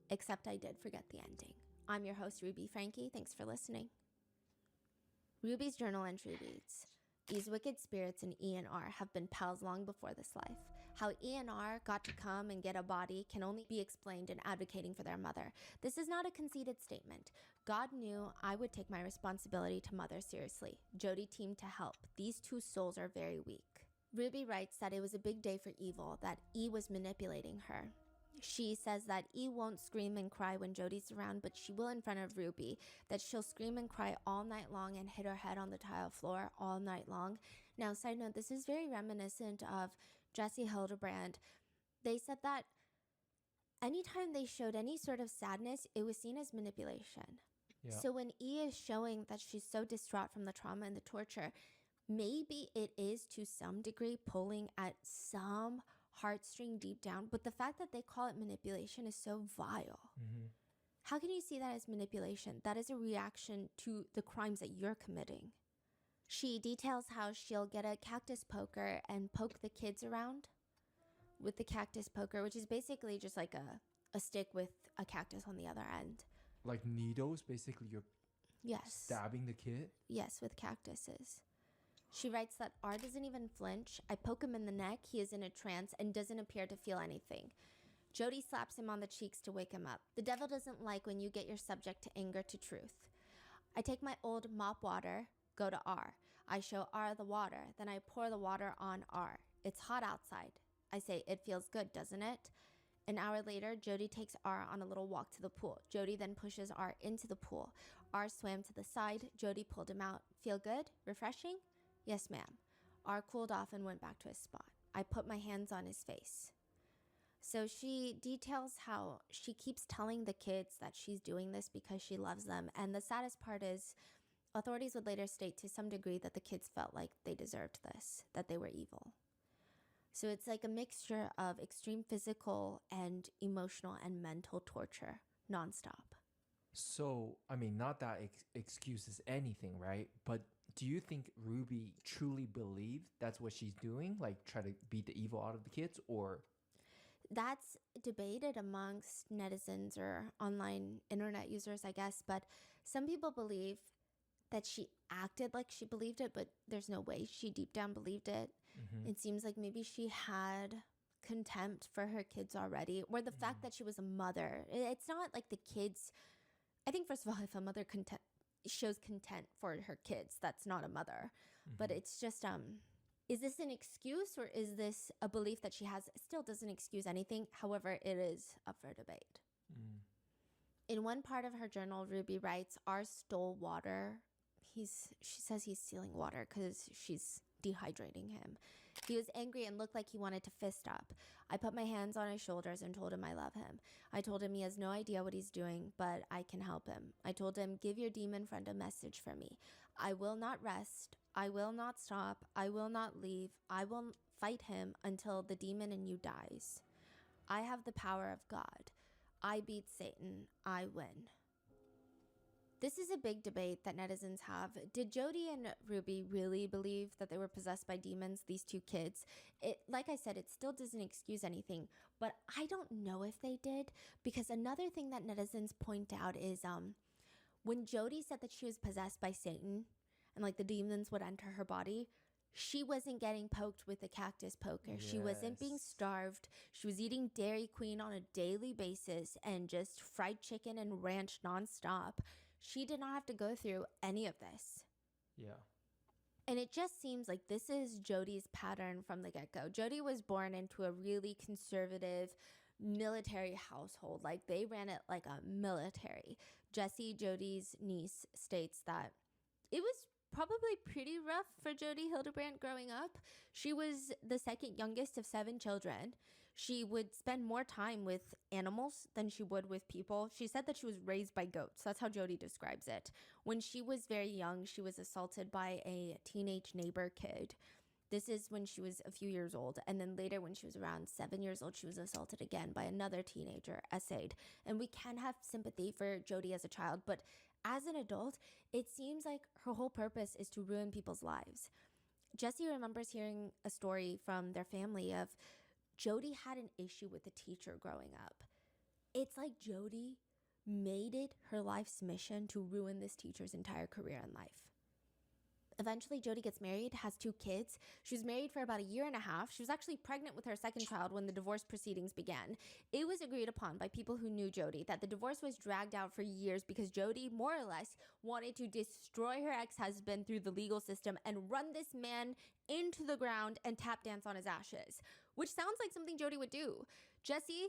Except I did forget the ending. I'm your host, Ruby Frankie. Thanks for listening. Ruby's journal entry reads, these wicked spirits in E and R have been pals long before this life. How E and R got to come and get a body can only be explained in advocating for their mother. This is not a conceited statement. God knew I would take my responsibility to mother seriously. Jody teamed to help. These two souls are very weak. Ruby writes that it was a big day for evil, that E was manipulating her. She says that E won't scream and cry when Jody's around, but she will in front of Ruby, that she'll scream and cry all night long and hit her head on the tile floor all night long. Now, side note, this is very reminiscent of Jesse Hildebrand. They said that anytime they showed any sort of sadness, it was seen as manipulation. Yeah. So when E is showing that she's so distraught from the trauma and the torture, maybe it is to some degree pulling at some heartstring deep down, but the fact that they call it manipulation is so vile. Mm-hmm. How can you see that as manipulation? That is a reaction to the crimes that you're committing. She details how she'll get a cactus poker and poke the kids around with the cactus poker, which is basically just like a stick with a cactus on the other end. Like needles, basically you're stabbing the kid? Yes, with cactuses. She writes that R doesn't even flinch. I poke him in the neck. He is in a trance and doesn't appear to feel anything. Jody slaps him on the cheeks to wake him up. The devil doesn't like when you get your subject to anger to truth. I take my old mop water, go to R. I show R the water. Then I pour the water on R. It's hot outside. I say, it feels good, doesn't it? An hour later, Jody takes R on a little walk to the pool. Jody then pushes R into the pool. R swam to the side. Jody pulled him out. Feel good? Refreshing? Yes, ma'am. R cooled off and went back to his spot. I put my hands on his face. So she details how she keeps telling the kids that she's doing this because she loves them. And the saddest part is authorities would later state to some degree that the kids felt like they deserved this, that they were evil. So it's like a mixture of extreme physical and emotional and mental torture nonstop. So, I mean, not that excuses anything, right? But do you think Ruby truly believed that's what she's doing? Like try to beat the evil out of the kids, or? That's debated amongst netizens or online internet users, I guess. But some people believe that she acted like she believed it, but there's no way she deep down believed it. Mm-hmm. It seems like maybe she had contempt for her kids already, or the fact that she was a mother. It's not like the kids. I think, first of all, if a mother shows content for her kids, that's not a mother. But it's just, is this an excuse, or is this a belief that she has? It still doesn't excuse anything. However, it is up for debate. Mm. In one part of her journal, Ruby writes, "R stole water." She says he's stealing water because she's dehydrating him. He was angry and looked like he wanted to fist up. I put my hands on his shoulders and told him I love him. I told him he has no idea what he's doing, but I can help him. I told him, give your demon friend a message for me. I will not rest. I will not stop. I will not leave. I will fight him until the demon in you dies. I have the power of God. I beat Satan. I win. This is a big debate that netizens have. Did Jody and Ruby really believe that they were possessed by demons, these two kids? Like I said, it still doesn't excuse anything, but I don't know if they did, because another thing that netizens point out is when Jody said that she was possessed by Satan and like the demons would enter her body, she wasn't getting poked with a cactus poker. Yes. She wasn't being starved. She was eating Dairy Queen on a daily basis and just fried chicken and ranch nonstop. She did not have to go through any of this. Yeah. And it just seems like this is Jody's pattern from the get-go. Jody was born into a really conservative military household. Like, they ran it like a military. Jessie, Jody's niece, states that it was probably pretty rough for Jody Hildebrandt growing up. She was the second youngest of 7 children. She would spend more time with animals than she would with people. She said that she was raised by goats. That's how Jody describes it. When she was very young, she was assaulted by a teenage neighbor kid. This is when she was a few years old. And then later, when she was around 7 years old, she was assaulted again by another teenager, essayed. And we can have sympathy for Jody as a child, but as an adult, it seems like her whole purpose is to ruin people's lives. Jessie remembers hearing a story from their family of Jody had an issue with a teacher growing up. It's like Jody made it her life's mission to ruin this teacher's entire career in life. Eventually, Jody gets married, has 2 kids. She was married for about 1.5 years. She was actually pregnant with her second child when the divorce proceedings began. It was agreed upon by people who knew Jody that the divorce was dragged out for years because Jody, more or less, wanted to destroy her ex-husband through the legal system and run this man into the ground and tap dance on his ashes, which sounds like something Jody would do. Jessie,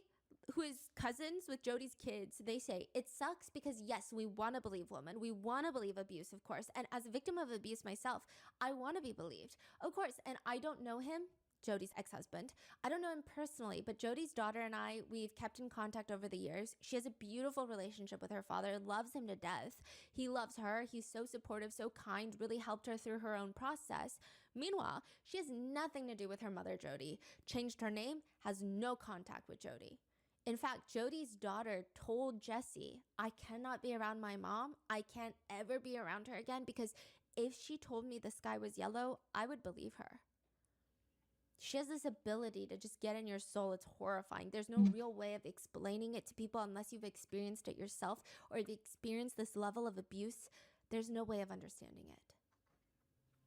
who is cousins with Jody's kids, they say, it sucks because yes, we want to believe women. We want to believe abuse, of course. And as a victim of abuse myself, I want to be believed, of course. And I don't know him, Jody's ex-husband. I don't know him personally, but Jody's daughter and I, we've kept in contact over the years. She has a beautiful relationship with her father, loves him to death. He loves her. He's so supportive, so kind, really helped her through her own process. Meanwhile, she has nothing to do with her mother, Jody. Changed her name, has no contact with Jody. In fact, Jody's daughter told Jessie, I cannot be around my mom. I can't ever be around her again because if she told me the sky was yellow, I would believe her. She has this ability to just get in your soul. It's horrifying. There's no real way of explaining it to people unless you've experienced it yourself or you've experienced this level of abuse. There's no way of understanding it.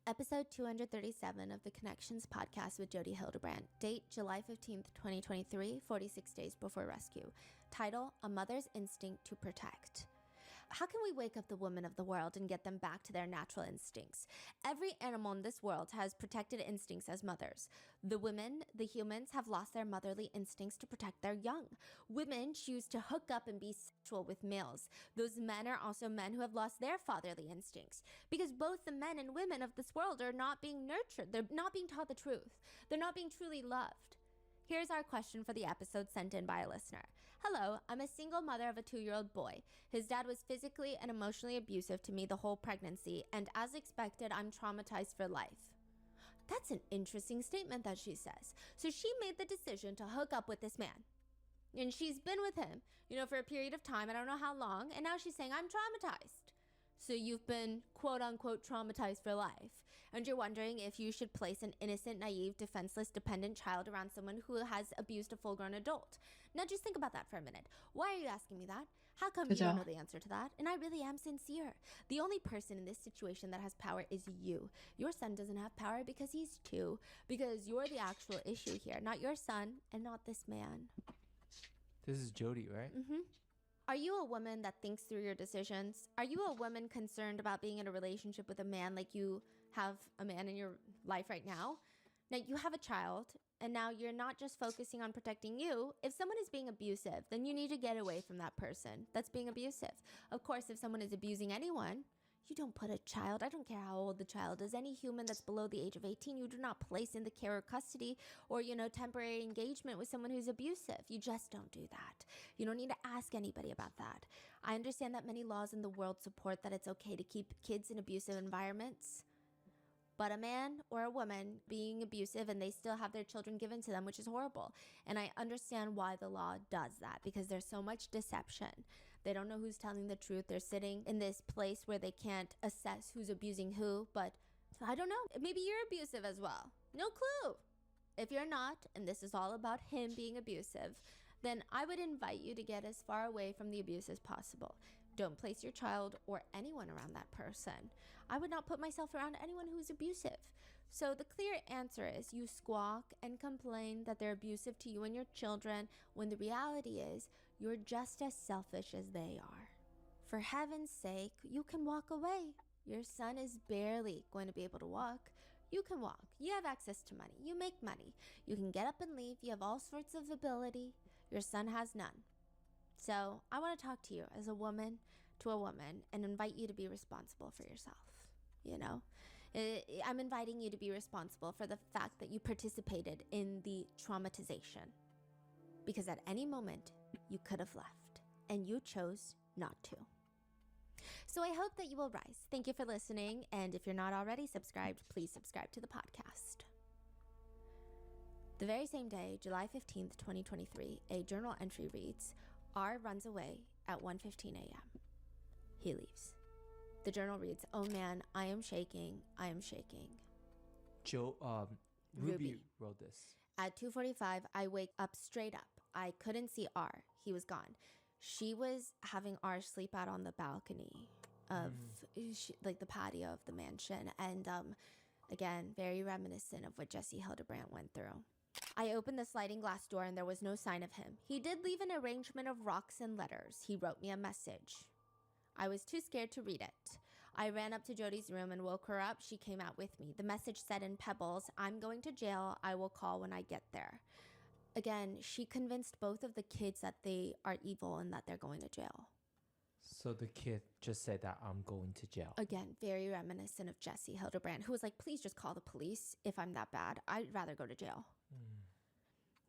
Episode 237 of the Connections podcast with Jody Hildebrandt. Date July 15th, 2023, 46 days before rescue. Title, A Mother's Instinct to Protect. How can we wake up the women of the world and get them back to their natural instincts? Every animal in this world has protected instincts as mothers. The women, the humans, have lost their motherly instincts to protect their young. Women choose to hook up and be sexual with males. Those men are also men who have lost their fatherly instincts because both the men and women of this world are not being nurtured. They're not being taught the truth. They're not being truly loved. Here's our question for the episode sent in by a listener. Hello, I'm a single mother of a 2-year-old boy. His dad was physically and emotionally abusive to me the whole pregnancy, and as expected, I'm traumatized for life. That's an interesting statement that she says. So she made the decision to hook up with this man. And she's been with him, for a period of time, I don't know how long, and now she's saying, I'm traumatized. So you've been quote unquote traumatized for life. And you're wondering if you should place an innocent, naive, defenseless, dependent child around someone who has abused a full-grown adult. Now just think about that for a minute. Why are you asking me that? How come Good you don't job. know the answer to that? And I really am sincere. The only person in this situation that has power is you. Your son doesn't have power because he's 2, because you're the actual issue here, not your son and not this man. This is Jody, right? Mm-hmm. Are you a woman that thinks through your decisions? Are you a woman concerned about being in a relationship with a man like you have a man in your life right now? Now you have a child, and now you're not just focusing on protecting you. If someone is being abusive, then you need to get away from that person that's being abusive. Of course, if someone is abusing anyone, you don't put a child, I don't care how old the child is, any human that's below the age of 18, you do not place in the care or custody or, temporary engagement with someone who's abusive. You just don't do that. You don't need to ask anybody about that. I understand that many laws in the world support that it's okay to keep kids in abusive environments. But a man or a woman being abusive and they still have their children given to them, which is horrible. And I understand why the law does that, because there's so much deception. They don't know who's telling the truth. They're sitting in this place where they can't assess who's abusing who. But I don't know. Maybe you're abusive as well. No clue. If you're not, and this is all about him being abusive, then I would invite you to get as far away from the abuse as possible. Don't place your child or anyone around that person. I would not put myself around anyone who's abusive. So the clear answer is you squawk and complain that they're abusive to you and your children, when the reality is you're just as selfish as they are. For heaven's sake, you can walk away. Your son is barely going to be able to walk. You can walk. You have access to money. You make money. You can get up and leave. You have all sorts of ability. Your son has none. So I want to talk to you as a woman to a woman and invite you to be responsible for yourself. I'm inviting you to be responsible for the fact that you participated in the traumatization, because at any moment you could have left and you chose not to. So I hope that you will rise. Thank you for listening. And if you're not already subscribed, please subscribe to the podcast. The very same day, July 15th, 2023, a journal entry reads, R runs away at 1:15 a.m. He leaves. The journal reads, oh man, I am shaking. I am shaking. Ruby wrote this. At 2:45, I wake up straight up. I couldn't see R. He was gone. She was having R sleep out on the balcony of the patio of the mansion. And again, very reminiscent of what Jesse Hildebrandt went through. I opened the sliding glass door and there was no sign of him. He did leave an arrangement of rocks and letters. He wrote me a message. I was too scared to read it. I ran up to Jody's room and woke her up. She came out with me. The message said in pebbles, I'm going to jail. I will call when I get there. Again, she convinced both of the kids that they are evil and that they're going to jail. So the kid just said that I'm going to jail. Again, very reminiscent of Jesse Hildebrandt, who was like, please just call the police if I'm that bad. I'd rather go to jail.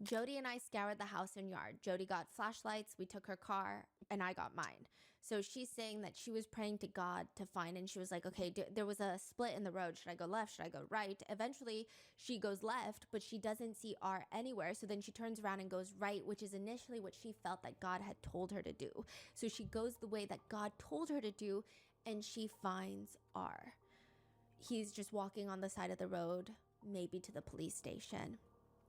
Jody and I scoured the house and yard. Jody got flashlights, we took her car, and I got mine. So she's saying that she was praying to God to find, and she was like, okay, there was a split in the road. Should I go left? Should I go right? Eventually, she goes left, but she doesn't see R anywhere. So then she turns around and goes right, which is initially what she felt that God had told her to do. So she goes the way that God told her to do, and she finds R. He's just walking on the side of the road, maybe to the police station.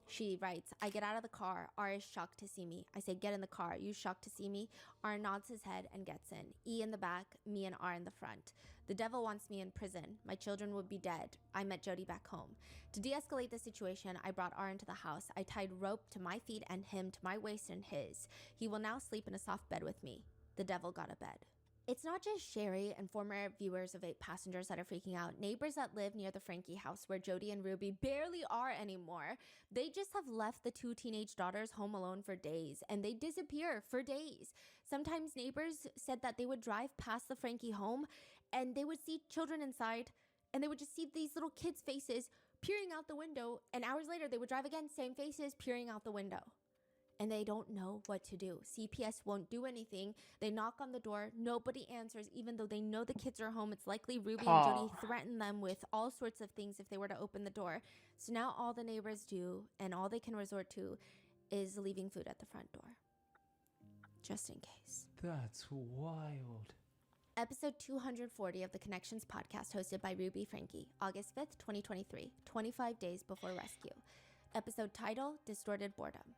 She writes, I get out of the car. R is shocked to see me. I say, get in the car. Are you shocked to see me? R nods his head and gets in. E in the back, me and R in the front. The devil wants me in prison. My children would be dead. I met Jody back home. To de-escalate the situation, I brought R into the house. I tied rope to my feet and him to my waist and his. He will now sleep in a soft bed with me. The devil got a bed. It's not just Sherry and former viewers of 8 Passengers that are freaking out. Neighbors that live near the Frankie house where Jody and Ruby barely are anymore. They just have left the 2 teenage daughters home alone for days, and they disappear for days. Sometimes neighbors said that they would drive past the Frankie home and they would see children inside, and they would just see these little kids' faces peering out the window, and hours later they would drive again, same faces peering out the window. And they don't know what to do. CPS won't do anything. They knock on the door. Nobody answers, even though they know the kids are home. It's likely Ruby and Jody threatened them with all sorts of things if they were to open the door. So now all the neighbors do, and all they can resort to, is leaving food at the front door. Just in case. That's wild. Episode 240 of the Connections podcast, hosted by Ruby Frankie, August 5th, 2023, 25 days before rescue. Episode title, Distorted Boredom.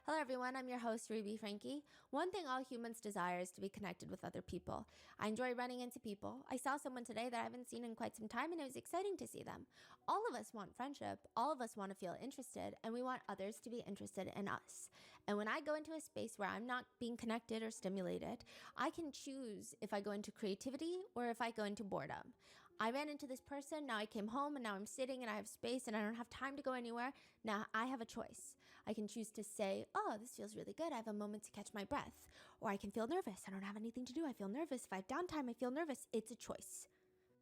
Hello everyone, I'm your host Ruby Frankie. One thing all humans desire is to be connected with other people. I enjoy running into people. I saw someone today that I haven't seen in quite some time and it was exciting to see them. All of us want friendship, all of us want to feel interested, and we want others to be interested in us. And when I go into a space where I'm not being connected or stimulated, I can choose if I go into creativity or if I go into boredom. I ran into this person, now I came home and now I'm sitting and I have space and I don't have time to go anywhere. Now I have a choice. I can choose to say, oh, this feels really good. I have a moment to catch my breath. Or I can feel nervous. I don't have anything to do. I feel nervous. If I have downtime, I feel nervous. It's a choice.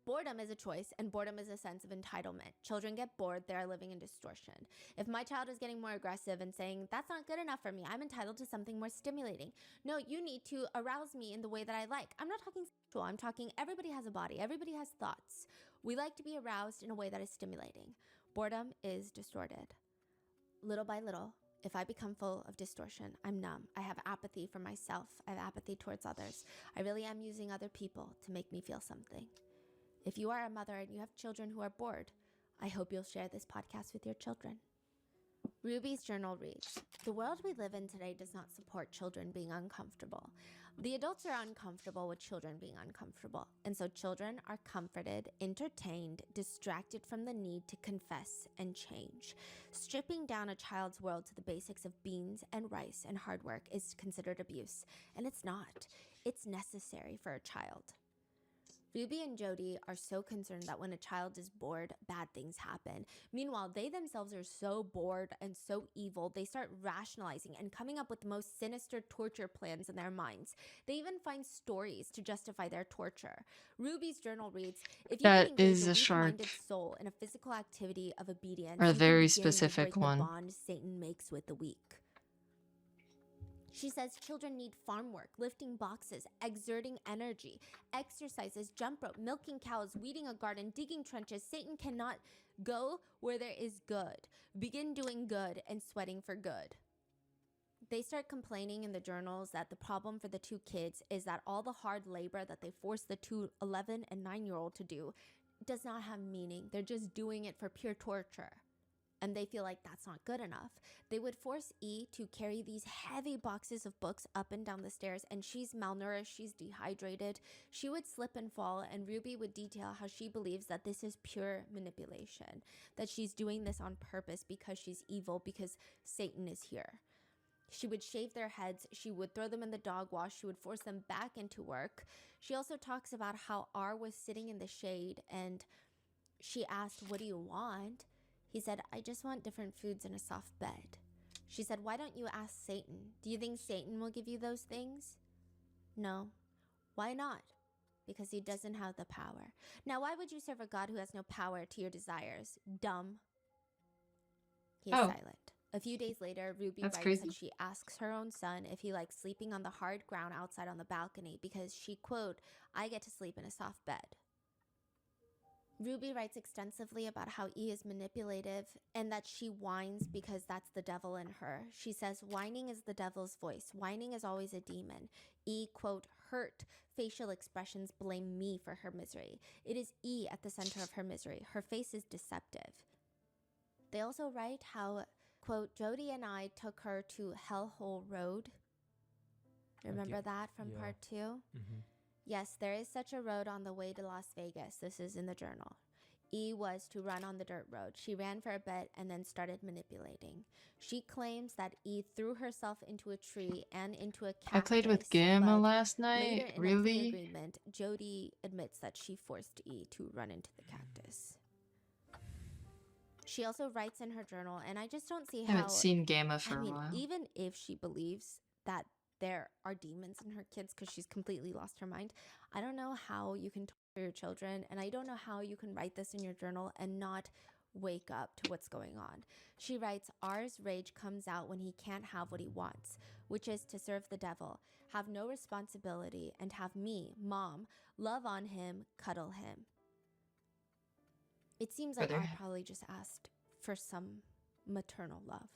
Boredom is a choice, and boredom is a sense of entitlement. Children get bored, they are living in distortion. If my child is getting more aggressive and saying, that's not good enough for me, I'm entitled to something more stimulating. No, you need to arouse me in the way that I like. I'm not talking sexual, I'm talking everybody has a body, everybody has thoughts. We like to be aroused in a way that is stimulating. Boredom is distorted. Little by little, if I become full of distortion, I'm numb. I have apathy for myself. I have apathy towards others. I really am using other people to make me feel something. If you are a mother and you have children who are bored, I hope you'll share this podcast with your children. Ruby's journal reads, the world we live in today does not support children being uncomfortable. The adults are uncomfortable with children being uncomfortable, and so children are comforted, entertained, distracted from the need to confess and change. Stripping down a child's world to the basics of beans and rice and hard work is considered abuse, and it's not. It's necessary for a child. Ruby and Jody are so concerned that when a child is bored, bad things happen. Meanwhile, they themselves are so bored and so evil, they start rationalizing and coming up with the most sinister torture plans in their minds. They even find stories to justify their torture. Ruby's journal reads, if you That can engage is a a shark. weak-minded soul in a physical activity of obedience, Or a you can very begin to specific break one. the bond Satan makes with the weak. She says children need farm work, lifting boxes, exerting energy, exercises, jump rope, milking cows, weeding a garden, digging trenches. Satan cannot go where there is good. Begin doing good and sweating for good. They start complaining in the journals that the problem for the two kids is that all the hard labor that they force the two 11 and 9-year-old to do does not have meaning. They're just doing it for pure torture. And they feel like that's not good enough. They would force E to carry these heavy boxes of books up and down the stairs, and she's malnourished, she's dehydrated. She would slip and fall, and Ruby would detail how she believes that this is pure manipulation, that she's doing this on purpose because she's evil, because Satan is here. She would shave their heads, she would throw them in the dog wash, she would force them back into work. She also talks about how R was sitting in the shade, and she asked, what do you want? He said, I just want different foods and a soft bed. She said, why don't you ask Satan? Do you think Satan will give you those things? No. Why not? Because he doesn't have the power. Now, why would you serve a God who has no power to your desires? Dumb. He is silent. A few days later, Ruby writes that she asks her own son if he likes sleeping on the hard ground outside on the balcony because she, quote, I get to sleep in a soft bed. Ruby writes extensively about how E is manipulative and that she whines because that's the devil in her. She says, whining is the devil's voice. Whining is always a demon. E, quote, hurt facial expressions blame me for her misery. It is E at the center of her misery. Her face is deceptive. They also write how, quote, Jody and I took her to Hellhole Road. Remember that from part 2? Mm-hmm. Yes, there is such a road on the way to Las Vegas. This is in the journal. E was to run on the dirt road. She ran for a bit and then started manipulating. She claims that E threw herself into a tree and into a cactus. I played with Gamma last Later night. in a Really? plea agreement, Jody admits that she forced E to run into the cactus. She also writes in her journal, and I just don't see I how... haven't seen Gamma for a while. even if she believes that there are demons in her kids because she's completely lost her mind, I don't know how you can talk to your children, and I don't know how you can write this in your journal and not wake up to what's going on. She writes, R's rage comes out when he can't have what he wants, which is to serve the devil, have no responsibility, and have me, mom, love on him, cuddle him. It seems like R probably just asked for some maternal love.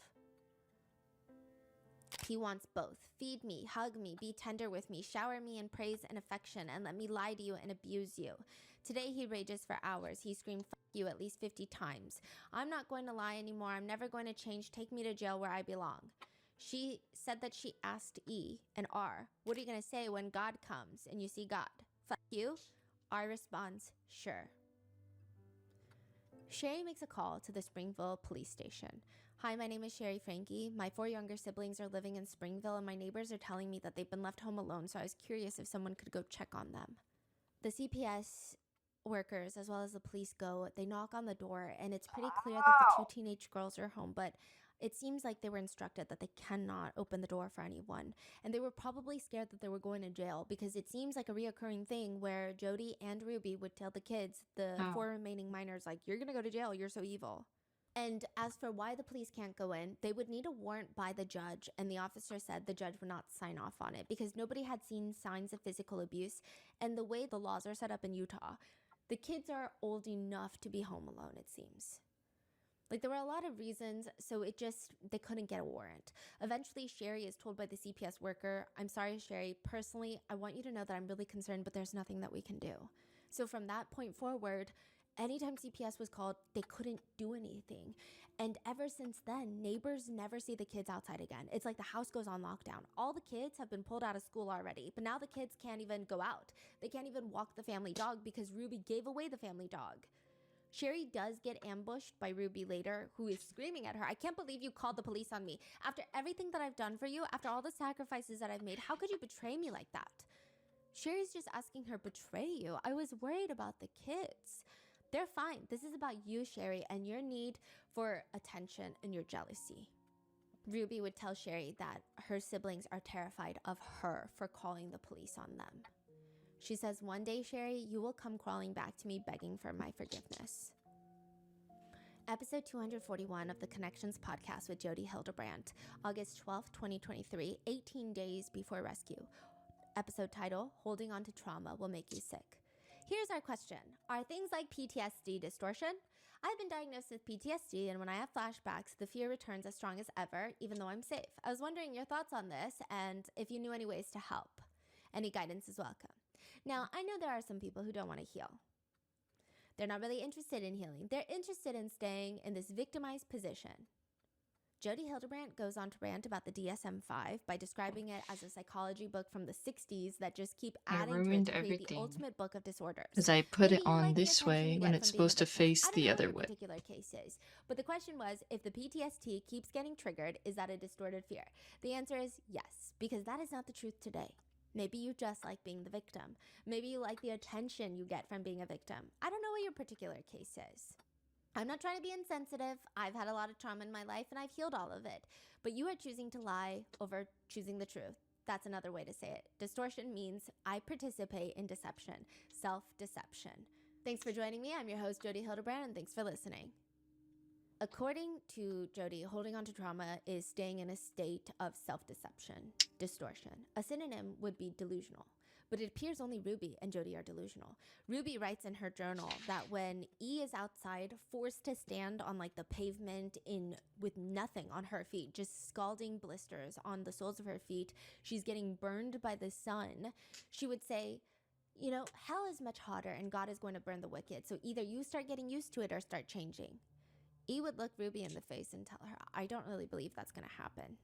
He wants both. Feed me, hug me, be tender with me, shower me in praise and affection, and let me lie to you and abuse you. Today he rages for hours. He screamed, fuck you, at least 50 times. I'm not going to lie anymore. I'm never going to change. Take me to jail where I belong. She said that she asked E and R, what are you going to say when God comes and you see God? Fuck you? R responds, sure. Sherry makes a call to the Springville police station. Hi, my name is Sherry Frankie. My 4 younger siblings are living in Springville and my neighbors are telling me that they've been left home alone, so I was curious if someone could go check on them. The CPS workers as well as the police go, they knock on the door and it's pretty clear that the 2 teenage girls are home, but it seems like they were instructed that they cannot open the door for anyone. And they were probably scared that they were going to jail because it seems like a reoccurring thing where Jody and Ruby would tell the kids, the 4 remaining minors, like, you're going to go to jail, you're so evil. And as for why the police can't go in, they would need a warrant by the judge, and the officer said the judge would not sign off on it because nobody had seen signs of physical abuse. And the way the laws are set up in Utah, the kids are old enough to be home alone, it seems. Like, there were a lot of reasons, so they couldn't get a warrant. Eventually, Sherry is told by the CPS worker, I'm sorry, Sherry, personally, I want you to know that I'm really concerned, but there's nothing that we can do. So from that point forward, anytime CPS was called, they couldn't do anything. And ever since then, neighbors never see the kids outside again. It's like the house goes on lockdown. All the kids have been pulled out of school already, but now the kids can't even go out. They can't even walk the family dog because Ruby gave away the family dog. Sherry does get ambushed by Ruby later, who is screaming at her, I can't believe you called the police on me. After everything that I've done for you, after all the sacrifices that I've made, how could you betray me like that? Sherry's just asking her, betray you? I was worried about the kids. They're fine. This is about you, Sherry, and your need for attention and your jealousy. Ruby would tell Sherry that her siblings are terrified of her for calling the police on them. She says, one day, Sherry, you will come crawling back to me begging for my forgiveness. Episode 241 of the Connections podcast with Jody Hildebrand, August 12th, 2023, 18 days before rescue. Episode title, Holding On to Trauma Will Make You Sick. Here's our question. Are things like PTSD distortion? I've been diagnosed with PTSD, and when I have flashbacks, the fear returns as strong as ever, even though I'm safe. I was wondering your thoughts on this, and if you knew any ways to help. Any guidance is welcome. Now, I know there are some people who don't want to heal. They're not really interested in healing. They're interested in staying in this victimized position. Jody Hildebrand goes on to rant about the DSM-5 by describing it as a psychology book from the 60s that just keep adding to it to create the ultimate book of disorders. Because I put it on this way when it's supposed to face the other way. Particular cases, but the question was, if the PTSD keeps getting triggered, is that a distorted fear? The answer is yes, because that is not the truth today. Maybe you just like being the victim. Maybe you like the attention you get from being a victim. I don't know what your particular case is. I'm not trying to be insensitive. I've had a lot of trauma in my life and I've healed all of it. But you are choosing to lie over choosing the truth. That's another way to say it. Distortion means I participate in deception, self-deception. Thanks for joining me. I'm your host, Jody Hildebrand, and thanks for listening. According to Jody, holding on to trauma is staying in a state of self-deception, distortion. A synonym would be delusional, but it appears only Ruby and Jody are delusional. Ruby writes in her journal that when E is outside, forced to stand on like the pavement with nothing on her feet, just scalding blisters on the soles of her feet, she's getting burned by the sun, she would say, you know, hell is much hotter and God is going to burn the wicked. So either you start getting used to it or start changing. E would look Ruby in the face and tell her, I don't really believe that's going to happen.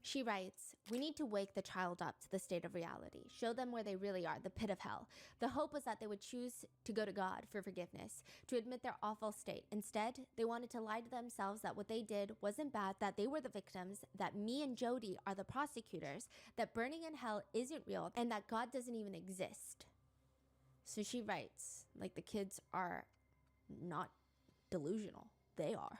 She writes, we need to wake the child up to the state of reality, show them where they really are, the pit of hell. The hope was that they would choose to go to God for forgiveness, to admit their awful state. Instead, they wanted to lie to themselves that what they did wasn't bad, that they were the victims, that me and Jody are the prosecutors, that burning in hell isn't real, and that God doesn't even exist. So she writes, like the kids are not delusional. They are.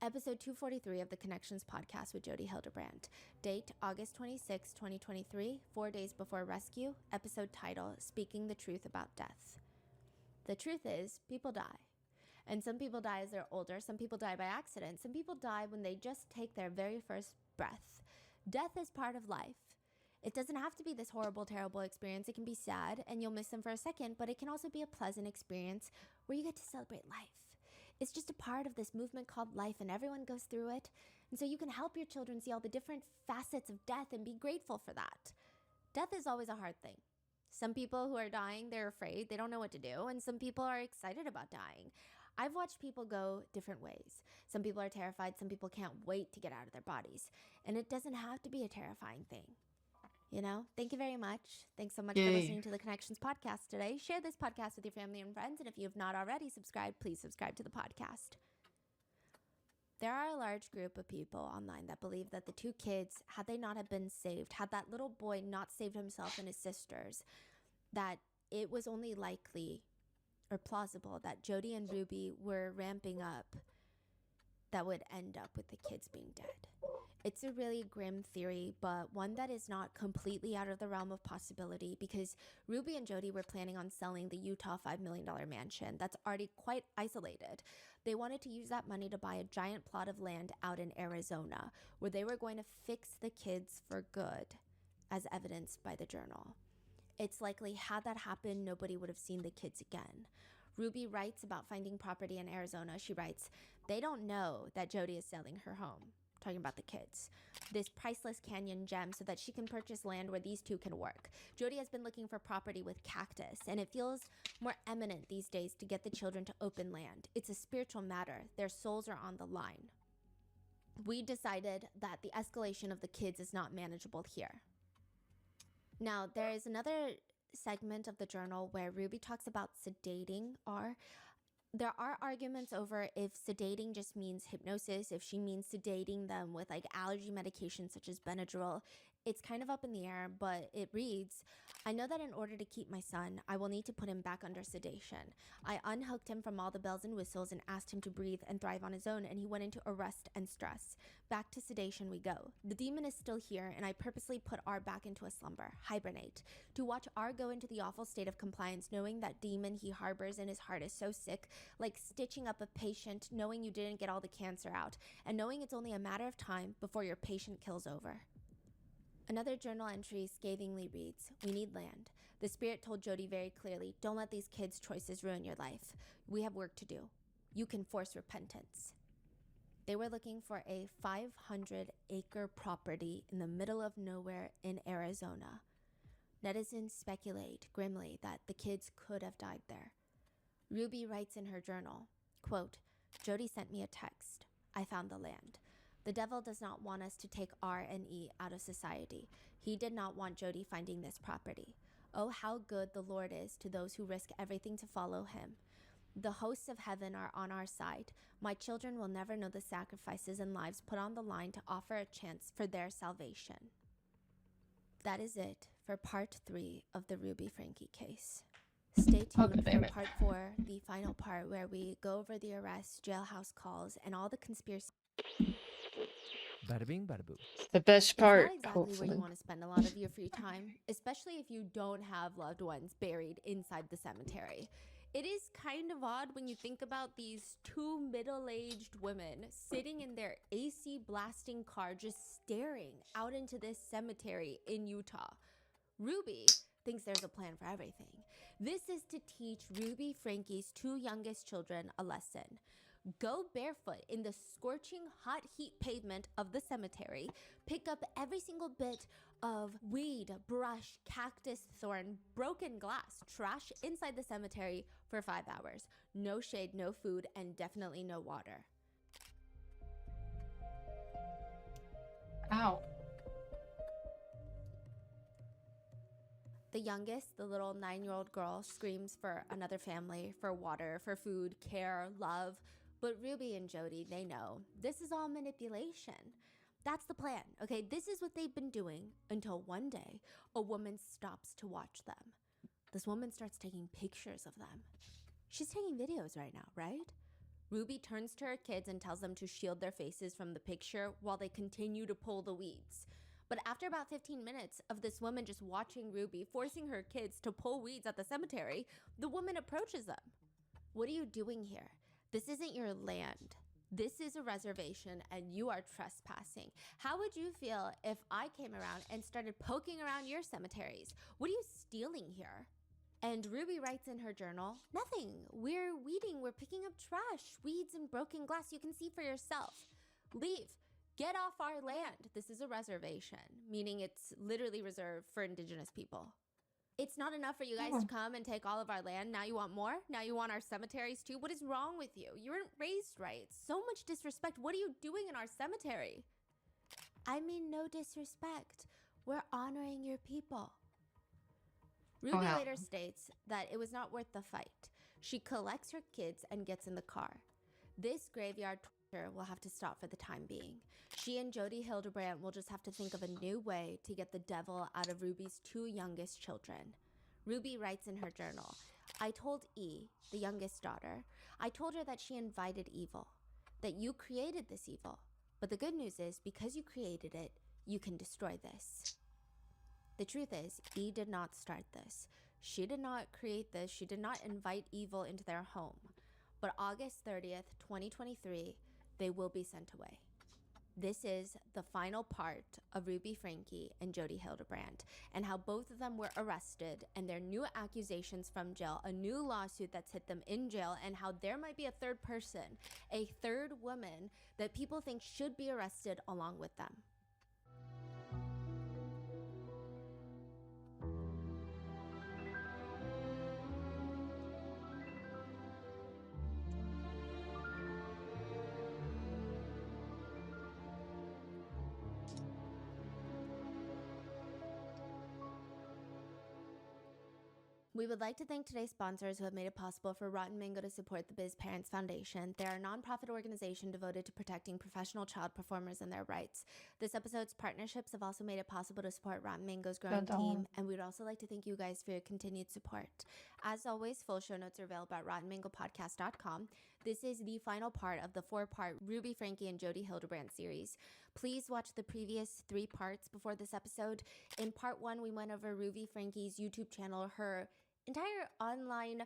Episode 243 of the Connections podcast with Jody Hildebrand. Date, August 26, 2023, 4 days before rescue. Episode title, Speaking the Truth About Death. The truth is, people die. And some people die as they're older. Some people die by accident. Some people die when they just take their very first breath. Death is part of life. It doesn't have to be this horrible, terrible experience. It can be sad and you'll miss them for a second, but it can also be a pleasant experience where you get to celebrate life. It's just a part of this movement called life and everyone goes through it. And so you can help your children see all the different facets of death and be grateful for that. Death is always a hard thing. Some people who are dying, they're afraid, they don't know what to do, and some people are excited about dying. I've watched people go different ways. Some people are terrified, some people can't wait to get out of their bodies. And it doesn't have to be a terrifying thing. You know, thank you very much. Thanks so much for Yay. listening to the Connections podcast today. Share this podcast with your family and friends. And if you have not already subscribed, please subscribe to the podcast. There are a large group of people online that believe that the two kids, had they not have been saved, had that little boy not saved himself and his sisters, that it was only likely or plausible that Jody and Ruby were ramping up that would end up with the kids being dead. It's a really grim theory, but one that is not completely out of the realm of possibility, because Ruby and Jody were planning on selling the Utah $5 million mansion that's already quite isolated. They wanted to use that money to buy a giant plot of land out in Arizona, where they were going to fix the kids for good, as evidenced by the journal. It's likely, had that happened, nobody would have seen the kids again. Ruby writes about finding property in Arizona. She writes, "They don't know that Jody is selling her home," talking about the kids, "this priceless canyon gem, so that she can purchase land where these two can work. Jody has been looking for property with cactus, and it feels more eminent these days to get the children to open land. It's a spiritual matter. Their souls are on the line. We decided that the escalation of the kids is not manageable here." Now, there is another segment of the journal where Ruby talks about sedating R. There are arguments over if sedating just means hypnosis, if she means sedating them with like allergy medications such as Benadryl. It's kind of up in the air, but it reads, "I know that in order to keep my son, I will need to put him back under sedation. I unhooked him from all the bells and whistles and asked him to breathe and thrive on his own, and he went into arrest and stress. Back to sedation we go. The demon is still here, and I purposely put R back into a slumber, hibernate. To watch R go into the awful state of compliance, knowing that demon he harbors in his heart is so sick, like stitching up a patient, knowing you didn't get all the cancer out, and knowing it's only a matter of time before your patient kills over." Another journal entry scathingly reads, "We need land. The spirit told Jody very clearly, don't let these kids' choices ruin your life. We have work to do. You can force repentance." They were looking for a 500-acre property in the middle of nowhere in Arizona. Netizens speculate grimly that the kids could have died there. Ruby writes in her journal, quote, "Jody sent me a text. I found the land. The devil does not want us to take R and E out of society. He did not want Jody finding this property. Oh, how good the Lord is to those who risk everything to follow him. The hosts of heaven are on our side. My children will never know the sacrifices and lives put on the line to offer a chance for their salvation." That is it for part 3 of the Ruby Frankie case. Stay tuned for part 4, the final part, where we go over the arrests, jailhouse calls, and all the conspiracy. Bada bing, bada boom. The best part, It's not exactly where hopefully. you want to spend a lot of your free time, especially if you don't have loved ones buried inside the cemetery. It is kind of odd when you think about these two middle-aged women sitting in their AC blasting car just staring out into this cemetery in Utah. Ruby thinks there's a plan for everything. This is to teach Ruby Frankie's 2 youngest children a lesson. Go barefoot in the scorching hot heat pavement of the cemetery. Pick up every single bit of weed, brush, cactus, thorn, broken glass, trash inside the cemetery for 5 hours. No shade, no food, and definitely no water. Ow. The youngest, the little 9-year-old girl, screams for another family, for water, for food, care, love. But Ruby and Jody, they know this is all manipulation. That's the plan, okay? This is what they've been doing until one day a woman stops to watch them. This woman starts taking pictures of them. She's taking videos right now, right? Ruby turns to her kids and tells them to shield their faces from the picture while they continue to pull the weeds. But after about 15 minutes of this woman just watching Ruby, forcing her kids to pull weeds at the cemetery, the woman approaches them. "What are you doing here? This isn't your land. This is a reservation and you are trespassing. How would you feel if I came around and started poking around your cemeteries? What are you stealing here?" And Ruby writes in her journal, "Nothing. We're weeding. We're picking up trash, weeds, and broken glass. You can see for yourself. Leave. Get off our land. This is a reservation," meaning it's literally reserved for indigenous people. It's not enough for you guys to come and take all of our land. Now you want more? Now you want our cemeteries too? What is wrong with you? You weren't raised right. So much disrespect. What are you doing in our cemetery? I mean, no disrespect. We're honoring your people. Ruby later states that it was not worth the fight. She collects her kids and gets in the car. This graveyard torture will have to stop for the time being. She and Jody Hildebrandt will just have to think of a new way to get the devil out of Ruby's 2 youngest children. Ruby writes in her journal, I told E, the youngest daughter, I told her that she invited evil, that you created this evil. But the good news is, because you created it, you can destroy this. The truth is, E did not start this. She did not create this. She did not invite evil into their home. But August 30th, 2023, they will be sent away. This is the final part of Ruby Franke and Jody Hildebrandt, and how both of them were arrested and their new accusations from jail, a new lawsuit that's hit them in jail, and how there might be a third person, a third woman that people think should be arrested along with them. We would like to thank today's sponsors who have made it possible for Rotten Mango to support the Biz Parents Foundation. They're a nonprofit organization devoted to protecting professional child performers and their rights. This episode's partnerships have also made it possible to support Rotten Mango's growing team, and we'd also like to thank you guys for your continued support. As always, full show notes are available at RottenMangoPodcast.com. This is the final part of the 4-part Ruby Franke and Jody Hildebrandt series. Please watch the previous 3 parts before this episode. In part 1, we went over Ruby Franke's YouTube channel, her entire online,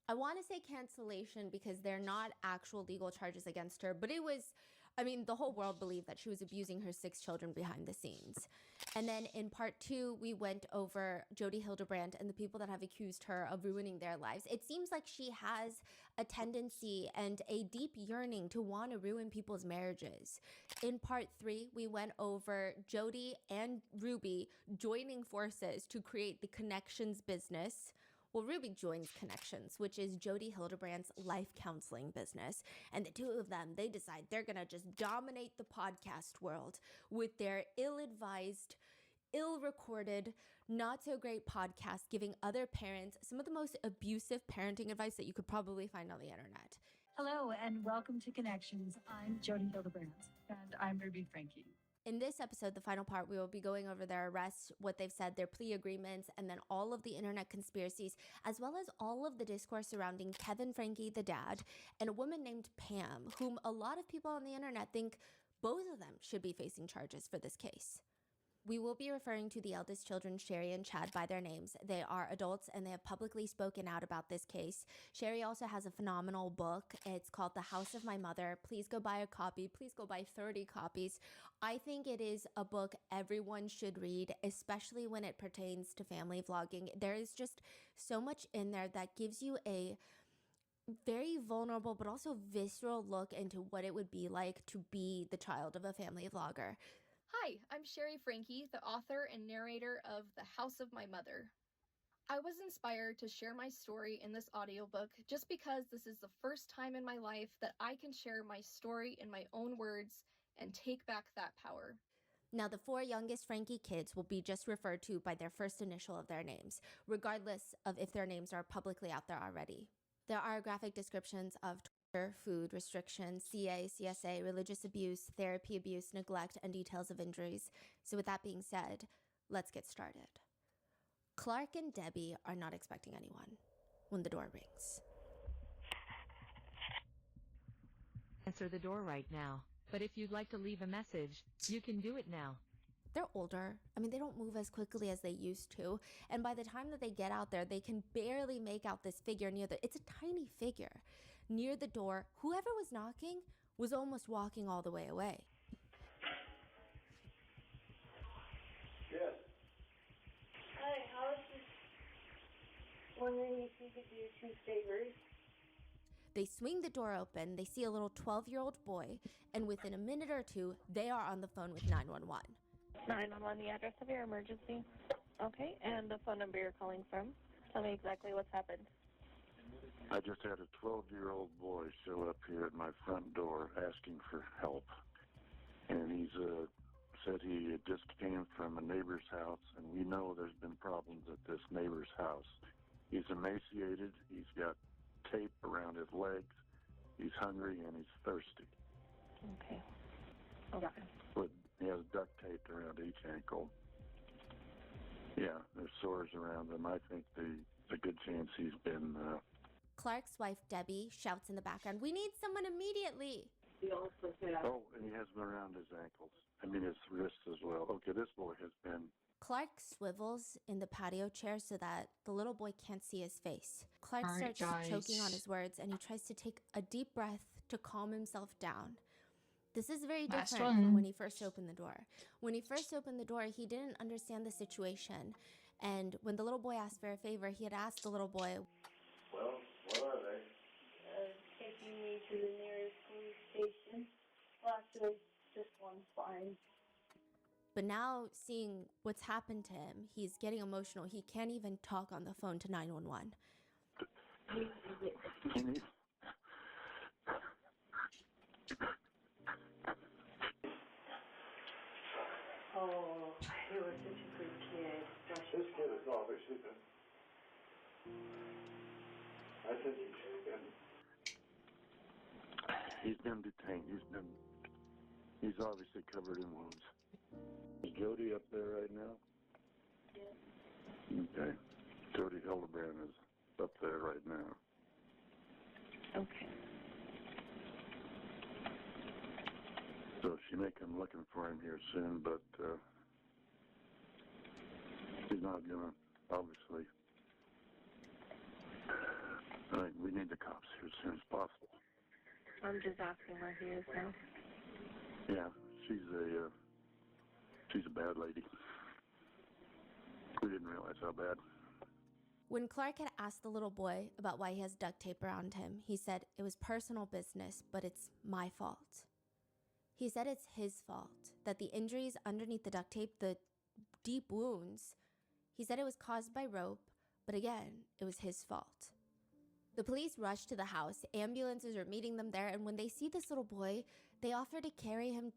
I want to say cancellation because they're not actual legal charges against her, but it was, I mean, the whole world believed that she was abusing her 6 children behind the scenes. And then in part 2, we went over Jody Hildebrandt and the people that have accused her of ruining their lives. It seems like she has a tendency and a deep yearning to want to ruin people's marriages. In part 3, we went over Jody and Ruby joining forces to create the Connections business. Well, Ruby joins Connections, which is Jody Hildebrandt's life counseling business. And the 2 of them, they decide they're going to just dominate the podcast world with their ill-advised, ill-recorded, not-so-great podcast, giving other parents some of the most abusive parenting advice that you could probably find on the internet. Hello, and welcome to Connections. I'm Jody Hildebrandt. And I'm Ruby Franke. In this episode, the final part, we will be going over their arrests, what they've said, their plea agreements, and then all of the internet conspiracies, as well as all of the discourse surrounding Kevin Franke, the dad, and a woman named Pam, whom a lot of people on the internet think both of them should be facing charges for this case. We will be referring to the eldest children, Sherry and Chad, by their names. They are adults and they have publicly spoken out about this case. Sherry also has a phenomenal book. It's called The House of My Mother. Please go buy a copy. Please go buy 30 copies. I think it is a book everyone should read, especially when it pertains to family vlogging. There is just so much in there that gives you a very vulnerable but also visceral look into what it would be like to be the child of a family vlogger. Hi, I'm Sherry Franke, the author and narrator of The House of My Mother. I was inspired to share my story in this audiobook just because this is the first time in my life that I can share my story in my own words and take back that power. Now, the 4 youngest Franke kids will be just referred to by their first initial of their names, regardless of if their names are publicly out there already. There are graphic descriptions of food restrictions, CA, CSA, religious abuse, therapy abuse, neglect, and details of injuries. So with that being said, let's get started. Clark and Debbie are not expecting anyone when the door rings. Answer the door right now, but if you'd like to leave a message, you can do it now. They're older. I mean, they don't move as quickly as they used to. And by the time that they get out there, they can barely make out this figure it's a tiny figure. Near the door, whoever was knocking was almost walking all the way away. Yes. Hi, I was just wondering if you could do 2 favors. They swing the door open, they see a little 12-year-old boy, and within a minute or 2, they are on the phone with 911. 911, the address of your emergency. Okay, and the phone number you're calling from. Tell me exactly what's happened. I just had a 12-year-old boy show up here at my front door asking for help. And he's said he just came from a neighbor's house, and we know there's been problems at this neighbor's house. He's emaciated, he's got tape around his legs, he's hungry, and he's thirsty. Okay. He has duct tape around each ankle. Yeah, there's sores around him. I think there's a good chance he's been... Clark's wife, Debbie, shouts in the background, "We need someone immediately!" Oh, and he has them around his ankles. I mean, his wrists as well. Okay, this boy has been... Clark swivels in the patio chair so that the little boy can't see his face. Clark All right, starts choking on guys. his words, and he tries to take a deep breath to calm himself down. This is very Last different from one. when he first opened the door. When he first opened the door, he didn't understand the situation. And when the little boy asked for a favor, he had asked the little boy, Well, what are they? Taking me to the nearest police station. Well, actually, just one's fine. but now seeing what's happened to him, he's getting emotional. He can't even talk on the phone to 911. Oh, he was such a good kid. This kid is obviously been... I think he should have been... He's been detained. He's obviously covered in wounds. Is Jody up there right now? Yeah. Okay. Jody Hildebrand is up there right now. Okay. So she may come looking for him here soon, but she's not gonna, obviously. I think we need the cops here as soon as possible. I'm just asking where he is now. Yeah, she's a bad lady. We didn't realize how bad. When Clark had asked the little boy about why he has duct tape around him, he said it was personal business, but it's my fault. He said it's his fault, that the injuries underneath the duct tape, the deep wounds, he said it was caused by rope, but again, it was his fault. The police rush to the house, ambulances are meeting them there, and when they see this little boy, they offer to carry him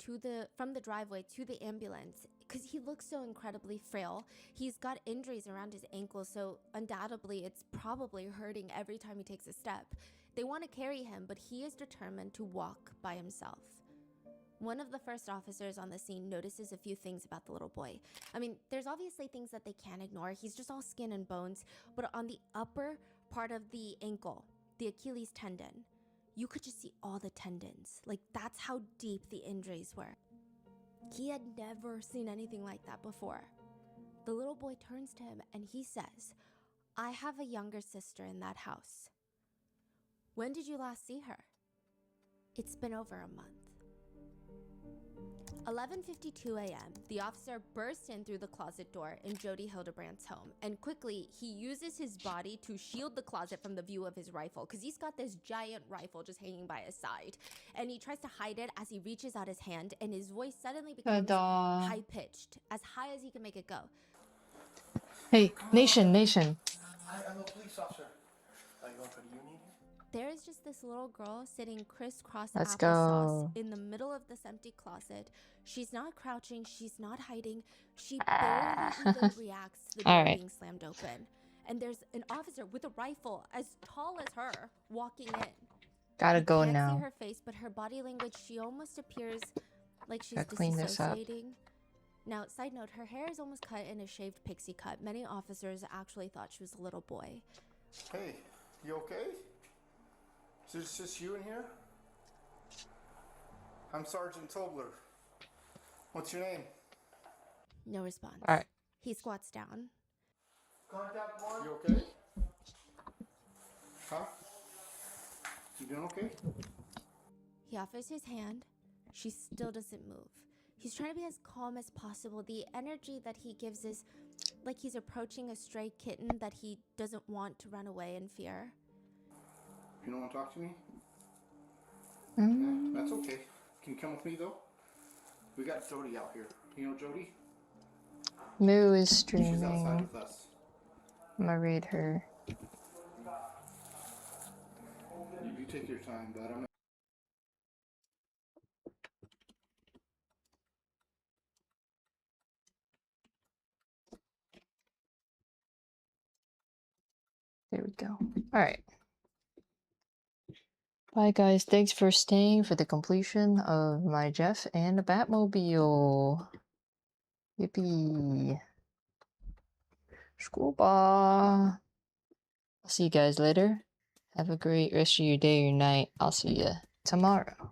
from the driveway to the ambulance because he looks so incredibly frail. He's got injuries around his ankles, so undoubtedly it's probably hurting every time he takes a step. They want to carry him, but he is determined to walk by himself. One of the first officers on the scene notices a few things about the little boy. I mean, there's obviously things that they can't ignore. He's just all skin and bones, but on the upper part of the ankle, the Achilles tendon, you could just see all the tendons. Like, that's how deep the injuries were. He had never seen anything like that before. The little boy turns to him and he says, "I have a younger sister in that house. When did you last see her?" "It's been over a month." 11:52 a.m., the officer bursts in through the closet door in Jody Hildebrand's home, and quickly, he uses his body to shield the closet from the view of his rifle, because he's got this giant rifle just hanging by his side, and he tries to hide it as he reaches out his hand, and his voice suddenly becomes Ta-da. high-pitched, as high as he can make it go. Hey, nation. I'm a police officer. Are you going for the union? There is just this little girl sitting crisscross Let's applesauce go. in the middle of this empty closet. She's not crouching, she's not hiding. She barely even reacts to the door All right. being slammed open. And there's an officer with a rifle as tall as her walking in. Gotta You go can't now. see her face, but her body language, she almost appears like she's Gotta clean this up. disassociating. Now, side note, her hair is almost cut in a shaved pixie cut. Many officers actually thought she was a little boy. Hey, you okay? Is this just you in here? I'm Sergeant Tobler. What's your name? No response. All right. He squats down. Contact one. You okay? Huh? You doing okay? He offers his hand. She still doesn't move. He's trying to be as calm as possible. The energy that he gives is like he's approaching a stray kitten that he doesn't want to run away in fear. You don't want to talk to me? Yeah, that's okay. Can you come with me though? We got Jody out here. You know Jody? Moo is She's outside streaming. with us. I'm gonna read her. You take your time, but I'm. There we go. Alright. Bye guys, thanks for staying for the completion of my Jeff and the Batmobile. Yippee. School ball. I'll see you guys later. Have a great rest of your day or night. I'll see you tomorrow.